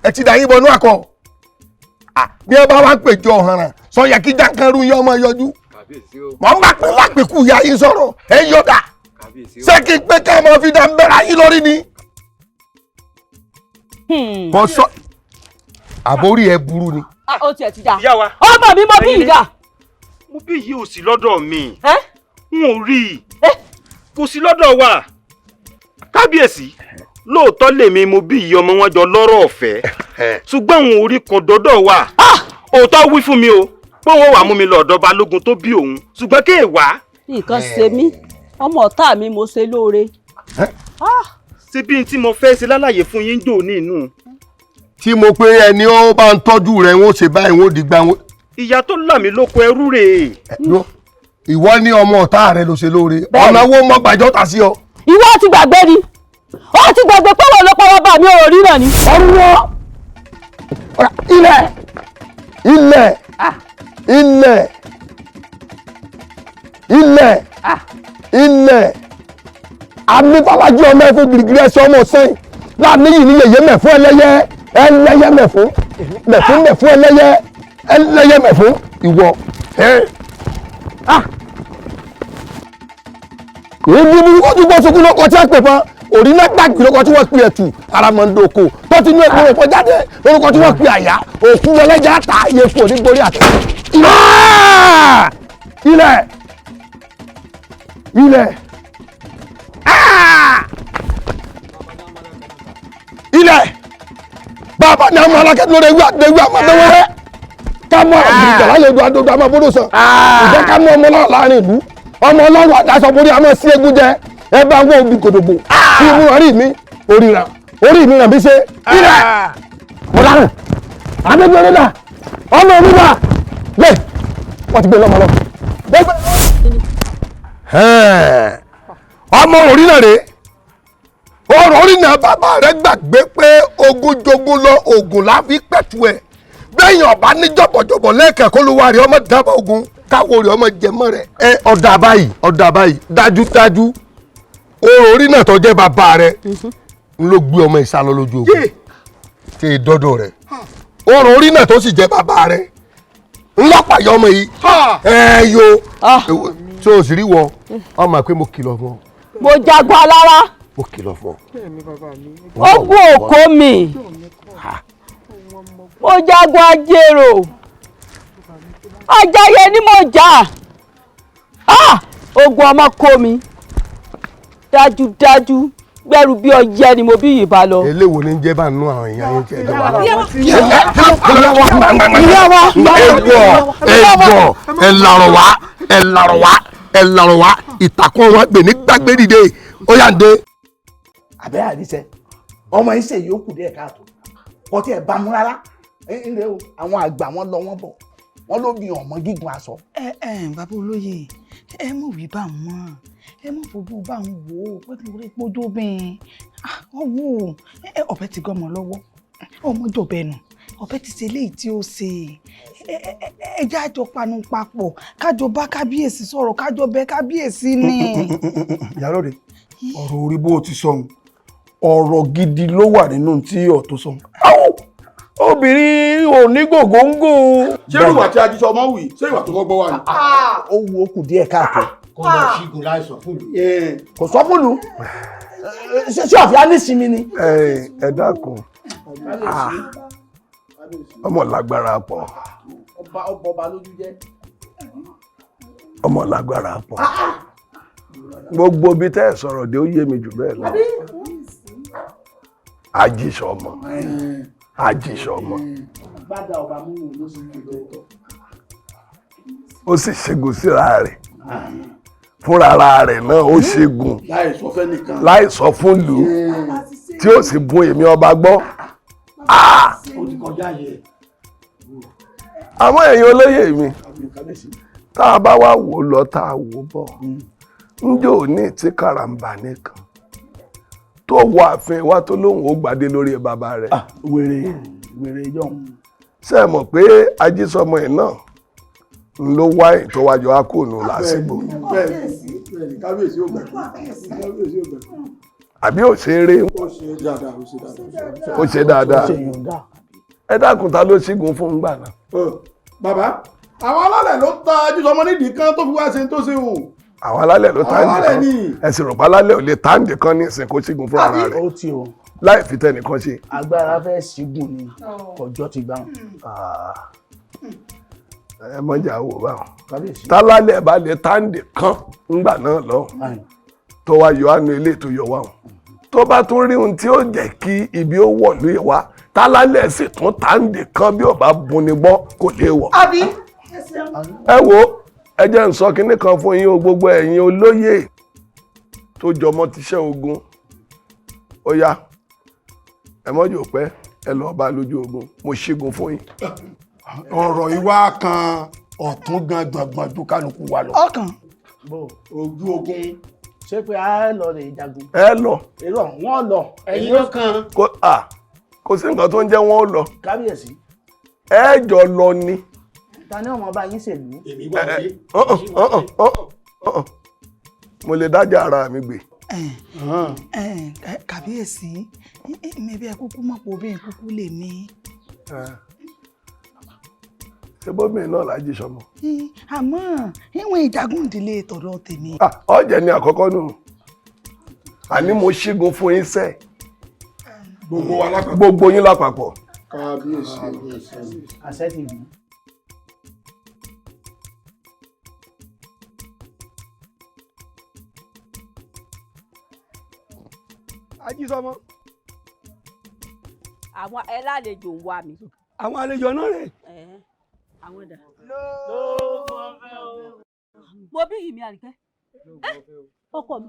ẹ ti dà yín bọnú àkọ bí ẹ bá wá péjọ ọ̀hánà sọ yẹ kí jákàrú yín ọmọ yọjú mọ̀ ń bá pín lápẹ̀kù ya yín sọ̀rọ̀ ẹ yọ̀dà ṣé kí n pé ká máa fi dá ń bẹ̀rẹ̀ yín lórí ni. kò sọ àbórí ẹ burú ni. ó tiẹ̀ ti dà ìyá wa ọmọ mi mo bí yìí dà. mo bí yìí ò sí lọ́dọ̀ mi n ò rí i kò sí lọ́dọ̀ wa kábíyèsí lóòótọ́ lèmi mo bí ìyá ọmọ wọn jọ lọ́rọ̀ ọ̀fẹ́ ṣùgbọ́n àwọn orí kan dọ́dọ̀ wà òótọ́ wí fún mi o pé wọ́n wàá mú mi lọ ọ̀dọ̀ balógun tó bí òun ṣùgbọ́n kéè wá. nǹkan ṣe mí ọmọ ọ̀tá mi mo ṣe lóore. ṣé bí n tí mo fẹ́ ṣe lálàyé fún yín jò ní inú. tí mo pé ẹni ó bá ń tọ́jú rẹ̀ wọ́n ṣe báyìí wọ́n dìgbà wọn. ìyá tó là mí lóko ẹrú rèé. ìwọ ní ọmọ ọ̀tá rẹ ló ṣe lóore ọ̀nà owó mọ́ gbàjọ́ ta sí ọ. ìwọ ti gbàgbé ni ó ti gbàgbé pé wọn ló pọwọ́ bá mi ò rí náà ni. ọ̀rọ̀ ilẹ̀ ilẹ̀ ilẹ̀ ilẹ̀ ilẹ̀ amífàlájú ọmọ ẹ̀fọ́ gírígírí ẹ̀sọ́ ọmọ sẹ́yìn láàánú yìí ní yẹ̀yẹ́ mẹ̀fún ẹlẹ́yẹ ẹlẹ́yẹ mẹ̀fún mẹ̀fún mẹ̀fún ẹlẹ́yẹ ẹlẹ́yẹ mẹ̀fún ìwọ. èyí ni wọ́n ti gbọ́ sókún lọ́kọ̀ tí a pè fún orí mẹ́gbàgbé lórúkọ tí wọ́n pe ẹ̀tù aramọ̀ndòkò tó ti ní ẹ̀kọ́ òpó jáde lórúkọ tí wọ́n pe àyà òkú ẹlẹ́jà àtà yẹ̀fọ́ onígbórí àtà. ilẹ̀ ilẹ̀ ilẹ̀ bàbá ní àwọn alákẹ́tù lórí ewé àmọ́déwẹ́rẹ́ ká mú àbìrìjà lálejò adódò àmọ́ bọ́dọ̀ sàn ìjẹ́ ká mú ọmọ náà láàrin ìlú ọmọ ọlọ́run àdásọ borí àmọ́ sí egun jẹ ẹ bá wọ́n òbí kòdògbò kí mú orí mi ràn mí ṣe ìrẹ̀ mo dáhùn adébí orí náà ọmọ orí náà lè wọ́n ti gbé lọ́mọ lọ. ọmọ orí náà rèé ọ̀rọ̀ orí náà bàbá rẹ̀ gbàgbé pé ogun jogun lọ ogun láfi pẹ̀tù ẹ̀ bẹ́yìn ọ̀bá ní jọ̀bọ̀jọ̀bọ̀ lẹ́ẹ̀kẹ́ kó ló wá rí ọmọ dábàá ogun káwọ́ rí ọmọ jẹmọ́ rẹ̀ ẹ ọ̀dà báyìí dájúdájú ọ̀rọ̀ orí náà tó jẹ́ bàbá rẹ̀ ń ló gbé ọmọ ìsálọ lójú ogun tí ì dọ́dọ̀ rẹ̀ ọ̀rọ̀ orí náà tó sì jẹ́ bàbá rẹ̀ ńlọ́pàá yọ ọmọ yìí ẹ yo tí o sì rí wọ ọmọ pé mo kìlọ̀ fún ọ. mo jagun alára. mo kìlọ̀ fún ọ. ogun òkó mi mo jagun ajérò ajáyé ni mo jà ogun ọmọ kó mi dájúdájú Gberubioye ni mo bí yìí bá lọ. eléwo ni ń jẹ́ bá nínú àwọn èèyàn yẹn tí ẹ jọ wà lọ. ẹ làrọ̀ wá ìtàkùn wọn gbè ní gbàgbé dìde ó yà ń dé. àbẹ́ àdìsẹ́ ọmọ yìí ṣe yòókù díẹ̀ káàtó kò tí ẹ̀ bá mú rárá ńlẹ̀ o àwọn àgbà wọn lọ wọn bọ̀ wọn ló bí ọmọ gígùn aṣọ. bàbá olóye ẹ mọ̀ wí bá ń mọ̀ ẹ mọ̀ fojú bá ń wò ó pé kí lóore pójú bẹ́ẹ̀ ọwọ́ ọ̀bẹ ti gọmọ lọ́wọ́ ọmọ jọ̀bẹ nù ọ̀bẹ ti ṣe léyìí tí ó ṣe ẹ jẹ́ àjọ panu papọ̀ kájọ bá kábíyèsí sọ̀rọ̀ kájọ bẹ kábíyèsí ni. ìyálò rẹ ọ̀rọ̀ orí bó ti sọ̀hún ọ̀rọ̀ gidi ló wà nínú tí ọ̀tún sọ̀hún. obìnrin ò ní gògóńgò. ṣé ìwà tí ajísọ ọmọ wì ṣé ìwà tó gbọ́ wà ní. ó wu okùn díẹ̀ káàtó. kó lọ ṣígun láì sọ fún mi. kò sọ fún lu ṣé ọ̀fíà ní sinmi ni. ẹ dákun ọmọ lágbára pọ̀ ọba lójú jẹ́. ọmọ lágbára pọ̀ gbogbo bí tẹ́ ẹ̀ sọ̀rọ̀ dé ó yé mi jù bẹ́ẹ̀ lọ ajísọmọ. gbádà ọba mú un ló sì ń gbé tọ. ó sì ṣẹ́gun síra rẹ̀ fúnra rẹ̀ náà ó ṣẹ́gun láì sọ fún lù ú tí ó sì bún èmi ọba gbọ́. àwọn èèyàn olóyè mi tá a bá wá wò lọ tá a wò bọ̀ njó ní tí karambà nìkan tó wọ ààfin wa tó lóun ó gbàdé lórí bàbá rẹ̀. wèrè yọ̀hún. ṣé ẹ mọ̀ pé ajísọmọ ẹ̀ náà ń ló wá ètò wájú akóònù lásìkò. bẹ́ẹ̀ni kábíyèsí ò gbẹ̀kú. àbí ò ṣe eré. ó ṣe dáadáa. ẹ dákun ta ló ṣígun fún gbà náà. bàbá àwọn alálẹ̀ ló ta ajísọmọ nídìí kan tó fi wá ṣe tó ṣe hù. àwọn alálẹ̀ ló tá nìkan ẹ̀sìn rọ̀pá alálẹ̀ ò lè tá nìkan ní ìsìn kó ṣígun fún ara rẹ̀. ó ti o. láì fi tẹnìkan ṣe. agbára fẹ́ ṣígun ni ọjọ́ ti gbà wọn. ẹ mọ̀jà wò báwọn. tálálẹ̀ bá lè tá nìkan ńgbà náà lọ tó wá yọ àánú ilé tó yọ wá wọn. tó bá tún rí ohun tí ó jẹ́ kí ibi ó wọ̀ lóye wá tálálẹ̀ sì tún tá nìkan bí ó bá bunni gbọ́ kò lè wọ̀. ẹ wo ẹ jẹ́ n sọ kinní kan fún yín o gbogbo ẹ̀yin olóyè tó jọmọ́ tíṣẹ́ ogun ó yá ẹ mọ́jọ́ pẹ́ ẹ lọ́ọ́ bá lójú ogun mo ṣígun fún yín. ọ̀rọ̀ ìwà kan ọ̀tún gan gbọ̀ngbọ̀n ju kálukú wa lọ. ọkàn. ojú ogun. ṣé pé a lọ lè jagun. ẹ lọ. èrò wọn lọ. ẹ̀yin ló kan. kò sí nǹkan tó ń jẹ́ wọ́n lọ. kábíyèsí. ẹ jọ lọ ni. ta ni ọmọ ọba yín ṣèlú. èmi wà ní. mo lè dájà ara mi gbé. kábíyèsí mẹbí ẹ kúkú mọ̀ pé obìnrin kúkú lè mí. ṣé bóbìnrin náà lájí sọmọ. àmọ́ ìwọ̀n ìjagun ìdílé tọ̀dọ̀ tèmi. ọ̀jẹ̀ ni àkọ́kọ́ nù àní mo ṣígun fún yín sẹ́ gbogbo yín lápapọ̀. kábíyèsí àṣẹ ti bì. ajísọmọ. àwọn ẹlálejò ń wá mi. àwọn àlejò náà rè. àwọn dà. ló mọ fẹ́ o. mo bí ìmí àríkẹ́ ọkọ mi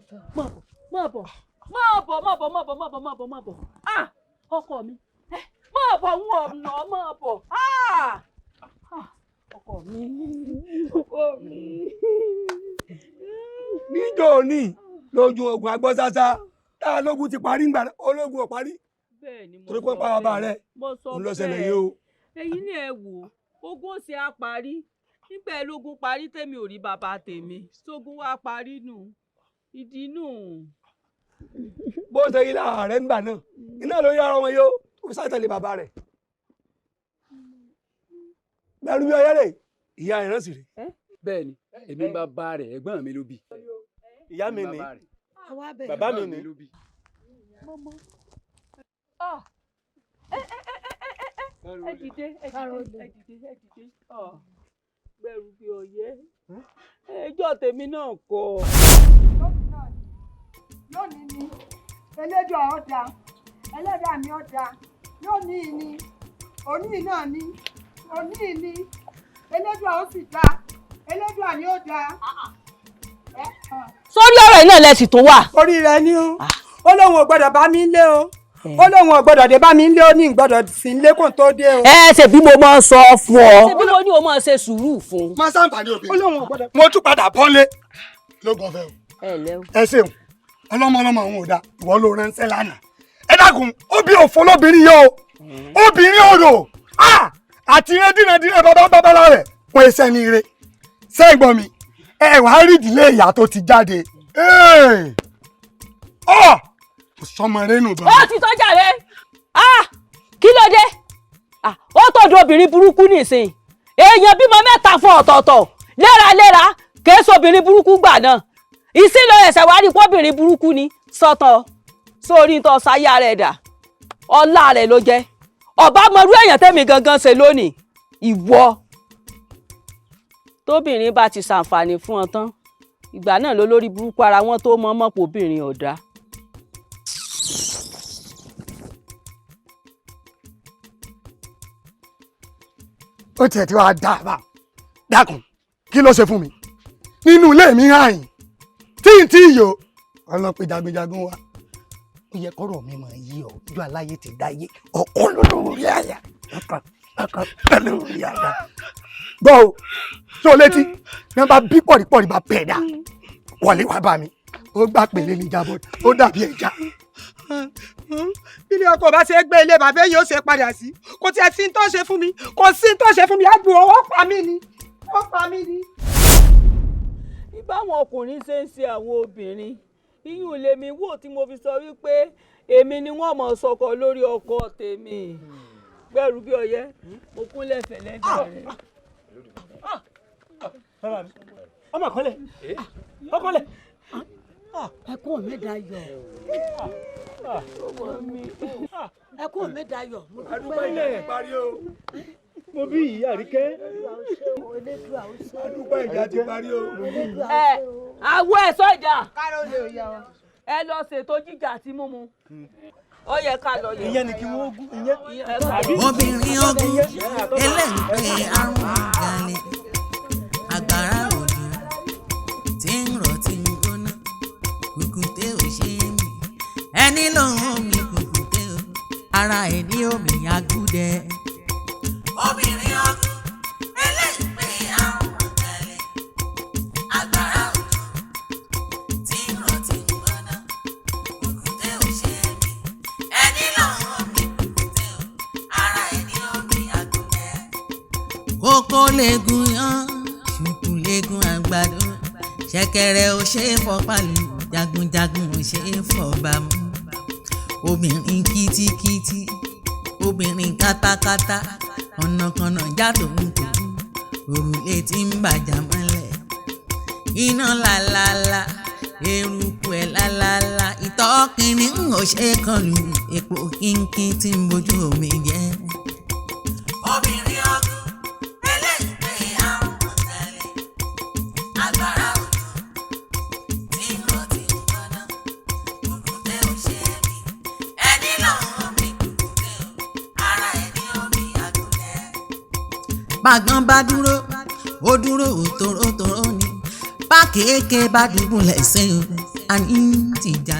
má bọ̀ ọkọ mi má bọ̀ ń ọ̀nà má bọ̀ ọkọ mi. níjọ́ òní lójú ogun agbọ́sásá tá a lógun ti parí ńgbà ológun ò parí torí pé pa bàbá rẹ ń lọ ṣẹlẹ̀ yìí o. ẹ̀yin ni ẹ wò ogun ó ṣe á parí nígbà ológun parí tèmi ò rí bàbá tèmi sógun wá parí nù ìdí nù. bó ṣe yí lára rẹ ńgbà náà iná ló yára wọn yóò tó sátẹlẹ bàbá rẹ. Gberubioye rẹ ìyá ìrántí rẹ. bẹ́ẹ̀ni èmi ń bá bá rẹ ẹ̀gbọ́n mi ló bí. ìyá mi ni bàbá mi ni. ẹ dìde Gberubioye ẹjọ́ tèmi náà kọ́. lónìí ni elédùn ọ̀dà ẹlẹ́dàá mi ọ̀dà lónìí ni òní náà ni òní ni elédùn ó sì dá elédùn ni ó dá. sórí ọ̀rọ̀ iná lẹ́sìn tó wà. orí rẹ ni ó lóun ò gbọ́dọ̀ bá mi lé o ó lóun ò gbọ́dọ̀ dé bá mi lé ó ní ìgbọ́dọ̀ sí ilé kò tó dé o. ṣebí mo máa ń sọ fún ọ. ṣebí mo ní o máa ṣe sùúrù fún. má sáǹfààní òbí mo tún padà bọ́lé lóògùn ọ̀fẹ́ o. ẹ ṣeun ọlọ́mọ òun ò da ìwọ ló ránṣẹ́ lánàá. ẹ dákun obì òfò lóbìnrin yìí o obìnrin òrò àti ìrẹ́ dínàdínà babalá rẹ̀ fún ẹsẹ̀ ní ire sẹ́gbọ̀n mi ẹ wàá rí ìdílé ìyá tó ti jáde. sọmọ rẹ nù bá. ó ti tọ́jà rẹ kí ló dé ó tọ́jú obìnrin burúkú nìsín èèyàn bímọ mẹ́ta fún ọ̀tọ̀ọ̀tọ̀ léraléra kìí sobìnrin burúkú gbà náà ìsìnlọ ẹsẹ̀ wá rí pọ́bìnrin burúkú ni sọ́tọ̀ sórí ń tọ́ sáyà rẹ̀ dà ọlá rẹ̀ ló jẹ́ ọba mọ̀rú èèyàn tẹ́mi gangan ṣe lónìí ìwọ tóbìnrin bá ti ṣàǹfààní fún ọ tán ìgbà náà ló lórí burúkú ara wọn tó mọ́ mọ́pọ̀ obìnrin ọ̀dà. ó tiẹ̀ tí wàá dá a bá dákun kí ló ṣe fún mi nínú ilé mi hàn yín tí yò ọlọ́pẹ́ jagunjagun wa ó yẹ kọ́rọ̀ mi máa yí ọ ojú aláyé ti dáyé ọkàn lórí àyà ọkàn lórí àyà. gbọ́ o tó létí ní wọ́n bá bí pọ̀rípọ̀rí bá pẹ̀ dá wọlé wá bá mi ó gbà pèlè ní jábọ̀ ó dàbí ẹja. bí ni ọkọ bá ṣe gbé ilé bàbá yìí ó ṣe padà sí kò tiẹ̀ sí tó ṣe fún mi kò sí tó ṣe fún mi àgbò ó pa mí ni ó pa mí ni. báwọn ọkùnrin ṣe ń ṣe àwọn obìnrin iyún lèmi wò tí mo fi sọ wípé èmi ni wọ́n mọ̀ sọkọ lórí ọkọ tèmi Gberubioye mo kúnlẹ̀ fẹ̀lẹ́dẹ̀ rẹ̀. ọmọ kọlẹ ọkọlẹ. ẹkún mi dayọ̀ ẹkún mi dayọ̀ mo dúpẹ́ ilé parí o mo bí ìyá àríkẹ́ adúpẹ́ ìjà ti parí o. àwọ̀ ẹ̀ sọ́jà ẹ lọ ṣètò jíjà àti mímu ó yẹ ká lọ yẹ. ìyẹn ni kí wọ́n gún ìyẹn. obìnrin ogun ẹlẹ́ǹpẹ́ àrùn ìgbàlẹ̀ àgbàrá òjò tí ń rọ̀ tí ń gbóná kùkùté ò ṣe é mì ẹni lòun mi kùkùté o ara ẹ̀ ní omi àgùdẹ. obìnrin ogun ẹlẹ́ǹpẹ́ àrùn ìgbàlẹ̀ àgbàrá òjò tí ń rọ̀ tí ń gbóná kùkùté ò ṣe é mì ẹni lòun mi kùkùté o ara ẹ̀ ní omi àgùdẹ. kókó legun yan ṣùkú legun àgbàdo ṣẹ̀kẹ̀rẹ̀ ò ṣe é fọpálù jagunjagun ò ṣe é fọbàmù obìnrin kìtìkìtì obìnrin kátákátá ọ̀nàkọ̀nà jàdó ń kú òrùlé tí ń bàjá mọ́lẹ̀ iná làlàlà eruku ẹ̀ làlàlà ìtọ́ kìnní ń ò ṣe é kọlù epo kínkín tí ń bojú omi jẹ́. obìnrin ọdún ẹlẹ́gbẹ̀ẹ́ àrùn mọ̀tẹ́lẹ̀ agbára òjò tí ń lọ tí ń gbọ́ná kùkùté ò ṣe é bí ẹni lọ́wọ́ mi kùkùté o ara ẹni omi àgùnlẹ̀. bàgbọ́n bá dúró ó dúró tòrótòró ni bá kéèké bá dùbúlẹ̀ ṣe o àní tìjà.